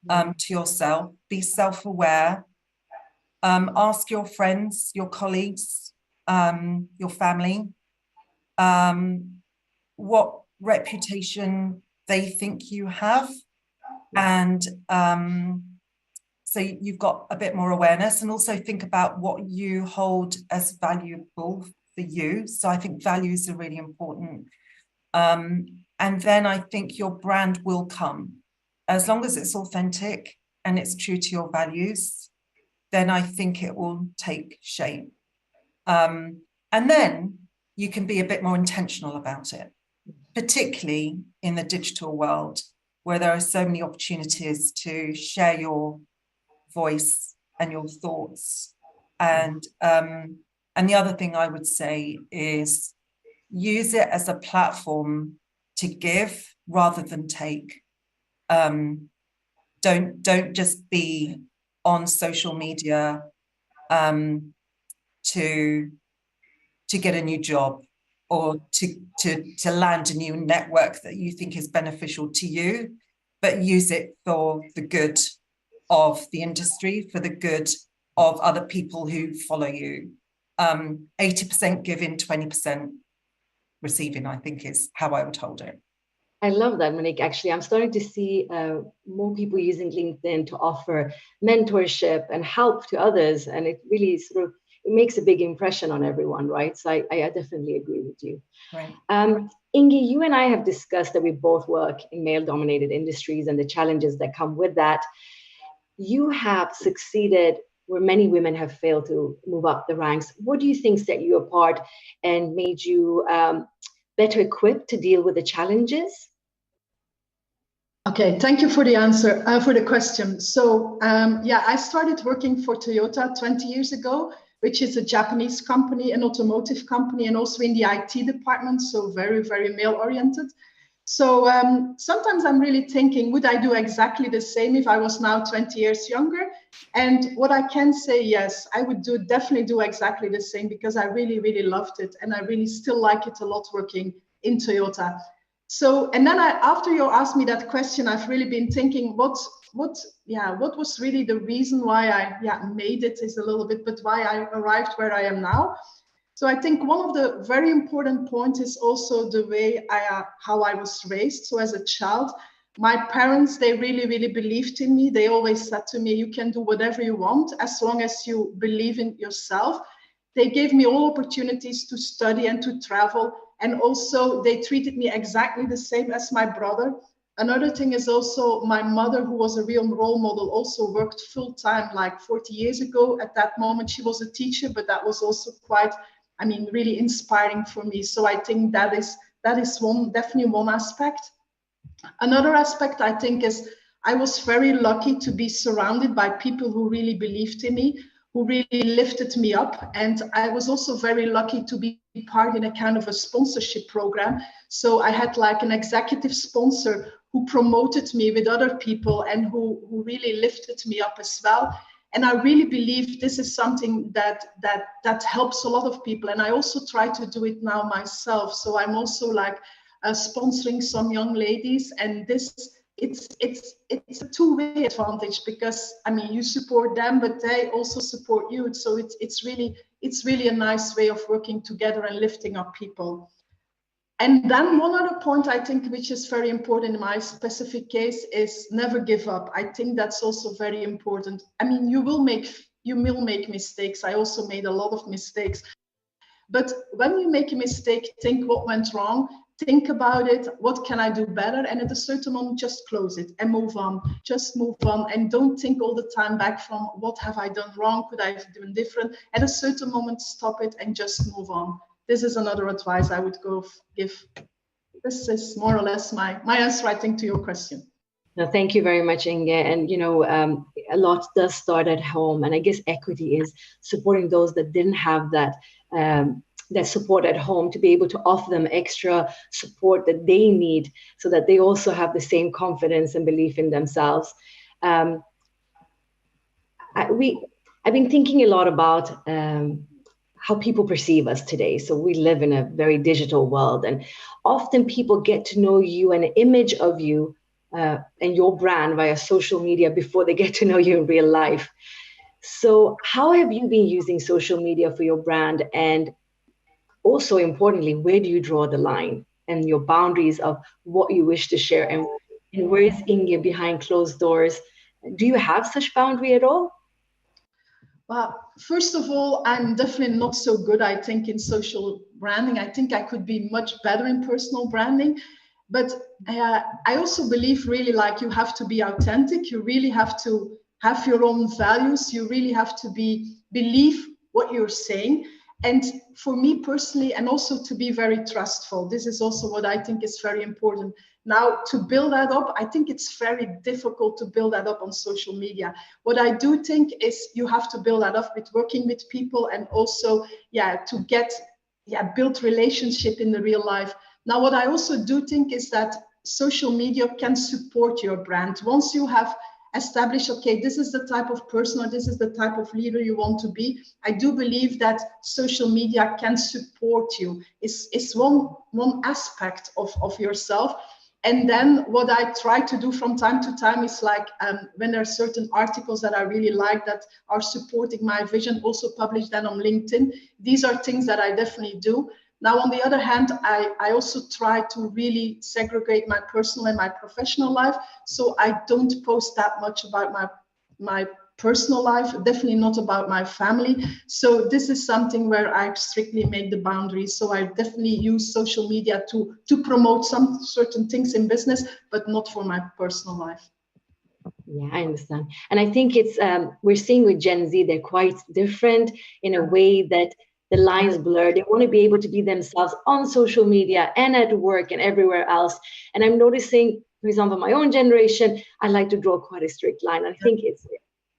to yourself, be self-aware, ask your friends, your colleagues, your family, what reputation they think you have. And so you've got a bit more awareness, and also think about what you hold as valuable for you. So I think values are really important. And then I think your brand will come. As long as it's authentic and it's true to your values, then I think it will take shape. And then you can be a bit more intentional about it, particularly in the digital world, where there are so many opportunities to share your voice and your thoughts. And the other thing I would say is use it as a platform to give rather than take. Don't just be on social media to get a new job or to land a new network that you think is beneficial to you, but use it for the good of the industry, for the good of other people who follow you. 80% giving, 20% receiving, I think is how I would hold it. I love that, Monique. Actually, I'm starting to see more people using LinkedIn to offer mentorship and help to others. And it really sort of, it makes a big impression on everyone, right? So I definitely agree with you. Right. Inge, you and I have discussed that we both work in male-dominated industries and the challenges that come with that. You have succeeded where many women have failed to move up the ranks. What do you think set you apart and made you better equipped to deal with the challenges? Okay, thank you for the answer, for the question. So yeah, I started working for Toyota 20 years ago, which is a Japanese company, an automotive company, and also in the IT department, so very, very male-oriented. So sometimes I'm really thinking, would I do exactly the same if I was now 20 years younger? And what I can say, yes, I would definitely do exactly the same, because I really, really loved it. And I really still like it a lot working in Toyota. So, and then after you asked me that question, I've really been thinking, what was really the reason why I made it is a little bit, but why I arrived where I am now. So I think one of the very important points is also the way how I was raised. So as a child, my parents, they really, really believed in me. They always said to me, you can do whatever you want as long as you believe in yourself. They gave me all opportunities to study and to travel. And also they treated me exactly the same as my brother. Another thing is also my mother, who was a real role model, also worked full time like 40 years ago. At that moment, she was a teacher, but that was also quite, I mean, really inspiring for me. So I think that is definitely one aspect. Another aspect, I think, is I was very lucky to be surrounded by people who really believed in me, who really lifted me up. And I was also very lucky to be part in a kind of a sponsorship program. So I had like an executive sponsor who promoted me with other people and who really lifted me up as well. And I really believe this is something that helps a lot of people. And I also try to do it now myself. So I'm also like sponsoring some young ladies, and this it's a two-way advantage, because I mean, you support them, but they also support you. So it's really a nice way of working together and lifting up people. And then one other point I think, which is very important in my specific case, is never give up. I think that's also very important. I mean, you will make mistakes. I also made a lot of mistakes. But when you make a mistake, think what went wrong, think about it, what can I do better? And at a certain moment, just close it and move on. Just move on, and don't think all the time back from what have I done wrong? Could I have done different? At a certain moment, stop it and just move on. This is another advice I would give. This is more or less my answer, I think, to your question. No, thank you very much, Inge. And a lot does start at home, and I guess equity is supporting those that didn't have that support at home, to be able to offer them extra support that they need, so that they also have the same confidence and belief in themselves. I've been thinking a lot about how people perceive us today. So we live in a very digital world, and often people get to know you, an image of you and your brand via social media before they get to know you in real life. So how have you been using social media for your brand? And also importantly, where do you draw the line and your boundaries of what you wish to share? And where is Inge behind closed doors? Do you have such boundary at all? Well, first of all, I'm definitely not so good, I think, in social branding. I think I could be much better in personal branding. But I also believe really, like, you have to be authentic. You really have to have your own values. You really have to believe what you're saying. And for me personally, and also to be very trustful, this is also what I think is very important. Now, to build that up, I think it's very difficult to build that up on social media. What I do think is you have to build that up with working with people, and also, to build relationship in the real life. Now, what I also do think is that social media can support your brand. Once you have established, okay, this is the type of person, or this is the type of leader you want to be, I do believe that social media can support you. It's one aspect of yourself. And then what I try to do from time to time is, like, when there are certain articles that I really like that are supporting my vision, also publish them on LinkedIn. These are things that I definitely do. Now, on the other hand, I also try to really segregate my personal and my professional life. So I don't post that much about my personal life, definitely not about my family. So this is something where I strictly make the boundaries. So I definitely use social media to promote some certain things in business, but not for my personal life. Yeah, I understand. And I think it's, we're seeing with Gen Z, they're quite different in a way that the lines blur. They want to be able to be themselves on social media and at work and everywhere else. And I'm noticing, for example, my own generation, I like to draw quite a strict line. I think it's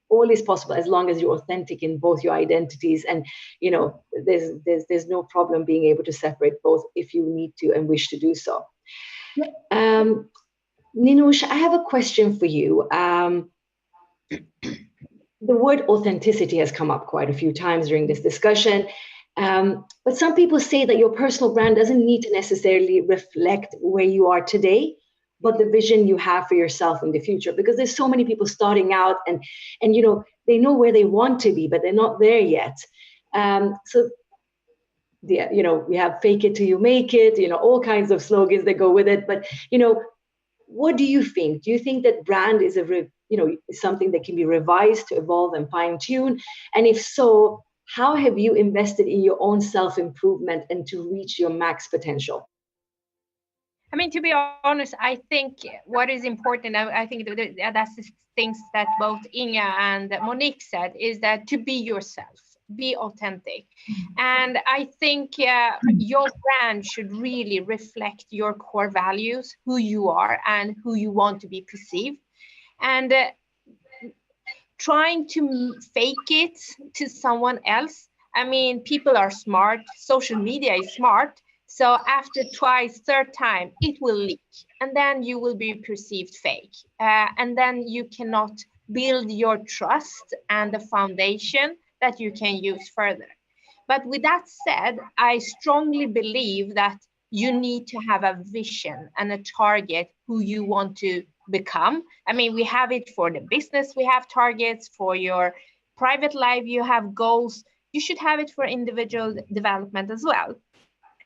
all is possible as long as you're authentic in both your identities. And, there's no problem being able to separate both if you need to and wish to do so. Ninush, I have a question for you. The word authenticity has come up quite a few times during this discussion. But some people say that your personal brand doesn't need to necessarily reflect where you are today, but the vision you have for yourself in the future, because there's so many people starting out and they know where they want to be, but they're not there yet. We have fake it till you make it, all kinds of slogans that go with it. But, what do you think? Do you think that brand is something that can be revised to evolve and fine tune? And if so, how have you invested in your own self-improvement and to reach your max potential? I mean, to be honest, I think what is important, I think that's the things that both Inge and Monique said, is that to be yourself, be authentic. And I think your brand should really reflect your core values, who you are and who you want to be perceived. And trying to fake it to someone else, I mean, people are smart, social media is smart. So after twice, third time, it will leak, and then you will be perceived fake. And then you cannot build your trust and the foundation that you can use further. But with that said, I strongly believe that you need to have a vision and a target who you want to become. I mean, we have it for the business, we have targets. For your private life, you have goals. You should have it for individual development as well.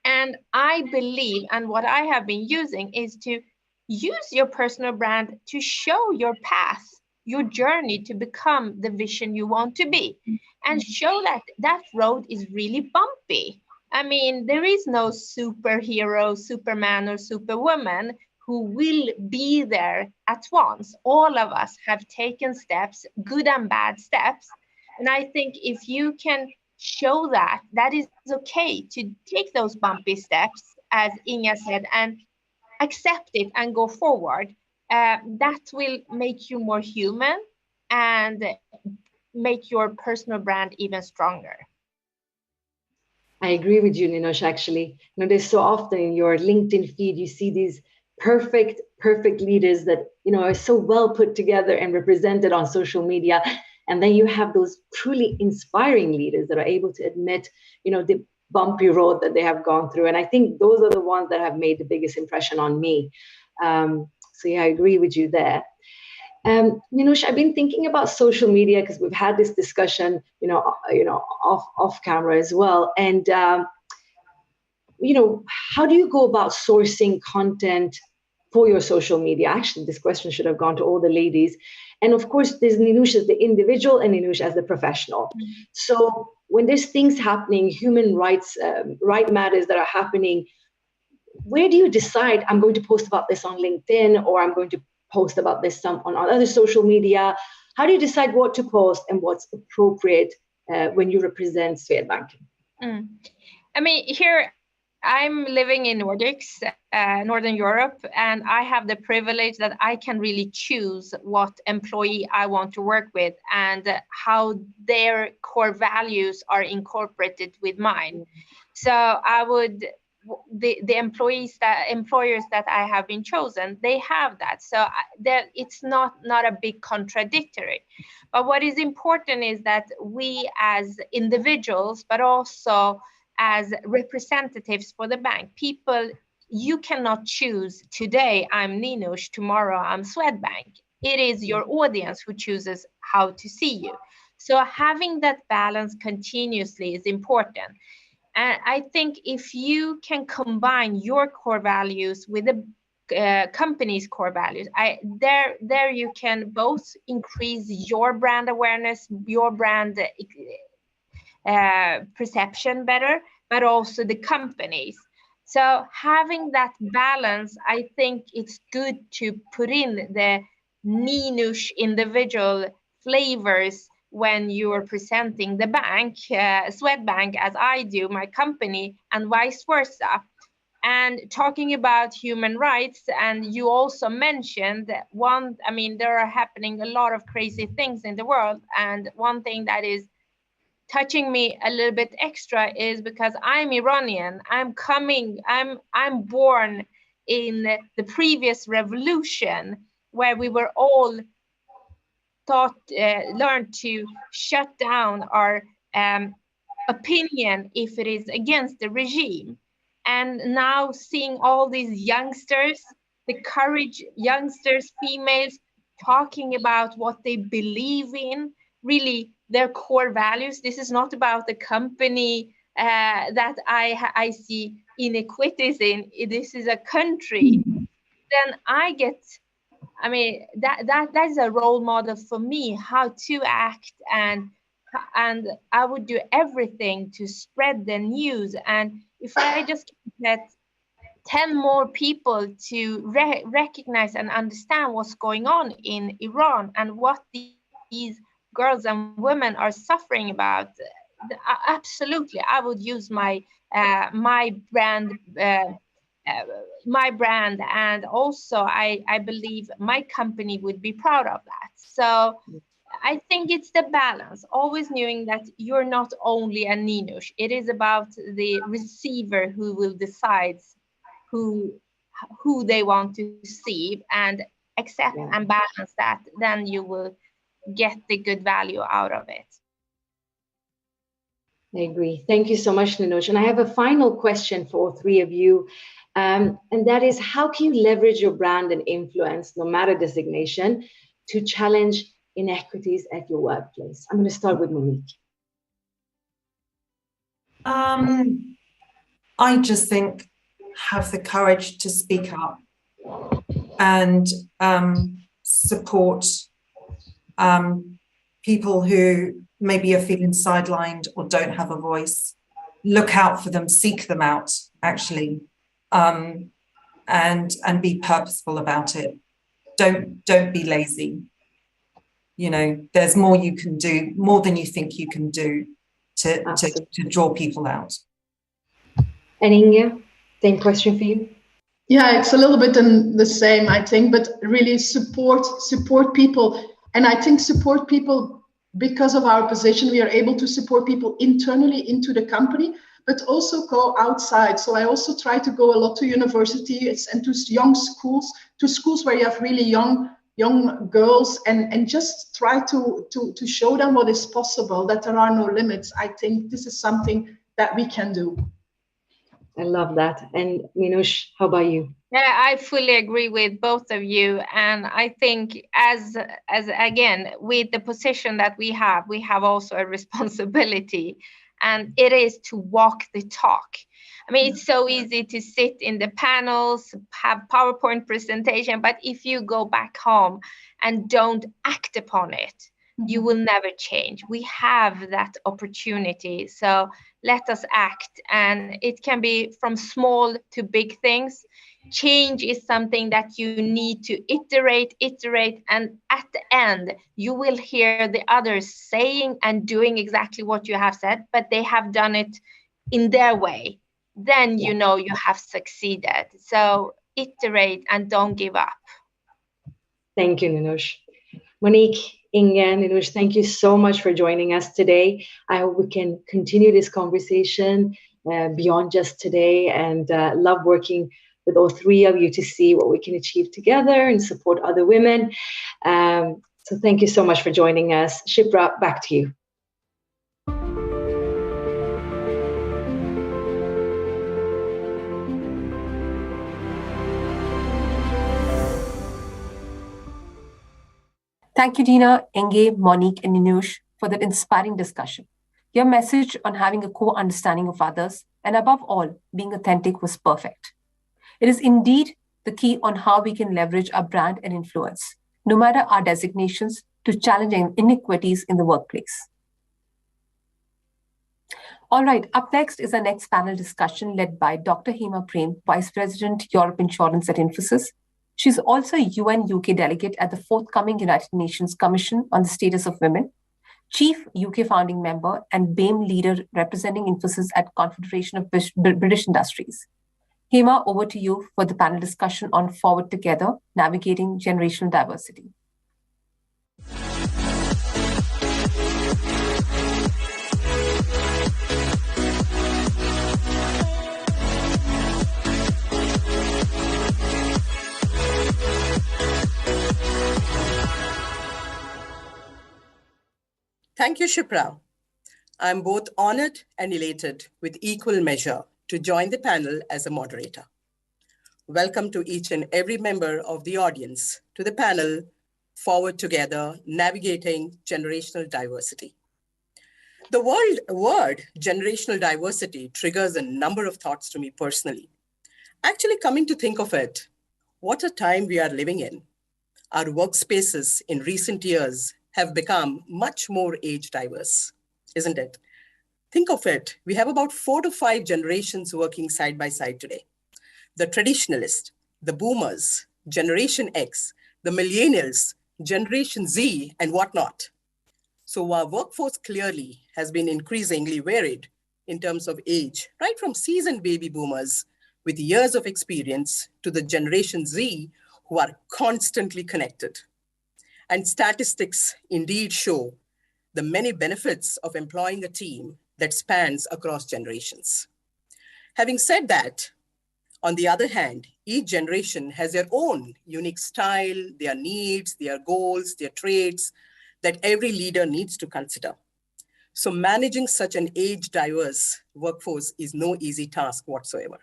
And I believe, and what I have been using, is to use your personal brand to show your path, your journey to become the vision you want to be, and show that that road is really bumpy. I mean, there is no superhero, Superman, or Superwoman who will be there at once. All of us have taken steps, good and bad steps. And I think if you can show that, that is okay to take those bumpy steps, as Inga said, and accept it and go forward, that will make you more human and make your personal brand even stronger. I agree with you, Ninush, actually. You know, there's so often in your LinkedIn feed, you see these perfect leaders that, you know, are so well put together and represented on social media. And then you have those truly inspiring leaders that are able to admit, you know, the bumpy road that they have gone through. And I think those are the ones that have made the biggest impression on me. So yeah, I agree with you there. Ninush, I've been thinking about social media because we've had this discussion, off camera as well. And, how do you go about sourcing content for your social media? Actually, this question should have gone to all the ladies. And of course, there's Ninush as the individual and Ninush as the professional. Mm-hmm. So when there's things happening, human rights, right matters that are happening, where do you decide I'm going to post about this on LinkedIn, or I'm going to post about this on other social media? How do you decide what to post and what's appropriate when you represent Swedbank? I mean, here I'm living in Nordics, Northern Europe, and I have the privilege that I can really choose what employee I want to work with and how their core values are incorporated with mine. So I would, the employers that I have been chosen, they have that. So it's not a big contradictory. But what is important is that we as individuals, but also as representatives for the bank, people, you cannot choose today I'm Ninush, tomorrow I'm Swedbank. It is your audience who chooses how to see you. So having that balance continuously is important. And I think if you can combine your core values with the company's core values, there you can both increase your brand awareness, your brand perception better, but also the companies. So having that balance, I think it's good to put in the Ninush individual flavors when you're presenting the bank, Swedbank, as I do, my company, and vice versa. And talking about human rights, and you also mentioned there are happening a lot of crazy things in the world. And one thing that is touching me a little bit extra is because I'm Iranian. I'm born in the previous revolution, where we were all learned to shut down our opinion if it is against the regime. And now seeing all these youngsters, the courage youngsters, females, talking about what they believe in, really their core values. This is not about the company that I see inequities in. This is a country. Then that is a role model for me, how to act, and I would do everything to spread the news. And if I just get 10 more people to recognize and understand what's going on in Iran and what these girls and women are suffering about, absolutely, I would use my brand, and also I believe my company would be proud of that. So I think it's the balance, always knowing that you're not only a Ninush. It is about the receiver who will decide who they want to see, and accept and balance that. Then you will get the good value out of it. I agree. Thank you so much, Ninush. And I have a final question for all three of you. And that is, how can you leverage your brand and influence, no matter designation, to challenge inequities at your workplace? I'm going to start with Monique. I just think have the courage to speak up and support people who maybe are feeling sidelined or don't have a voice. Look out for them, seek them out, actually, and be purposeful about it. Don't be lazy. You know, there's more you can do, more than you think you can do to draw people out. And Inge, same question for you. Yeah, it's a little bit in the same, I think, but really support people. And I think support people because of our position. We are able to support people internally into the company, but also go outside. So I also try to go a lot to universities and to young schools, to schools where you have really young girls, and just try to show them what is possible, that there are no limits. I think this is something that we can do. I love that. And Minouche, how about you? Yeah, I fully agree with both of you. And I think as again, with the position that we have also a responsibility, and it is to walk the talk. I mean, it's so easy to sit in the panels, have PowerPoint presentation, but if you go back home and don't act upon it, you will never change. We have that opportunity. So let us act. And it can be from small to big things. Change is something that you need to iterate. And at the end, you will hear the others saying and doing exactly what you have said, but they have done it in their way. Then you know you have succeeded. So iterate and don't give up. Thank you, Minouche. Monique, Inge, and Minouche, thank you so much for joining us today. I hope we can continue this conversation beyond just today, and love working with all three of you to see what we can achieve together and support other women. So thank you so much for joining us. Shipra, back to you. Thank you, Dina, Inge, Monique, and Minouche for that inspiring discussion. Your message on having a core understanding of others, and above all, being authentic, was perfect. It is indeed the key on how we can leverage our brand and influence, no matter our designations, to challenging inequities in the workplace. All right, up next is our next panel discussion led by Dr. Hema Prem, Vice President, Europe Insurance at Infosys. She's also a UN UK delegate at the forthcoming United Nations Commission on the Status of Women, Chief UK founding member, and BAME leader representing Infosys at Confederation of British Industries. Hema, over to you for the panel discussion on Forward Together, Navigating Generational Diversity. Thank you, Shipra. I'm both honored and elated with equal measure to join the panel as a moderator. Welcome to each and every member of the audience to the panel, Forward Together, Navigating Generational Diversity. The word generational diversity triggers a number of thoughts to me personally. Actually, coming to think of it, what a time we are living in. Our workspaces in recent years have become much more age diverse, isn't it? Think of it, we have about 4 to 5 generations working side by side today. The traditionalists, the boomers, Generation X, the millennials, Generation Z, and whatnot. So our workforce clearly has been increasingly varied in terms of age, right from seasoned baby boomers with years of experience to the Generation Z who are constantly connected. And statistics indeed show the many benefits of employing a team that spans across generations. Having said that, on the other hand, each generation has their own unique style, their needs, their goals, their traits that every leader needs to consider. So managing such an age-diverse workforce is no easy task whatsoever.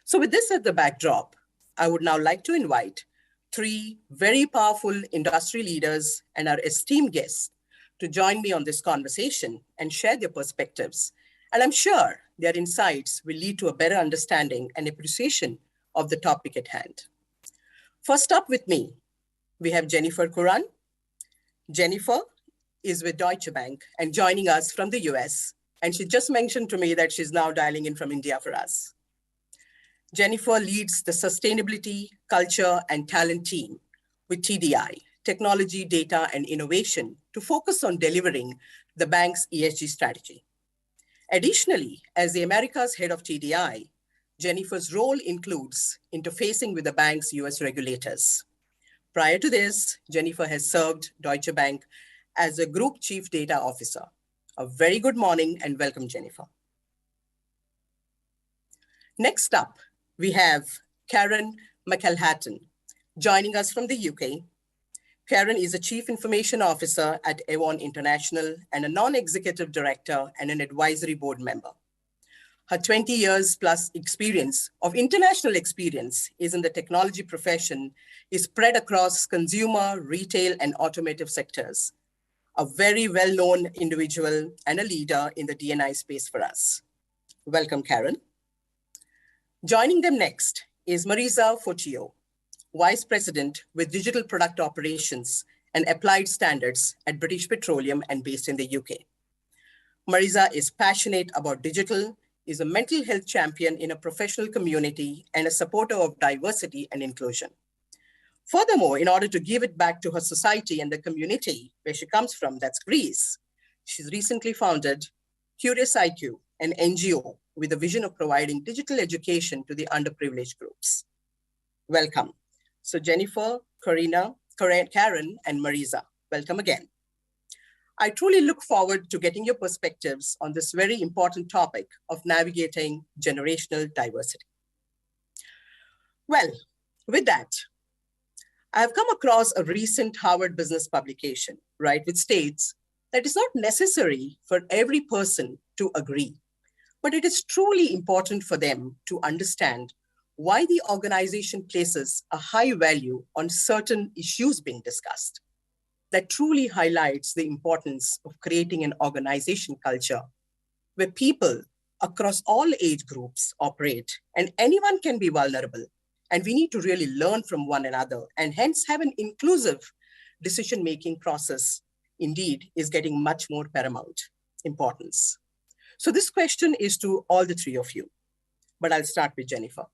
So with this as the backdrop, I would now like to invite three very powerful industry leaders and our esteemed guests to join me on this conversation and share their perspectives. And I'm sure their insights will lead to a better understanding and appreciation of the topic at hand. First up with me, we have Jennifer Curran. Jennifer is with Deutsche Bank and joining us from the US. And she just mentioned to me that she's now dialing in from India for us. Jennifer leads the Sustainability, Culture, and Talent team with TDI, Technology, Data, and Innovation, to focus on delivering the bank's ESG strategy. Additionally, as the Americas head of TDI, Jennifer's role includes interfacing with the bank's US regulators. Prior to this, Jennifer has served Deutsche Bank as a Group Chief Data Officer. A very good morning and welcome, Jennifer. Next up, we have Karen McElhatton joining us from the UK. Karen is a Chief Information Officer at Avon International and a non-executive director and an advisory board member. Her 20 years plus experience of international experience is in the technology profession is spread across consumer, retail, and automotive sectors. A very well-known individual and a leader in the D&I space for us. Welcome, Karen. Joining them next is Marisa Focchio, Vice President with Digital Product Operations and Applied Standards at British Petroleum and based in the UK. Marisa is passionate about digital, is a mental health champion in a professional community, and a supporter of diversity and inclusion. Furthermore, in order to give it back to her society and the community where she comes from, that's Greece, she's recently founded Curious IQ, an NGO with a vision of providing digital education to the underprivileged groups. Welcome. So Jennifer, Karen, and Marisa, welcome again. I truly look forward to getting your perspectives on this very important topic of navigating generational diversity. Well, with that, I have come across a recent Harvard Business publication, right, which states that it's not necessary for every person to agree, but it is truly important for them to understand why the organization places a high value on certain issues being discussed. That truly highlights the importance of creating an organization culture where people across all age groups operate and anyone can be vulnerable. And we need to really learn from one another and hence have an inclusive decision-making process indeed is getting much more paramount importance. So this question is to all the three of you, but I'll start with Jennifer.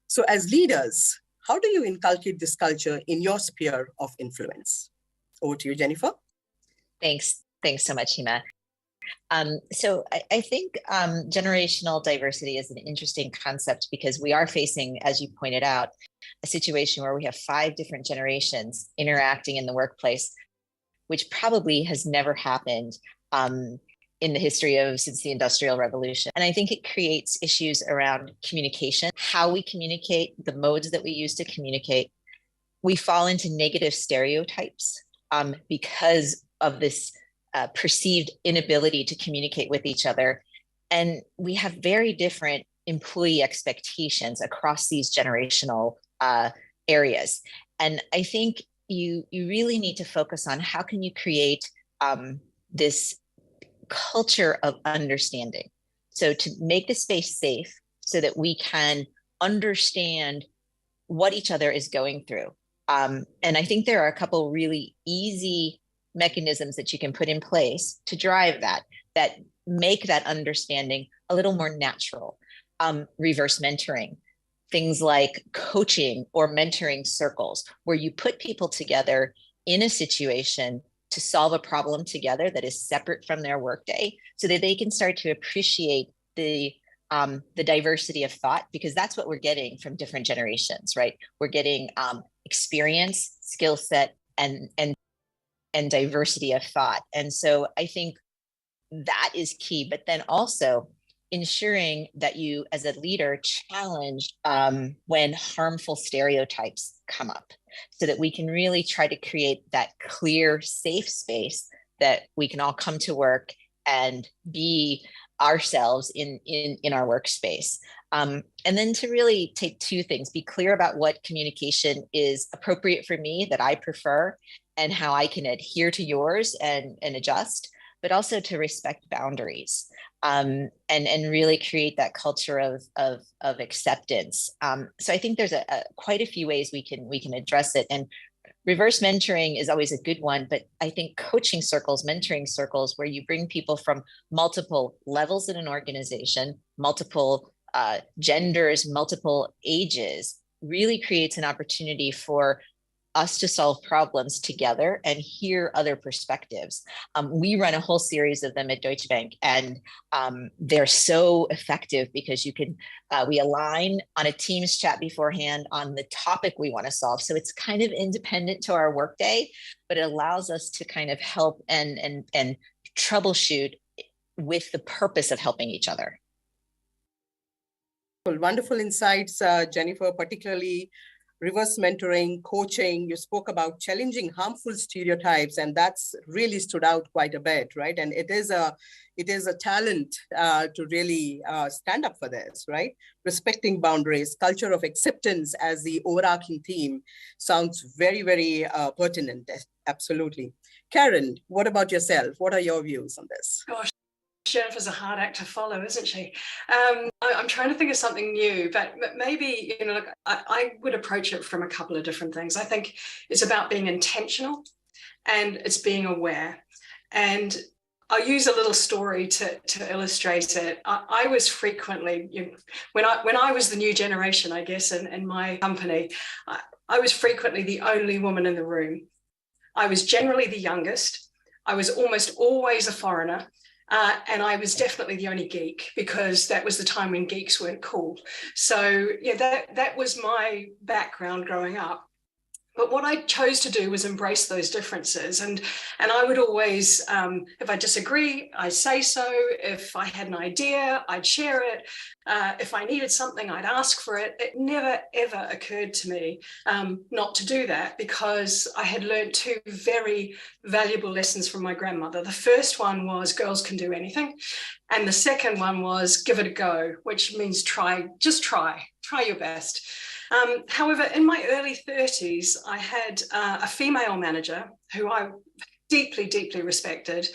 So as leaders, how do you inculcate this culture in your sphere of influence? Over to you, Jennifer. Thanks so much, Hima. So I think generational diversity is an interesting concept because we are facing, as you pointed out, a situation where we have 5 different generations interacting in the workplace, which probably has never happened in the history of since the Industrial Revolution. And I think it creates issues around communication, how we communicate, the modes that we use to communicate. We fall into negative stereotypes because of this perceived inability to communicate with each other. And we have very different employee expectations across these generational areas. And I think you really need to focus on how can you create this culture of understanding. So to make the space safe so that we can understand what each other is going through. And I think there are a couple really easy mechanisms that you can put in place to drive that make that understanding a little more natural. Reverse mentoring, things like coaching or mentoring circles, where you put people together in a situation to solve a problem together that is separate from their workday, so that they can start to appreciate the diversity of thought, because that's what we're getting from different generations, right? We're getting experience, skill set, and diversity of thought. And so I think that is key, but then also ensuring that you as a leader challenge when harmful stereotypes come up, so that we can really try to create that clear, safe space that we can all come to work and be ourselves in our workspace. And then to really take two things: be clear about what communication is appropriate for me, that I prefer, and how I can adhere to yours and adjust, but also to respect boundaries, and really create that culture of acceptance. So I think there's quite a few ways we can address it. And reverse mentoring is always a good one, but I think coaching circles, mentoring circles, where you bring people from multiple levels in an organization, multiple genders, multiple ages, really creates an opportunity for us to solve problems together and hear other perspectives. We run a whole series of them at Deutsche Bank, and they're so effective because we align on a Teams chat beforehand on the topic we want to solve. So it's kind of independent to our workday, but it allows us to kind of help and troubleshoot with the purpose of helping each other. Wonderful insights, Jennifer, particularly reverse mentoring, coaching. You spoke about challenging harmful stereotypes, and that's really stood out quite a bit, right? And it is a talent to really stand up for this, right? Respecting boundaries, culture of acceptance as the overarching theme sounds very, very pertinent. Absolutely. Karen, what about yourself? What are your views on this? Gosh. Jennifer's a hard act to follow, isn't she? I'm trying to think of something new, but maybe, I would approach it from a couple of different things. I think it's about being intentional, and it's being aware. And I'll use a little story to illustrate it. I was frequently, when I was the new generation, I guess, in my company, I was frequently the only woman in the room. I was generally the youngest. I was almost always a foreigner. And I was definitely the only geek, because that was the time when geeks weren't cool. So yeah, that was my background growing up. But what I chose to do was embrace those differences. And I would always, if I disagree, I'd say so. If I had an idea, I'd share it. If I needed something, I'd ask for it. It never, ever occurred to me not to do that, because I had learned two very valuable lessons from my grandmother. The first one was girls can do anything. And the second one was give it a go, which means just try your best. However, in my early 30s, I had a female manager who I deeply, deeply respected,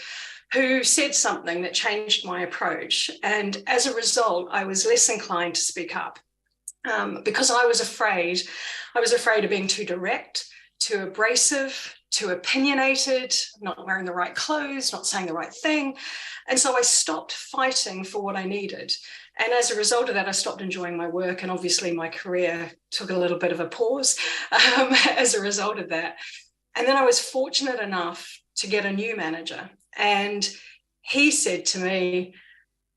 who said something that changed my approach. And as a result, I was less inclined to speak up because I was afraid. I was afraid of being too direct, too abrasive, too opinionated, not wearing the right clothes, not saying the right thing. And so I stopped fighting for what I needed. And as a result of that, I stopped enjoying my work. And obviously my career took a little bit of a pause as a result of that. And then I was fortunate enough to get a new manager. And he said to me,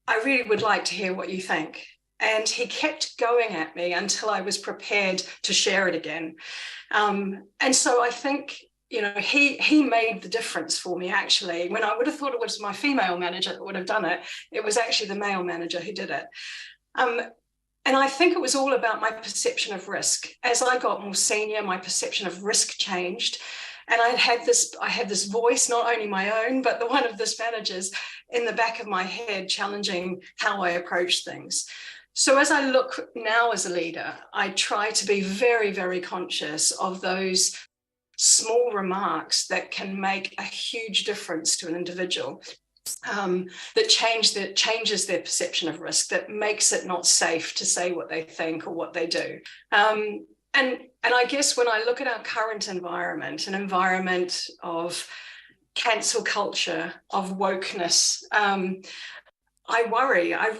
I really would like to hear what you think. And he kept going at me until I was prepared to share it again. And so I think, he made the difference for me, actually. When I would have thought it was my female manager that would have done it, it was actually the male manager who did it. And I think it was all about my perception of risk. As I got more senior, my perception of risk changed. And I had this voice, not only my own, but the one of this manager's in the back of my head, challenging how I approach things. So as I look now as a leader, I try to be very, very conscious of those small remarks that can make a huge difference to an individual, that changes their perception of risk, that makes it not safe to say what they think or what they do. And I guess when I look at our current environment, an environment of cancel culture, of wokeness, I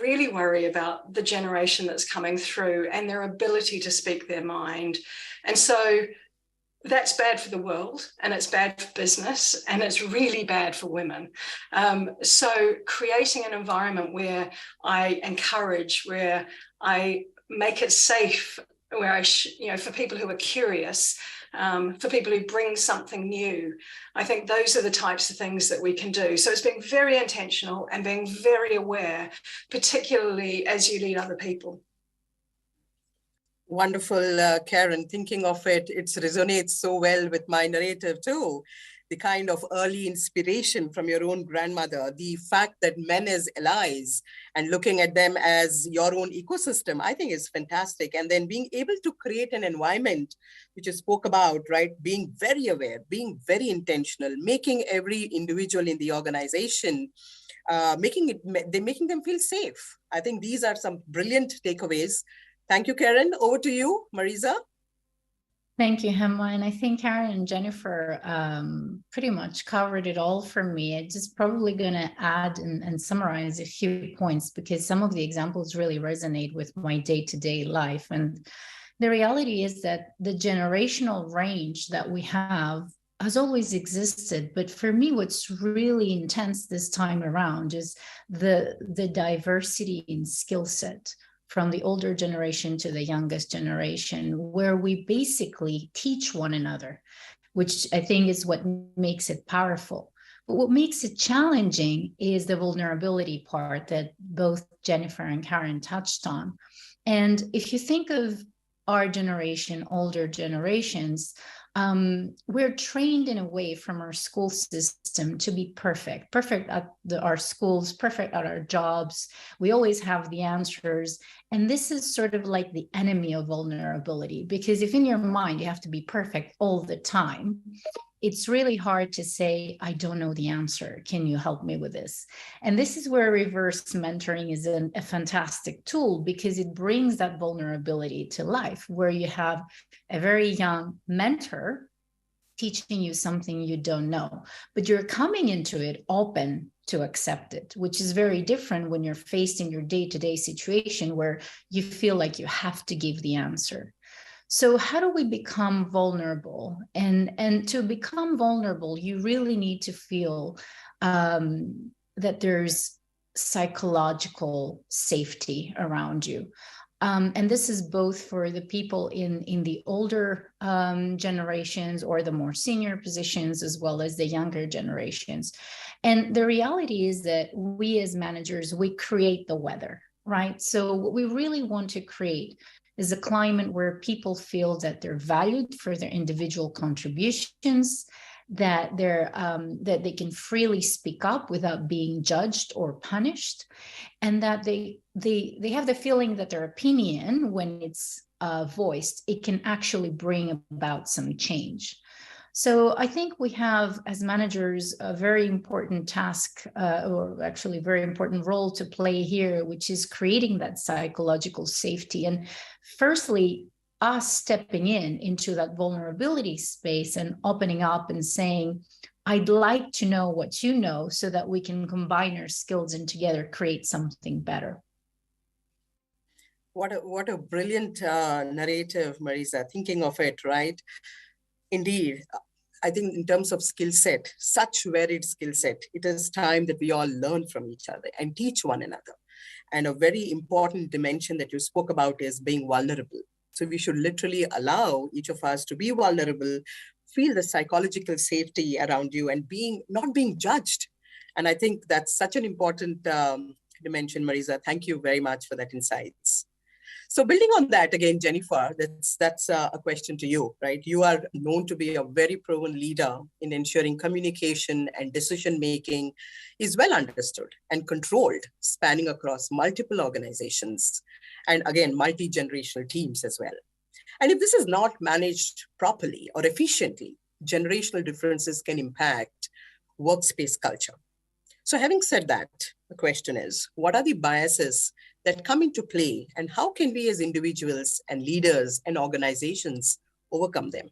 really worry about the generation that's coming through and their ability to speak their mind. And so that's bad for the world, and it's bad for business, and it's really bad for women. So creating an environment where I encourage, where I make it safe, where for people who are curious, for people who bring something new, I think those are the types of things that we can do. So it's being very intentional and being very aware, particularly as you lead other people. Wonderful, Karen. Thinking of it, it resonates so well with my narrative too. the kind of early inspiration from your own grandmother, the fact that men as allies and looking at them as your own ecosystem, I think is fantastic. And then being able to create an environment, which you spoke about, right? Being very aware, being very intentional, making every individual in the organization, making them feel safe. I think these are some brilliant takeaways. Thank you, Karen. Over to you, Marisa. Thank you, Hema. And I think Karen and Jennifer pretty much covered it all for me. I'm just probably going to add and summarize a few points because some of the examples really resonate with my day-to-day life. And the reality is that the generational range that we have has always existed. But for me, what's really intense this time around is the diversity in skill set from the older generation to the youngest generation, where we basically teach one another, which I think is what makes it powerful. But what makes it challenging is the vulnerability part that both Jennifer and Karen touched on. And if you think of our generation, older generations, we're trained in a way from our school system to be perfect at our schools, perfect at our jobs. We always have the answers. And this is sort of like the enemy of vulnerability, because if in your mind you have to be perfect all the time, it's really hard to say, I don't know the answer. Can you help me with this? And this is where reverse mentoring is a fantastic tool, because it brings that vulnerability to life, where you have a very young mentor teaching you something you don't know, but you're coming into it open to accept it, which is very different when you're facing your day-to-day situation where you feel like you have to give the answer. So how do we become vulnerable? And to become vulnerable, you really need to feel that there's psychological safety around you. And this is both for the people in the older generations or the more senior positions, as well as the younger generations. And the reality is that we as managers, we create the weather, right? So what we really want to create is a climate where people feel that they're valued for their individual contributions, that they can freely speak up without being judged or punished, and that they have the feeling that their opinion, when it's voiced, it can actually bring about some change. So I think we have, as managers, a very important task, or actually a very important role to play here, which is creating that psychological safety. And firstly, us stepping into that vulnerability space and opening up and saying, I'd like to know what you know, so that we can combine our skills and together create something better. What a brilliant narrative, Marisa, thinking of it, right? Indeed, I think in terms of skill set, such varied skill set, it is time that we all learn from each other and teach one another. And a very important dimension that you spoke about is being vulnerable. So we should literally allow each of us to be vulnerable, feel the psychological safety around you, and not being judged. And I think that's such an important dimension, Marisa. Thank you very much for that insights. So building on that again, Jennifer, that's a question to you, right? You are known to be a very proven leader in ensuring communication and decision-making is well understood and controlled, spanning across multiple organizations, and again, multi-generational teams as well. And if this is not managed properly or efficiently, generational differences can impact workspace culture. So having said that, the question is, what are the biases that come into play, and how can we as individuals and leaders and organizations overcome them?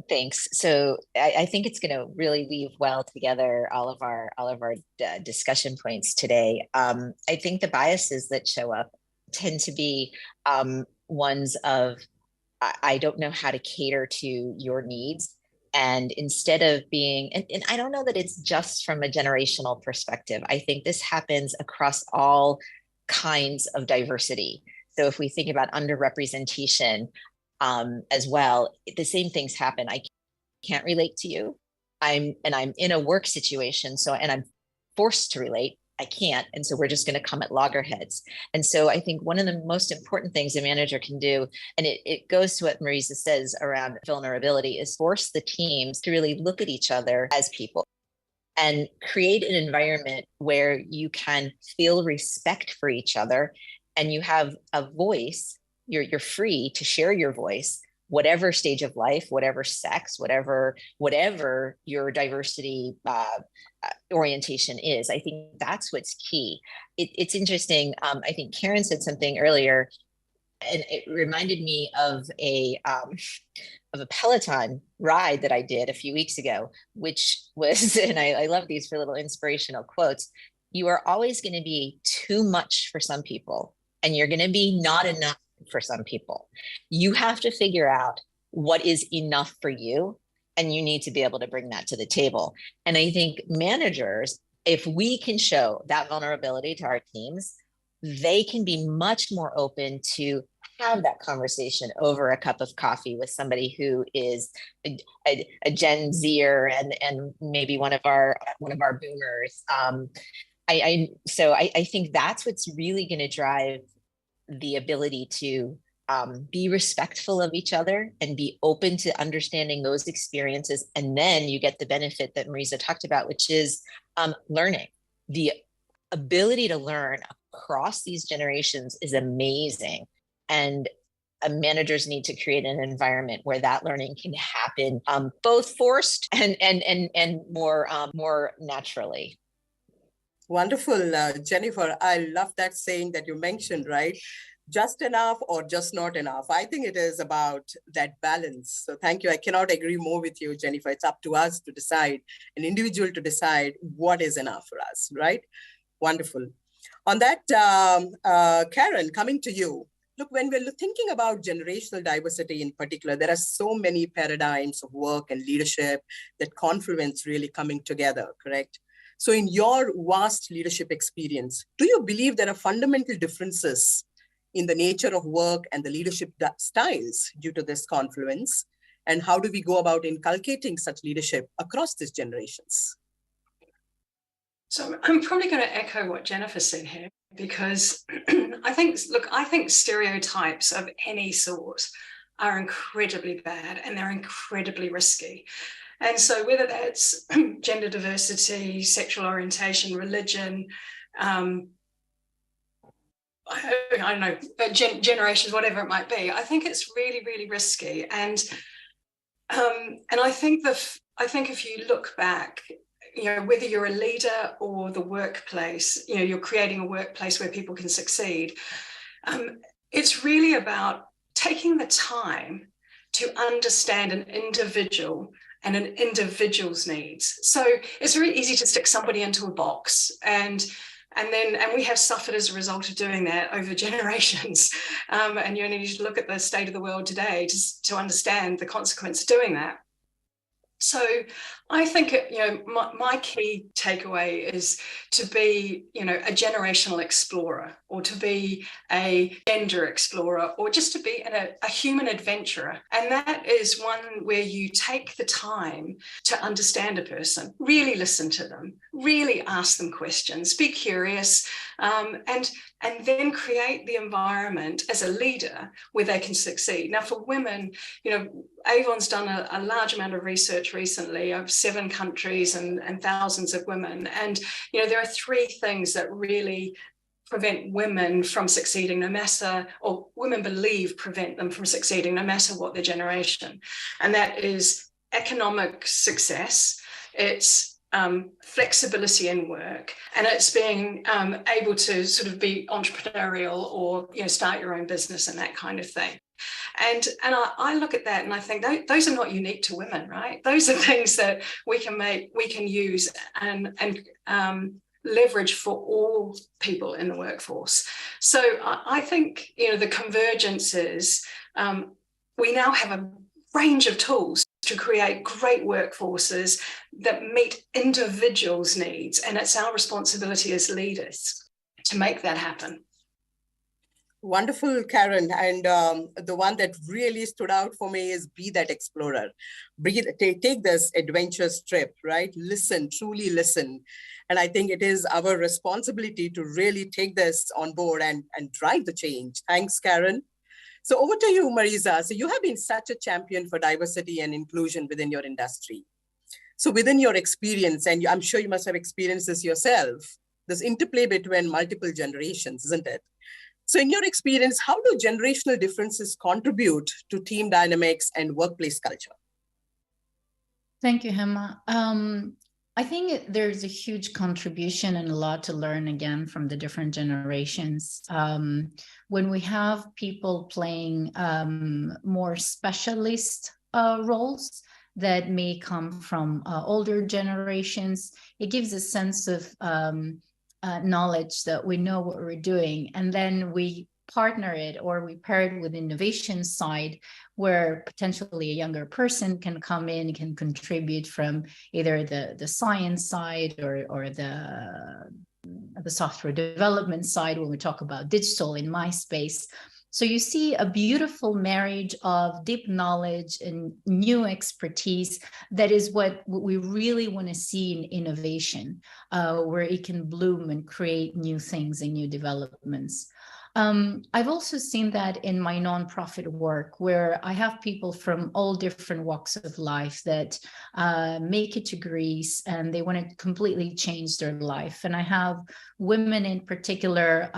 Thanks. So I think it's going to really weave well together all of our discussion points today. I think the biases that show up tend to be ones of, I don't know how to cater to your needs. And instead of being, and I don't know that it's just from a generational perspective. I think this happens across all kinds of diversity. So if we think about underrepresentation as well, the same things happen. I can't relate to you. I'm in a work situation, and I'm forced to relate I can't. And so we're just going to come at loggerheads. And so I think one of the most important things a manager can do, and it goes to what Marisa says around vulnerability, is force the teams to really look at each other as people and create an environment where you can feel respect for each other and you have a voice. You're free to share your voice, whatever stage of life, whatever sex, whatever your diversity orientation is. I think that's what's key. It's interesting. I think Karen said something earlier, and it reminded me of a Peloton ride that I did a few weeks ago, which was, and I love these for little inspirational quotes. You are always going to be too much for some people, and you're going to be not enough for some people. You have to figure out what is enough for you, and you need to be able to bring that to the table. And I think managers, if we can show that vulnerability to our teams, they can be much more open to have that conversation over a cup of coffee with somebody who is a Gen Zer and maybe one of our boomers. So I think that's what's really going to drive the ability to be respectful of each other and be open to understanding those experiences. And then you get the benefit that Marisa talked about, which is learning. The ability to learn across these generations is amazing. And managers need to create an environment where that learning can happen, both forced and more naturally. Wonderful, Jennifer. I love that saying that you mentioned, right? Just enough or just not enough. I think it is about that balance. So thank you. I cannot agree more with you, Jennifer. It's up to us to decide, an individual to decide what is enough for us, right? Wonderful. On that, Karen, coming to you. Look, when we're thinking about generational diversity in particular, there are so many paradigms of work and leadership, that confluence really coming together, correct? So in your vast leadership experience, do you believe there are fundamental differences in the nature of work and the leadership styles due to this confluence? And how do we go about inculcating such leadership across these generations? So I'm probably going to echo what Jennifer said here, because I think stereotypes of any sort are incredibly bad and they're incredibly risky. And so whether that's gender diversity, sexual orientation, religion, I don't know, generations, whatever it might be, I think it's really, really risky. And I think if you look back, whether you're a leader or the workplace, you're creating a workplace where people can succeed. It's really about taking the time to understand an individual and an individual's needs. So it's very easy to stick somebody into a box, and we have suffered as a result of doing that over generations. And you only need to look at the state of the world today to understand the consequence of doing that. So I think, my key takeaway is to be, a generational explorer, or to be a gender explorer, or just to be a human adventurer. And that is one where you take the time to understand a person, really listen to them, really ask them questions, be curious, and then create the environment as a leader where they can succeed. Now, for women, Avon's done a large amount of research recently of 7 countries and thousands of women. And, there are 3 things that really prevent women from succeeding, no matter, or women believe prevent them from succeeding, no matter what their generation. And that is economic success, it's flexibility in work, and it's being able to sort of be entrepreneurial, or start your own business and that kind of thing. And I look at that and I think those are not unique to women, right? Those are things that we can use and leverage for all people in the workforce. So I think the convergence is we now have a range of tools to create great workforces that meet individuals' needs, and it's our responsibility as leaders to make that happen. Wonderful, Karen. And the one that really stood out for me is be that explorer. Take this adventurous trip, right? Listen, truly listen. And I think it is our responsibility to really take this on board and drive the change. Thanks, Karen. So over to you, Marisa. So you have been such a champion for diversity and inclusion within your industry. So within your experience, and I'm sure you must have experienced this yourself, this interplay between multiple generations, isn't it? So in your experience, how do generational differences contribute to team dynamics and workplace culture? Thank you, Hema. I think there's a huge contribution and a lot to learn again from the different generations. When we have people playing more specialist roles that may come from older generations, it gives a sense of knowledge that we know what we're doing, and then we partner it or we pair it with innovation side where potentially a younger person can come in, can contribute from either the science side or the software development side when we talk about digital in my space. So you see a beautiful marriage of deep knowledge and new expertise. That is what we really want to see in innovation, where it can bloom and create new things and new developments. I've also seen that in my nonprofit work, where I have people from all different walks of life that make it to Greece and they want to completely change their life. And I have women in particular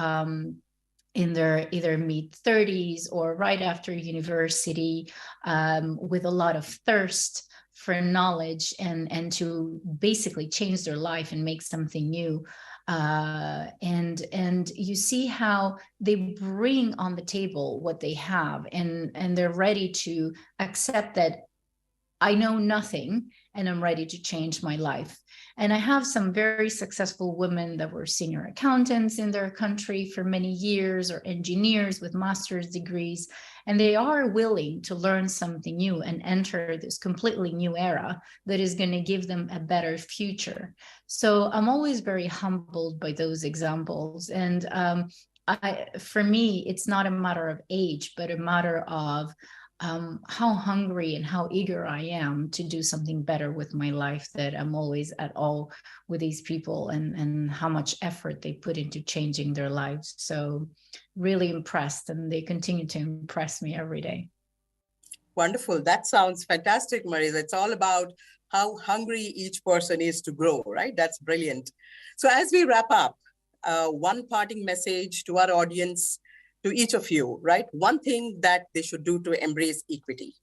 in their either mid-30s or right after university with a lot of thirst for knowledge and to basically change their life and make something new. And you see how they bring on the table what they have, and they're ready to accept that I know nothing and I'm ready to change my life. And I have some very successful women that were senior accountants in their country for many years, or engineers with master's degrees, and they are willing to learn something new and enter this completely new era that is going to give them a better future. So I'm always very humbled by those examples. And for me, it's not a matter of age, but a matter of how hungry and how eager I am to do something better with my life, that I'm always at all with these people and how much effort they put into changing their lives. So really impressed, and they continue to impress me every day. Wonderful. That sounds fantastic, Marisa. It's all about how hungry each person is to grow, right? That's brilliant. So as we wrap up, one parting message to our audience, to each of you, right? One thing that they should do to embrace equity.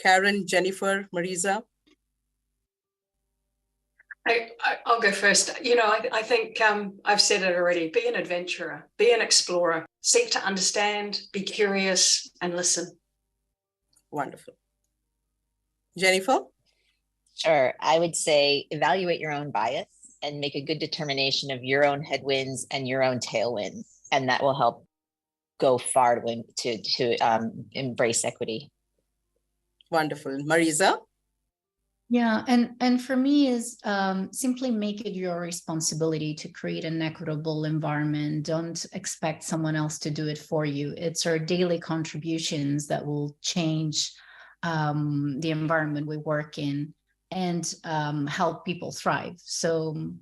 Karen, Jennifer, Marisa? I'll go first. You know, I think I've said it already. Be an adventurer, be an explorer, seek to understand, be curious, and listen. Wonderful. Jennifer? Sure. I would say evaluate your own bias and make a good determination of your own headwinds and your own tailwinds. And that will help go far to embrace equity. Wonderful. Marisa? Yeah, and for me is simply make it your responsibility to create an equitable environment. Don't expect someone else to do it for you. It's our daily contributions that will change the environment we work in and help people thrive. So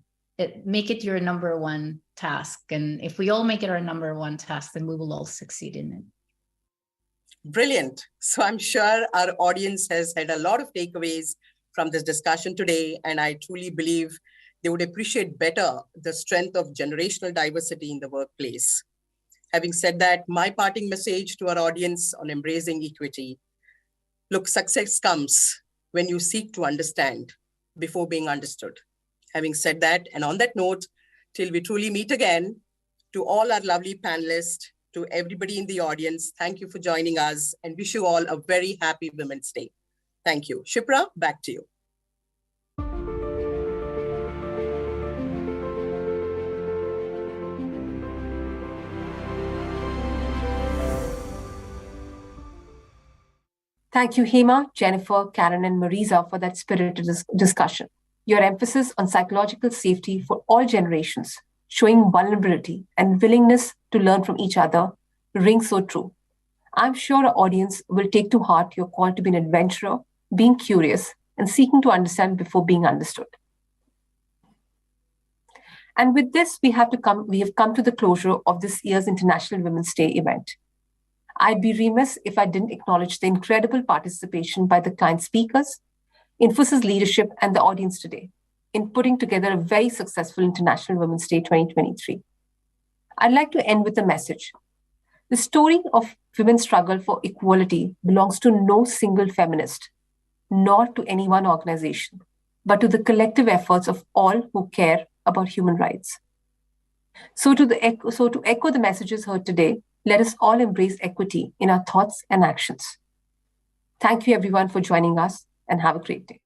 make it your number one task. And if we all make it our number one task, then we will all succeed in it. Brilliant. So I'm sure our audience has had a lot of takeaways from this discussion today, and I truly believe they would appreciate better the strength of generational diversity in the workplace. Having said that, my parting message to our audience on embracing equity: look, success comes when you seek to understand before being understood. Having said that, and on that note, till we truly meet again, to all our lovely panelists, to everybody in the audience, thank you for joining us and wish you all a very happy Women's Day. Thank you. Shipra, back to you. Thank you, Hema, Jennifer, Karen, and Marisa for that spirited discussion. Your emphasis on psychological safety for all generations showing vulnerability and willingness to learn from each other rings so true. I'm sure our audience will take to heart your call to be an adventurer, being curious, and seeking to understand before being understood. And with this, we have come to the closure of this year's International Women's Day event. I'd be remiss if I didn't acknowledge the incredible participation by the client speakers, Infosys leadership, and the audience today in putting together a very successful International Women's Day 2023. I'd like to end with a message. The story of women's struggle for equality belongs to no single feminist, nor to any one organization, but to the collective efforts of all who care about human rights. So to echo the messages heard today, let us all embrace equity in our thoughts and actions. Thank you everyone for joining us, and have a great day.